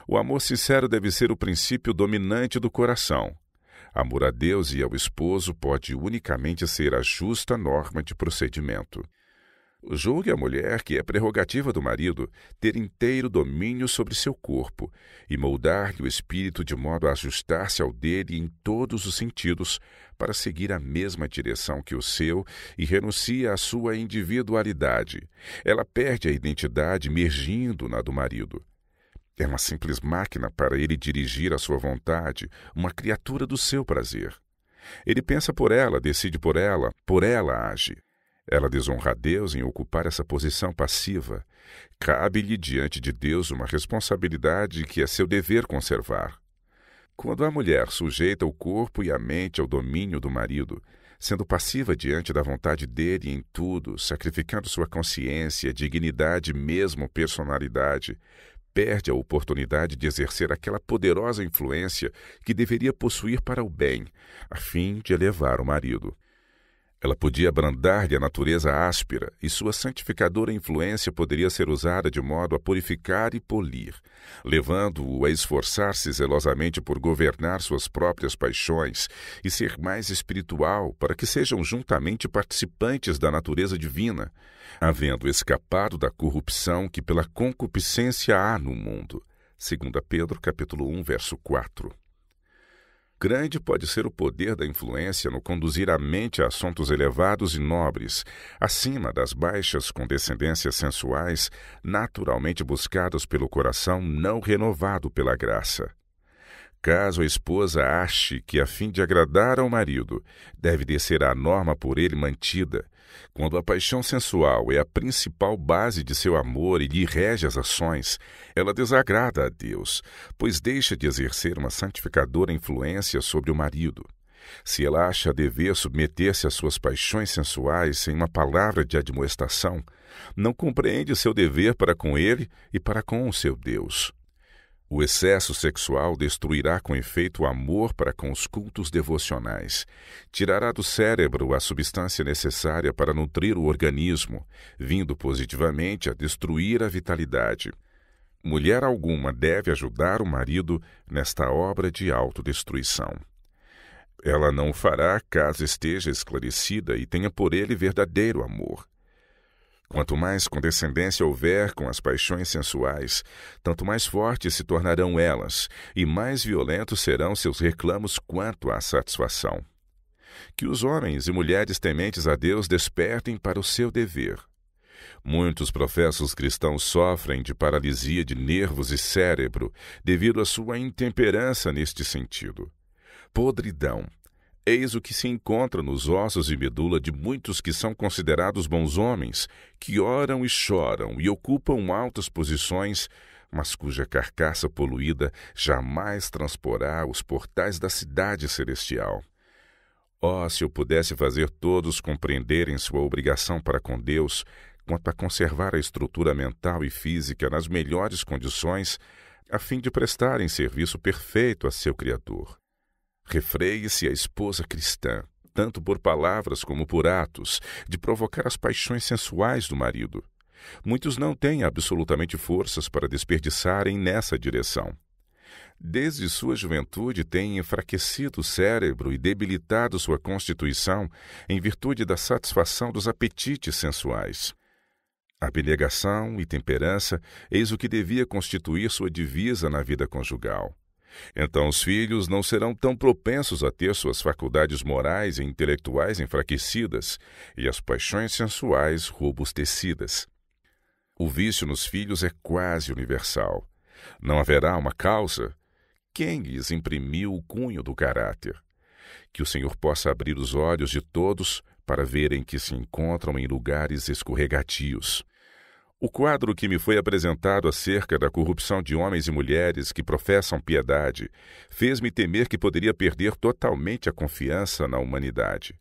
O amor sincero deve ser o princípio dominante do coração. Amor a Deus e ao esposo pode unicamente ser a justa norma de procedimento. Julgue a mulher que é prerrogativa do marido ter inteiro domínio sobre seu corpo e moldar-lhe o espírito de modo a ajustar-se ao dele em todos os sentidos para seguir a mesma direção que o seu e renuncia à sua individualidade. Ela perde a identidade mergindo na do marido. É uma simples máquina para ele dirigir a sua vontade, uma criatura do seu prazer. Ele pensa por ela, decide por ela age. Ela desonra a Deus em ocupar essa posição passiva. Cabe-lhe diante de Deus uma responsabilidade que é seu dever conservar. Quando a mulher sujeita o corpo e a mente ao domínio do marido, sendo passiva diante da vontade dele em tudo, sacrificando sua consciência, dignidade, mesmo personalidade, perde a oportunidade de exercer aquela poderosa influência que deveria possuir para o bem, a fim de elevar o marido. Ela podia abrandar-lhe a natureza áspera, e sua santificadora influência poderia ser usada de modo a purificar e polir, levando-o a esforçar-se zelosamente por governar suas próprias paixões e ser mais espiritual, para que sejam juntamente participantes da natureza divina, havendo escapado da corrupção que pela concupiscência há no mundo. 2 Pedro, capítulo 1, verso 4. Grande pode ser o poder da influência no conduzir a mente a assuntos elevados e nobres, acima das baixas condescendências sensuais naturalmente buscadas pelo coração não renovado pela graça. Caso a esposa ache que, a fim de agradar ao marido, deve descer à norma por ele mantida, quando a paixão sensual é a principal base de seu amor e lhe rege as ações, ela desagrada a Deus, pois deixa de exercer uma santificadora influência sobre o marido. Se ela acha dever submeter-se às suas paixões sensuais sem uma palavra de admoestação, não compreende seu dever para com ele e para com o seu Deus. O excesso sexual destruirá com efeito o amor para com os cultos devocionais. Tirará do cérebro a substância necessária para nutrir o organismo, vindo positivamente a destruir a vitalidade. Mulher alguma deve ajudar o marido nesta obra de autodestruição. Ela não o fará caso esteja esclarecida e tenha por ele verdadeiro amor. Quanto mais condescendência houver com as paixões sensuais, tanto mais fortes se tornarão elas, e mais violentos serão seus reclamos quanto à satisfação. Que os homens e mulheres tementes a Deus despertem para o seu dever. Muitos professos cristãos sofrem de paralisia de nervos e cérebro devido à sua intemperança neste sentido. Podridão. Eis o que se encontra nos ossos e medula de muitos que são considerados bons homens, que oram e choram e ocupam altas posições, mas cuja carcaça poluída jamais transporá os portais da cidade celestial. Oh, se eu pudesse fazer todos compreenderem sua obrigação para com Deus, quanto a conservar a estrutura mental e física nas melhores condições, a fim de prestarem serviço perfeito a seu Criador. Refreie-se a esposa cristã, tanto por palavras como por atos, de provocar as paixões sensuais do marido. Muitos não têm absolutamente forças para desperdiçarem nessa direção. Desde sua juventude têm enfraquecido o cérebro e debilitado sua constituição em virtude da satisfação dos apetites sensuais. Abnegação e temperança, eis o que devia constituir sua divisa na vida conjugal. Então os filhos não serão tão propensos a ter suas faculdades morais e intelectuais enfraquecidas e as paixões sensuais robustecidas. O vício nos filhos é quase universal. Não haverá uma causa? Quem lhes imprimiu o cunho do caráter? Que o Senhor possa abrir os olhos de todos para verem que se encontram em lugares escorregadios. O quadro que me foi apresentado acerca da corrupção de homens e mulheres que professam piedade fez-me temer que poderia perder totalmente a confiança na humanidade.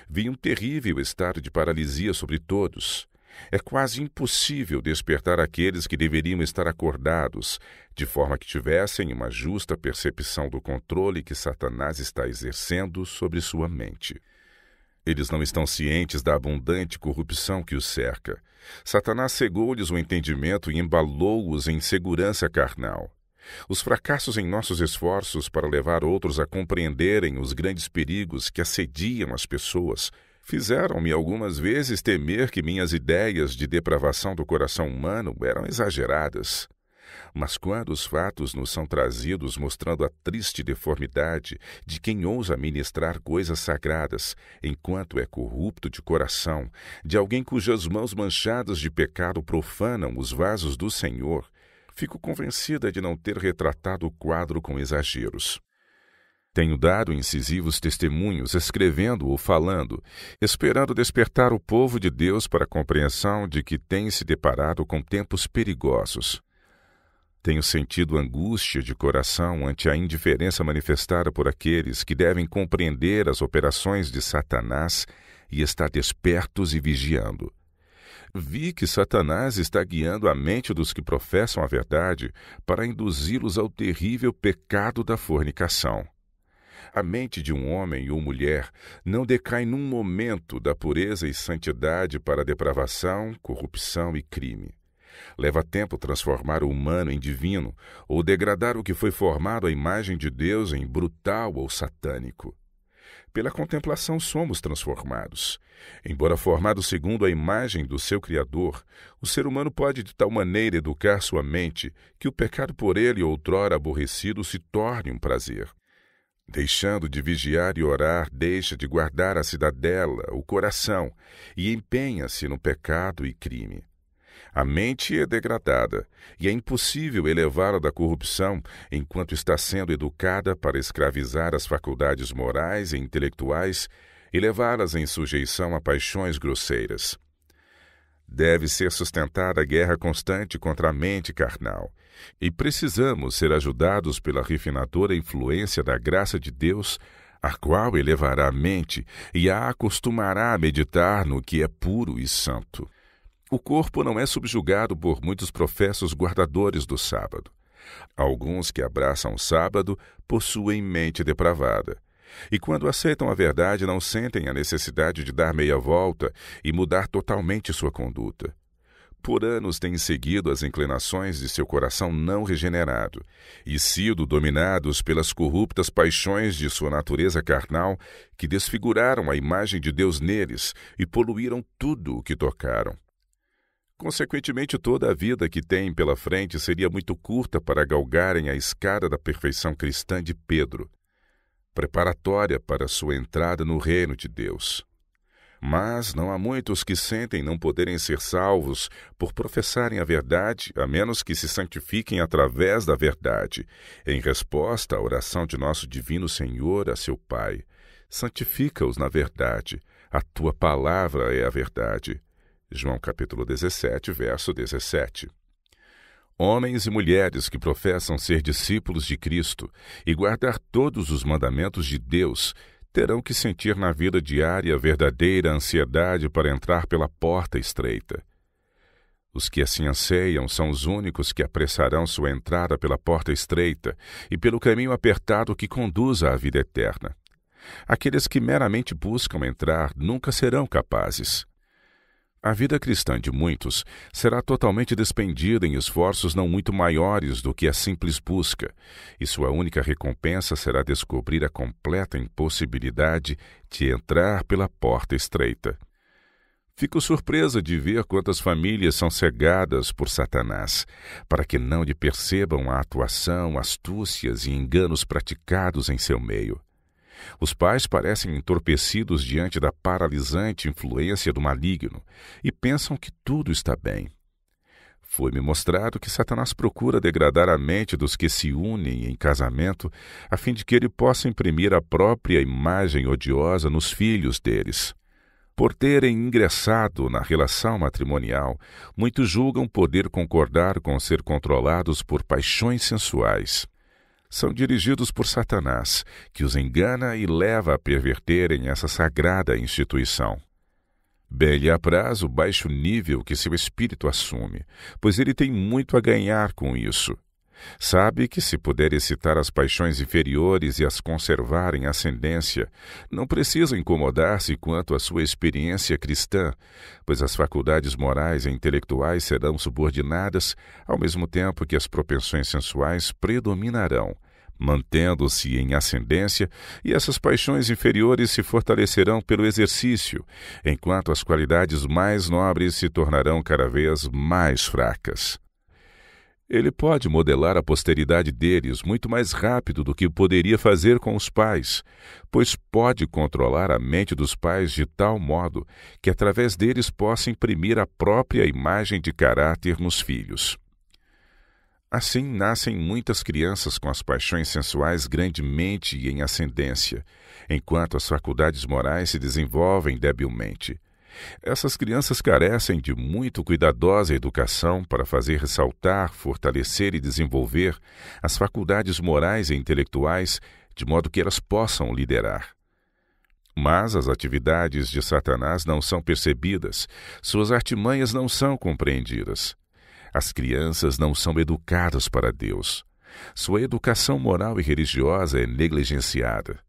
Vi um terrível estado de paralisia sobre todos. É quase impossível despertar aqueles que deveriam estar acordados, de forma que tivessem uma justa percepção do controle que Satanás está exercendo sobre sua mente. Eles não estão cientes da abundante corrupção que os cerca. Satanás cegou-lhes o entendimento e embalou-os em segurança carnal. Os fracassos em nossos esforços para levar outros a compreenderem os grandes perigos que assediam as pessoas fizeram-me algumas vezes temer que minhas ideias de depravação do coração humano eram exageradas. Mas quando os fatos nos são trazidos mostrando a triste deformidade de quem ousa ministrar coisas sagradas, enquanto é corrupto de coração, de alguém cujas mãos manchadas de pecado profanam os vasos do Senhor, fico convencida de não ter retratado o quadro com exageros. Tenho dado incisivos testemunhos, escrevendo ou falando, esperando despertar o povo de Deus para a compreensão de que tem se deparado com tempos perigosos. Tenho sentido angústia de coração ante a indiferença manifestada por aqueles que devem compreender as operações de Satanás e estar despertos e vigiando. Vi que Satanás está guiando a mente dos que professam a verdade para induzi-los ao terrível pecado da fornicação. A mente de um homem ou mulher não decai num momento da pureza e santidade para a depravação, corrupção e crime. Leva tempo transformar o humano em divino ou degradar o que foi formado à imagem de Deus em brutal ou satânico. Pela contemplação somos transformados. Embora formado segundo a imagem do seu Criador, o ser humano pode de tal maneira educar sua mente que o pecado por ele outrora aborrecido se torne um prazer. Deixando de vigiar e orar, deixa de guardar a cidadela, o coração, e empenha-se no pecado e crime. A mente é degradada, e é impossível elevá-la da corrupção enquanto está sendo educada para escravizar as faculdades morais e intelectuais e levá-las em sujeição a paixões grosseiras. Deve ser sustentada a guerra constante contra a mente carnal, e precisamos ser ajudados pela refinadora influência da graça de Deus, a qual elevará a mente e a acostumará a meditar no que é puro e santo. O corpo não é subjugado por muitos professos guardadores do sábado. Alguns que abraçam o sábado possuem mente depravada. E quando aceitam a verdade, não sentem a necessidade de dar meia volta e mudar totalmente sua conduta. Por anos têm seguido as inclinações de seu coração não regenerado e sido dominados pelas corruptas paixões de sua natureza carnal que desfiguraram a imagem de Deus neles e poluíram tudo o que tocaram. Consequentemente, toda a vida que têm pela frente seria muito curta para galgarem a escada da perfeição cristã de Pedro, preparatória para sua entrada no reino de Deus. Mas não há muitos que sentem não poderem ser salvos por professarem a verdade, a menos que se santifiquem através da verdade, em resposta à oração de nosso divino Senhor a seu Pai. Santifica-os na verdade, a tua palavra é a verdade. João capítulo 17, verso 17. Homens e mulheres que professam ser discípulos de Cristo e guardar todos os mandamentos de Deus terão que sentir na vida diária verdadeira ansiedade para entrar pela porta estreita. Os que assim anseiam são os únicos que apressarão sua entrada pela porta estreita e pelo caminho apertado que conduz à vida eterna. Aqueles que meramente buscam entrar nunca serão capazes. A vida cristã de muitos será totalmente despendida em esforços não muito maiores do que a simples busca, e sua única recompensa será descobrir a completa impossibilidade de entrar pela porta estreita. Fico surpresa de ver quantas famílias são cegadas por Satanás, para que não lhe percebam a atuação, astúcias e enganos praticados em seu meio. Os pais parecem entorpecidos diante da paralisante influência do maligno e pensam que tudo está bem. Foi-me mostrado que Satanás procura degradar a mente dos que se unem em casamento a fim de que ele possa imprimir a própria imagem odiosa nos filhos deles. Por terem ingressado na relação matrimonial, muitos julgam poder concordar com ser controlados por paixões sensuais. São dirigidos por Satanás, que os engana e leva a perverterem essa sagrada instituição. Bem lhe apraz o baixo nível que seu espírito assume, pois ele tem muito a ganhar com isso. Sabe que se puder excitar as paixões inferiores e as conservar em ascendência, não precisa incomodar-se quanto à sua experiência cristã, pois as faculdades morais e intelectuais serão subordinadas, ao mesmo tempo que as propensões sensuais predominarão, mantendo-se em ascendência, e essas paixões inferiores se fortalecerão pelo exercício, enquanto as qualidades mais nobres se tornarão cada vez mais fracas. Ele pode modelar a posteridade deles muito mais rápido do que poderia fazer com os pais, pois pode controlar a mente dos pais de tal modo que através deles possa imprimir a própria imagem de caráter nos filhos. Assim nascem muitas crianças com as paixões sensuais grandemente em ascendência, enquanto as faculdades morais se desenvolvem debilmente. Essas crianças carecem de muito cuidadosa educação para fazer ressaltar, fortalecer e desenvolver as faculdades morais e intelectuais de modo que elas possam liderar. Mas as atividades de Satanás não são percebidas, suas artimanhas não são compreendidas. As crianças não são educadas para Deus. Sua educação moral e religiosa é negligenciada.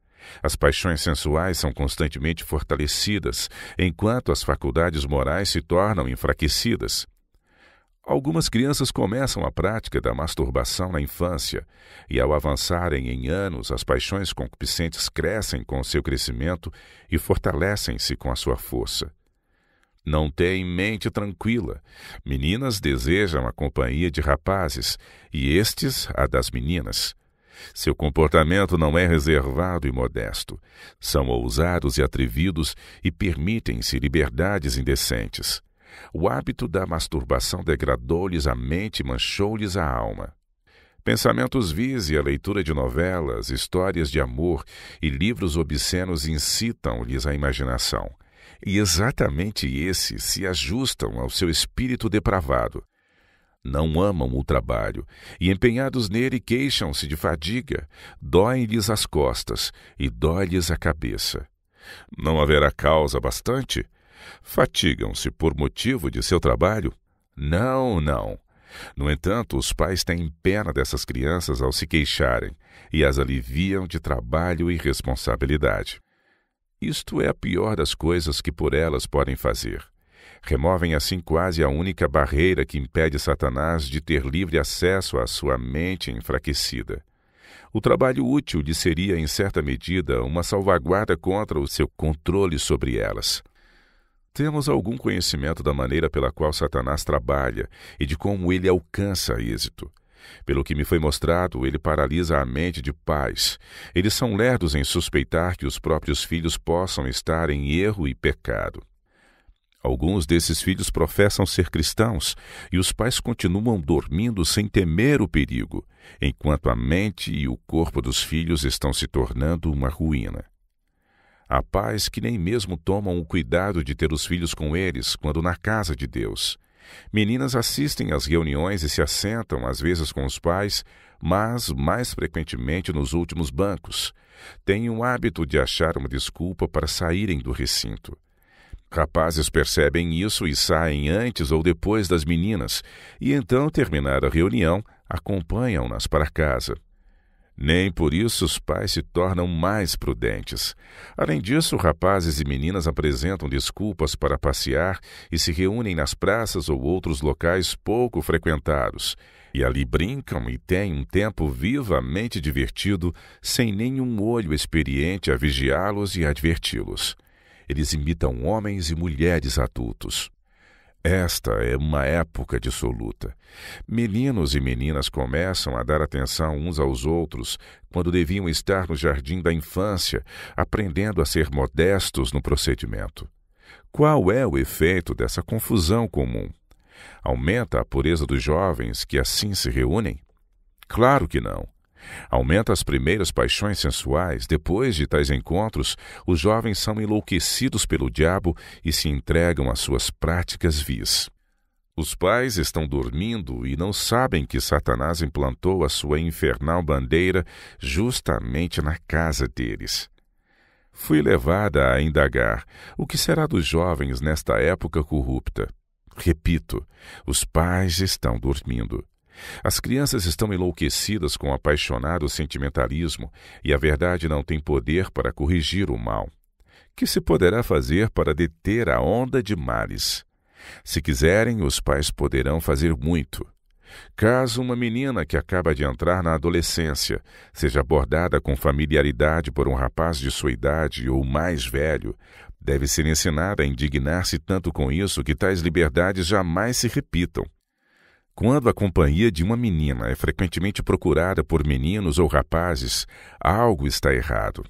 As paixões sensuais são constantemente fortalecidas, enquanto as faculdades morais se tornam enfraquecidas. Algumas crianças começam a prática da masturbação na infância, e ao avançarem em anos, as paixões concupiscentes crescem com seu crescimento e fortalecem-se com a sua força. Não têm mente tranquila. Meninas desejam a companhia de rapazes, e estes a das meninas. Seu comportamento não é reservado e modesto. São ousados e atrevidos e permitem-se liberdades indecentes. O hábito da masturbação degradou-lhes a mente e manchou-lhes a alma. Pensamentos vis e a leitura de novelas, histórias de amor e livros obscenos incitam-lhes a imaginação. E exatamente esses se ajustam ao seu espírito depravado. Não amam o trabalho, e empenhados nele queixam-se de fadiga, doem-lhes as costas e dói-lhes a cabeça. Não haverá causa bastante? Fatigam-se por motivo de seu trabalho? Não, não. No entanto, os pais têm pena dessas crianças ao se queixarem e as aliviam de trabalho e responsabilidade. Isto é a pior das coisas que por elas podem fazer. Removem assim quase a única barreira que impede Satanás de ter livre acesso à sua mente enfraquecida. O trabalho útil lhe seria, em certa medida, uma salvaguarda contra o seu controle sobre elas. Temos algum conhecimento da maneira pela qual Satanás trabalha e de como ele alcança êxito. Pelo que me foi mostrado, ele paralisa a mente de pais. Eles são lerdos em suspeitar que os próprios filhos possam estar em erro e pecado. Alguns desses filhos professam ser cristãos e os pais continuam dormindo sem temer o perigo, enquanto a mente e o corpo dos filhos estão se tornando uma ruína. Há pais que nem mesmo tomam o cuidado de ter os filhos com eles quando na casa de Deus. Meninas assistem às reuniões e se assentam às vezes com os pais, mas mais frequentemente nos últimos bancos. Têm o hábito de achar uma desculpa para saírem do recinto. Rapazes percebem isso e saem antes ou depois das meninas, e então, terminada a reunião, acompanham-nas para casa. Nem por isso os pais se tornam mais prudentes. Além disso, rapazes e meninas apresentam desculpas para passear e se reúnem nas praças ou outros locais pouco frequentados, e ali brincam e têm um tempo vivamente divertido, sem nenhum olho experiente a vigiá-los e adverti-los. Eles imitam homens e mulheres adultos. Esta é uma época dissoluta. Meninos e meninas começam a dar atenção uns aos outros quando deviam estar no jardim da infância, aprendendo a ser modestos no procedimento. Qual é o efeito dessa confusão comum? Aumenta a pureza dos jovens que assim se reúnem? Claro que não. Aumenta as primeiras paixões sensuais. Depois de tais encontros, os jovens são enlouquecidos pelo diabo e se entregam às suas práticas vis. Os pais estão dormindo e não sabem que Satanás implantou a sua infernal bandeira justamente na casa deles. Fui levada a indagar: o que será dos jovens nesta época corrupta? Repito, os pais estão dormindo. As crianças estão enlouquecidas com o apaixonado sentimentalismo e a verdade não tem poder para corrigir o mal. Que se poderá fazer para deter a onda de males? Se quiserem, os pais poderão fazer muito. Caso uma menina que acaba de entrar na adolescência seja abordada com familiaridade por um rapaz de sua idade ou mais velho, deve ser ensinada a indignar-se tanto com isso que tais liberdades jamais se repitam. Quando a companhia de uma menina é frequentemente procurada por meninos ou rapazes, algo está errado.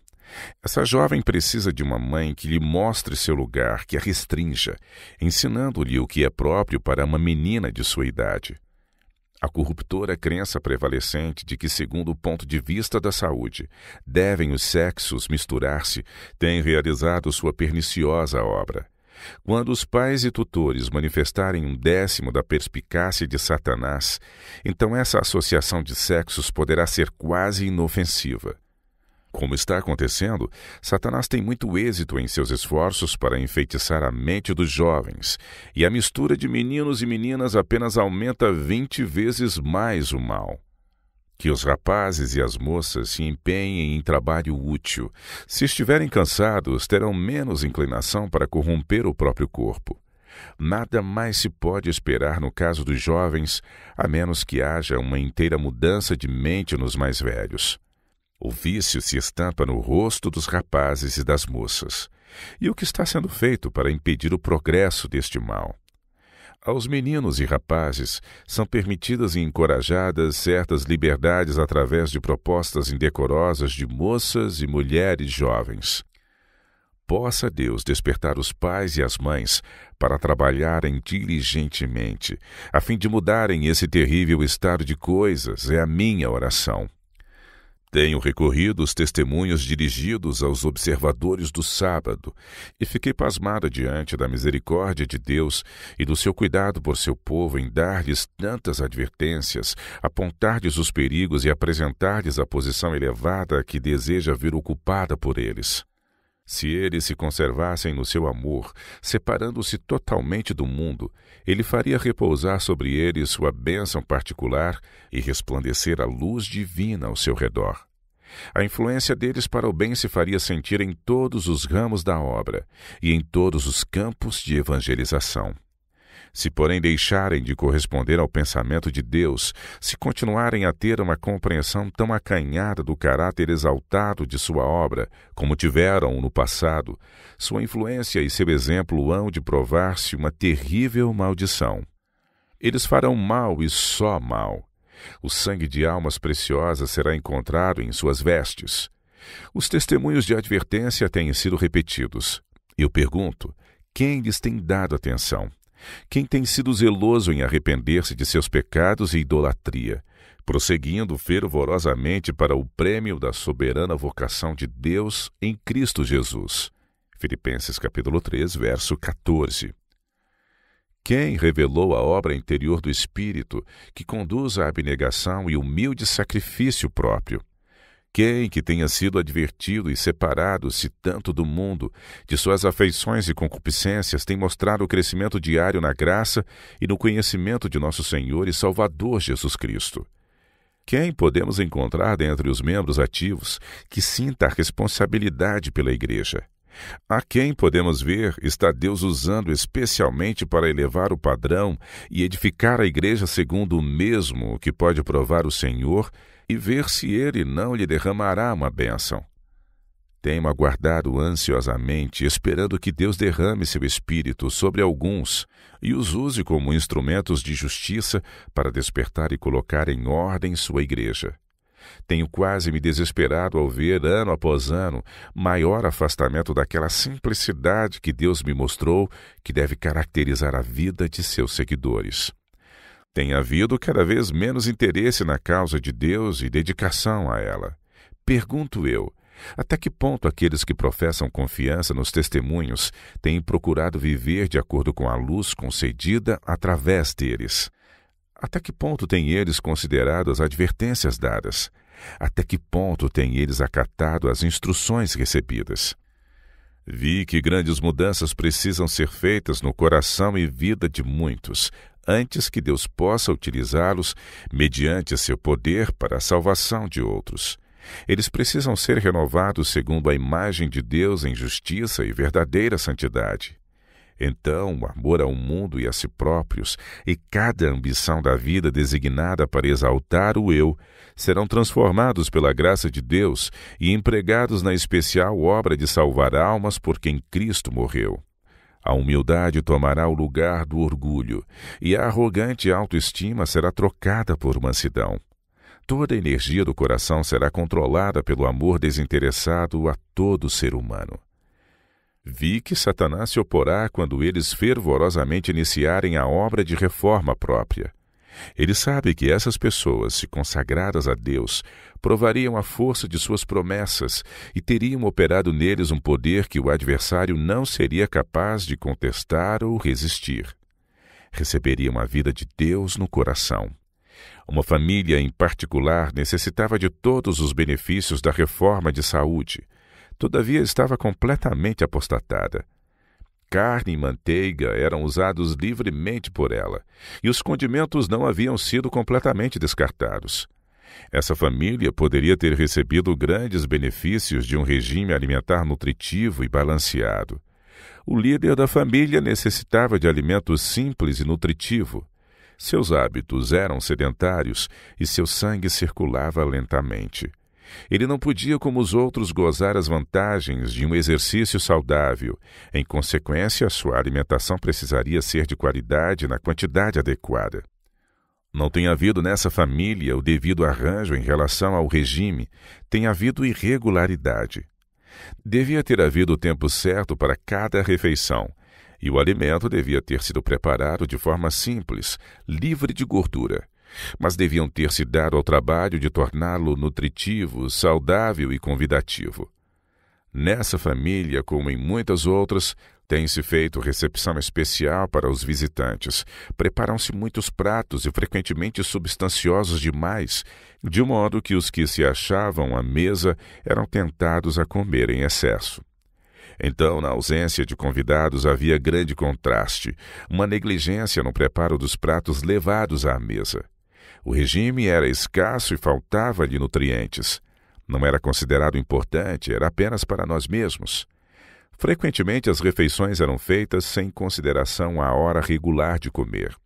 Essa jovem precisa de uma mãe que lhe mostre seu lugar, que a restrinja, ensinando-lhe o que é próprio para uma menina de sua idade. A corruptora crença prevalecente de que, segundo o ponto de vista da saúde, devem os sexos misturar-se, tem realizado sua perniciosa obra. Quando os pais e tutores manifestarem 1/10 da perspicácia de Satanás, então essa associação de sexos poderá ser quase inofensiva. Como está acontecendo, Satanás tem muito êxito em seus esforços para enfeitiçar a mente dos jovens, e a mistura de meninos e meninas apenas aumenta 20 vezes mais o mal. Que os rapazes e as moças se empenhem em trabalho útil. Se estiverem cansados, terão menos inclinação para corromper o próprio corpo. Nada mais se pode esperar no caso dos jovens, a menos que haja uma inteira mudança de mente nos mais velhos. O vício se estampa no rosto dos rapazes e das moças. E o que está sendo feito para impedir o progresso deste mal? Aos meninos e rapazes são permitidas e encorajadas certas liberdades através de propostas indecorosas de moças e mulheres jovens. Possa Deus despertar os pais e as mães para trabalharem diligentemente, a fim de mudarem esse terrível estado de coisas, é a minha oração. Tenho recorrido aos testemunhos dirigidos aos observadores do sábado e fiquei pasmada diante da misericórdia de Deus e do seu cuidado por seu povo em dar-lhes tantas advertências, apontar-lhes os perigos e apresentar-lhes a posição elevada que deseja ver ocupada por eles. Se eles se conservassem no seu amor, separando-se totalmente do mundo, ele faria repousar sobre eles sua bênção particular e resplandecer a luz divina ao seu redor. A influência deles para o bem se faria sentir em todos os ramos da obra e em todos os campos de evangelização. Se, porém, deixarem de corresponder ao pensamento de Deus, se continuarem a ter uma compreensão tão acanhada do caráter exaltado de sua obra, como tiveram no passado, sua influência e seu exemplo hão de provar-se uma terrível maldição. Eles farão mal e só mal. O sangue de almas preciosas será encontrado em suas vestes. Os testemunhos de advertência têm sido repetidos. Eu pergunto, quem lhes tem dado atenção? Quem tem sido zeloso em arrepender-se de seus pecados e idolatria, prosseguindo fervorosamente para o prêmio da soberana vocação de Deus em Cristo Jesus? Filipenses capítulo 3, verso 14. Quem revelou a obra interior do Espírito que conduz à abnegação e humilde sacrifício próprio? Quem que tenha sido advertido e separado-se tanto do mundo, de suas afeições e concupiscências, tem mostrado o crescimento diário na graça e no conhecimento de nosso Senhor e Salvador Jesus Cristo? Quem podemos encontrar dentre os membros ativos que sinta a responsabilidade pela Igreja? A quem podemos ver está Deus usando especialmente para elevar o padrão e edificar a Igreja segundo o mesmo que pode provar o Senhor e ver se Ele não lhe derramará uma bênção. Tenho aguardado ansiosamente, esperando que Deus derrame seu Espírito sobre alguns e os use como instrumentos de justiça para despertar e colocar em ordem sua Igreja. Tenho quase me desesperado ao ver, ano após ano, maior afastamento daquela simplicidade que Deus me mostrou que deve caracterizar a vida de seus seguidores. Tem havido cada vez menos interesse na causa de Deus e dedicação a ela. Pergunto eu, até que ponto aqueles que professam confiança nos testemunhos têm procurado viver de acordo com a luz concedida através deles? Até que ponto têm eles considerado as advertências dadas? Até que ponto têm eles acatado as instruções recebidas? Vi que grandes mudanças precisam ser feitas no coração e vida de muitos, antes que Deus possa utilizá-los mediante seu poder para a salvação de outros. Eles precisam ser renovados segundo a imagem de Deus em justiça e verdadeira santidade. Então, o amor ao mundo e a si próprios, e cada ambição da vida designada para exaltar o eu, serão transformados pela graça de Deus e empregados na especial obra de salvar almas por quem Cristo morreu. A humildade tomará o lugar do orgulho, e a arrogante autoestima será trocada por mansidão. Toda a energia do coração será controlada pelo amor desinteressado a todo ser humano. Vi que Satanás se oporá quando eles fervorosamente iniciarem a obra de reforma própria. Ele sabe que essas pessoas, se consagradas a Deus, provariam a força de suas promessas e teriam operado neles um poder que o adversário não seria capaz de contestar ou resistir. Receberiam a vida de Deus no coração. Uma família em particular necessitava de todos os benefícios da reforma de saúde. Todavia estava completamente apostatada. Carne e manteiga eram usados livremente por ela, e os condimentos não haviam sido completamente descartados. Essa família poderia ter recebido grandes benefícios de um regime alimentar nutritivo e balanceado. O líder da família necessitava de alimento simples e nutritivo. Seus hábitos eram sedentários e seu sangue circulava lentamente. Ele não podia, como os outros, gozar as vantagens de um exercício saudável. Em consequência, sua alimentação precisaria ser de qualidade na quantidade adequada. Não tem havido nessa família o devido arranjo em relação ao regime, tem havido irregularidade. Devia ter havido o tempo certo para cada refeição, e o alimento devia ter sido preparado de forma simples, livre de gordura. Mas deviam ter se dado ao trabalho de torná-lo nutritivo, saudável e convidativo. Nessa família, como em muitas outras, tem-se feito recepção especial para os visitantes. Preparam-se muitos pratos e frequentemente substanciosos demais, de modo que os que se achavam à mesa eram tentados a comer em excesso. Então, na ausência de convidados, havia grande contraste, uma negligência no preparo dos pratos levados à mesa. O regime era escasso e faltava-lhe nutrientes. Não era considerado importante, era apenas para nós mesmos. Frequentemente as refeições eram feitas sem consideração à hora regular de comer.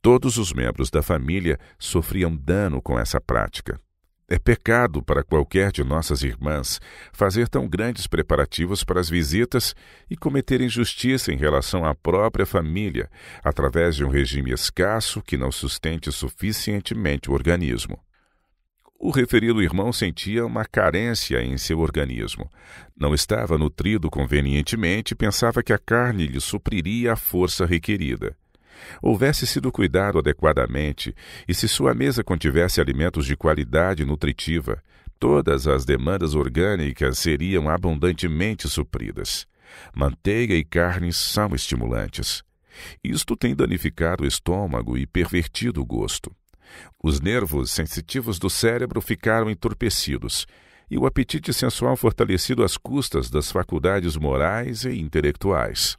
Todos os membros da família sofriam dano com essa prática. É pecado para qualquer de nossas irmãs fazer tão grandes preparativos para as visitas e cometer injustiça em relação à própria família, através de um regime escasso que não sustente suficientemente o organismo. O referido irmão sentia uma carência em seu organismo. Não estava nutrido convenientemente e pensava que a carne lhe supriria a força requerida. Houvesse sido cuidado adequadamente, e se sua mesa contivesse alimentos de qualidade nutritiva, todas as demandas orgânicas seriam abundantemente supridas. Manteiga e carnes são estimulantes. Isto tem danificado o estômago e pervertido o gosto. Os nervos sensitivos do cérebro ficaram entorpecidos, e o apetite sensual fortalecido às custas das faculdades morais e intelectuais.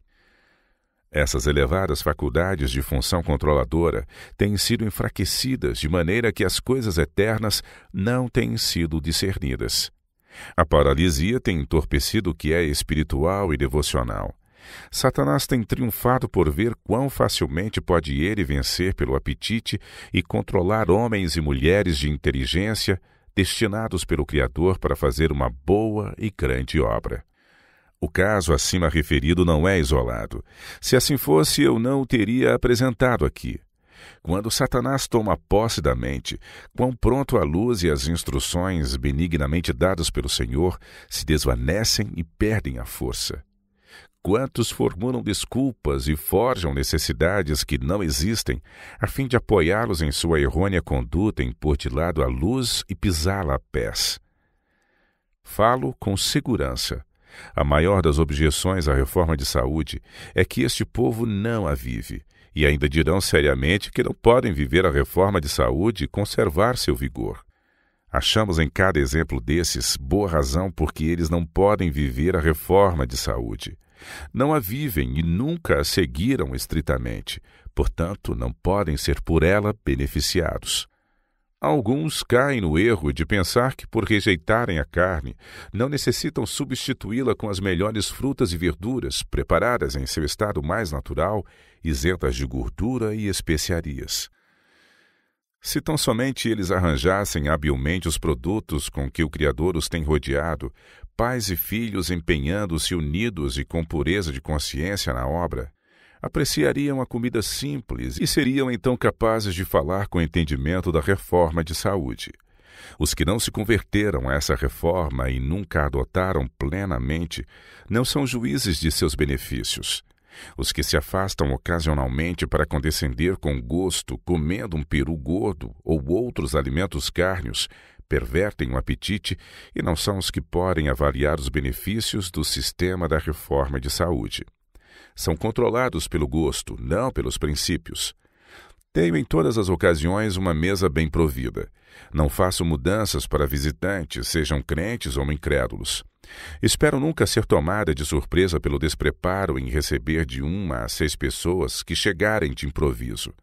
Essas elevadas faculdades de função controladora têm sido enfraquecidas de maneira que as coisas eternas não têm sido discernidas. A paralisia tem entorpecido o que é espiritual e devocional. Satanás tem triunfado por ver quão facilmente pode ele vencer pelo apetite e controlar homens e mulheres de inteligência destinados pelo Criador para fazer uma boa e grande obra. O caso acima referido não é isolado. Se assim fosse, eu não o teria apresentado aqui. Quando Satanás toma posse da mente, quão pronto a luz e as instruções benignamente dadas pelo Senhor se desvanecem e perdem a força. Quantos formulam desculpas e forjam necessidades que não existem, a fim de apoiá-los em sua errônea conduta em pôr de lado a luz e pisá-la a pés. Falo com segurança. A maior das objeções à reforma de saúde é que este povo não a vive, e ainda dirão seriamente que não podem viver a reforma de saúde e conservar seu vigor. Achamos em cada exemplo desses boa razão porque eles não podem viver a reforma de saúde. Não a vivem e nunca a seguiram estritamente, portanto, não podem ser por ela beneficiados. Alguns caem no erro de pensar que, por rejeitarem a carne, não necessitam substituí-la com as melhores frutas e verduras, preparadas em seu estado mais natural, isentas de gordura e especiarias. Se tão somente eles arranjassem habilmente os produtos com que o Criador os tem rodeado, pais e filhos empenhando-se unidos e com pureza de consciência na obra, apreciariam a comida simples e seriam então capazes de falar com entendimento da reforma de saúde. Os que não se converteram a essa reforma e nunca a adotaram plenamente não são juízes de seus benefícios. Os que se afastam ocasionalmente para condescender com gosto, comendo um peru gordo ou outros alimentos cárneos, pervertem o apetite e não são os que podem avaliar os benefícios do sistema da reforma de saúde. São controlados pelo gosto, não pelos princípios. Tenho em todas as ocasiões uma mesa bem provida. Não faço mudanças para visitantes, sejam crentes ou incrédulos. Espero nunca ser tomada de surpresa pelo despreparo em receber de 1 a 6 pessoas que chegarem de improviso.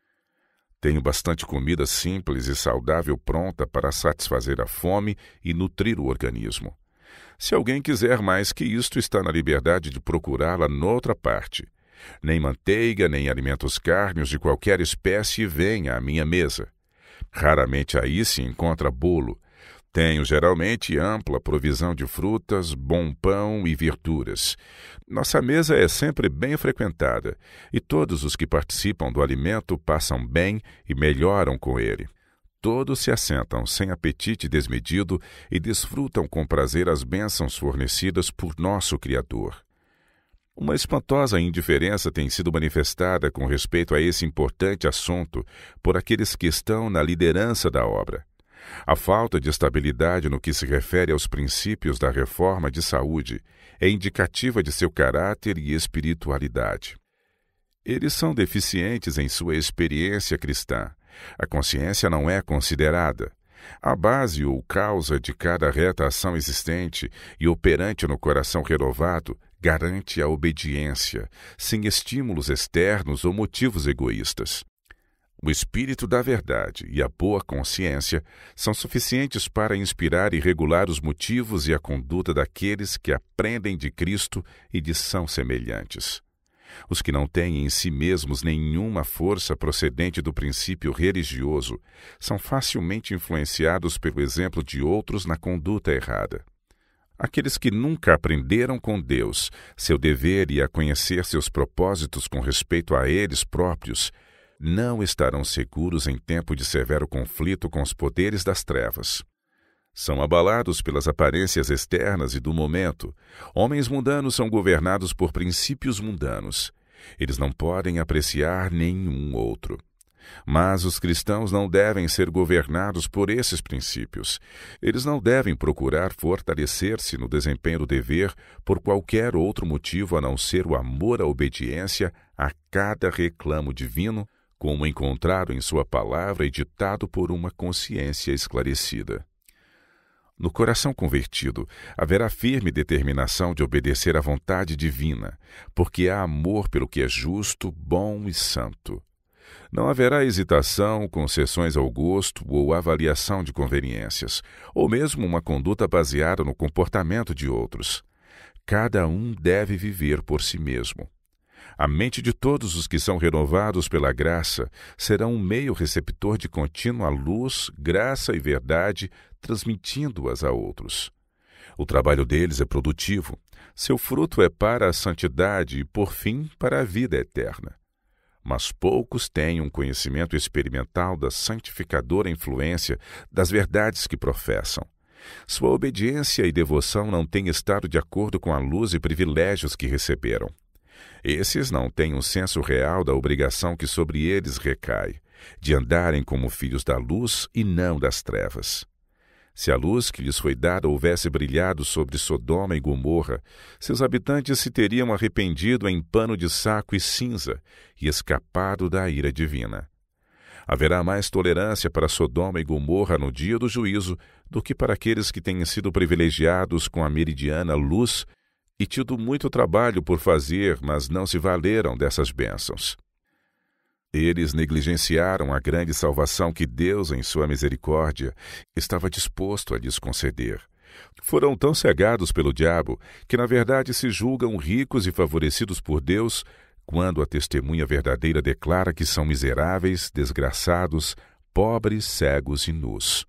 Tenho bastante comida simples e saudável pronta para satisfazer a fome e nutrir o organismo. Se alguém quiser mais que isto, está na liberdade de procurá-la noutra parte. Nem manteiga, nem alimentos cárneos de qualquer espécie vêm à minha mesa. Raramente aí se encontra bolo. Tenho geralmente ampla provisão de frutas, bom pão e verduras. Nossa mesa é sempre bem frequentada, e todos os que participam do alimento passam bem e melhoram com ele. Todos se assentam sem apetite desmedido e desfrutam com prazer as bênçãos fornecidas por nosso Criador. Uma espantosa indiferença tem sido manifestada com respeito a esse importante assunto por aqueles que estão na liderança da obra. A falta de estabilidade no que se refere aos princípios da reforma de saúde é indicativa de seu caráter e espiritualidade. Eles são deficientes em sua experiência cristã. A consciência não é considerada. A base ou causa de cada reta ação existente e operante no coração renovado garante a obediência, sem estímulos externos ou motivos egoístas. O espírito da verdade e a boa consciência são suficientes para inspirar e regular os motivos e a conduta daqueles que aprendem de Cristo e de são semelhantes. Os que não têm em si mesmos nenhuma força procedente do princípio religioso são facilmente influenciados pelo exemplo de outros na conduta errada. Aqueles que nunca aprenderam com Deus seu dever e a conhecer seus propósitos com respeito a eles próprios não estarão seguros em tempo de severo conflito com os poderes das trevas. São abalados pelas aparências externas e do momento. Homens mundanos são governados por princípios mundanos. Eles não podem apreciar nenhum outro. Mas os cristãos não devem ser governados por esses princípios. Eles não devem procurar fortalecer-se no desempenho do dever por qualquer outro motivo a não ser o amor à obediência a cada reclamo divino, como encontrado em sua palavra e ditado por uma consciência esclarecida. No coração convertido, haverá firme determinação de obedecer à vontade divina, porque há amor pelo que é justo, bom e santo. Não haverá hesitação, concessões ao gosto ou avaliação de conveniências, ou mesmo uma conduta baseada no comportamento de outros. Cada um deve viver por si mesmo. A mente de todos os que são renovados pela graça será um meio receptor de contínua luz, graça e verdade, transmitindo-as a outros. O trabalho deles é produtivo, seu fruto é para a santidade e, por fim, para a vida eterna. Mas poucos têm um conhecimento experimental da santificadora influência das verdades que professam. Sua obediência e devoção não têm estado de acordo com a luz e privilégios que receberam. Esses não têm um senso real da obrigação que sobre eles recai, de andarem como filhos da luz e não das trevas. Se a luz que lhes foi dada houvesse brilhado sobre Sodoma e Gomorra, seus habitantes se teriam arrependido em pano de saco e cinza e escapado da ira divina. Haverá mais tolerância para Sodoma e Gomorra no dia do juízo do que para aqueles que têm sido privilegiados com a meridiana luz e tido muito trabalho por fazer, mas não se valeram dessas bênçãos. Eles negligenciaram a grande salvação que Deus, em sua misericórdia, estava disposto a lhes conceder. Foram tão cegados pelo diabo que, na verdade, se julgam ricos e favorecidos por Deus, quando a testemunha verdadeira declara que são miseráveis, desgraçados, pobres, cegos e nus.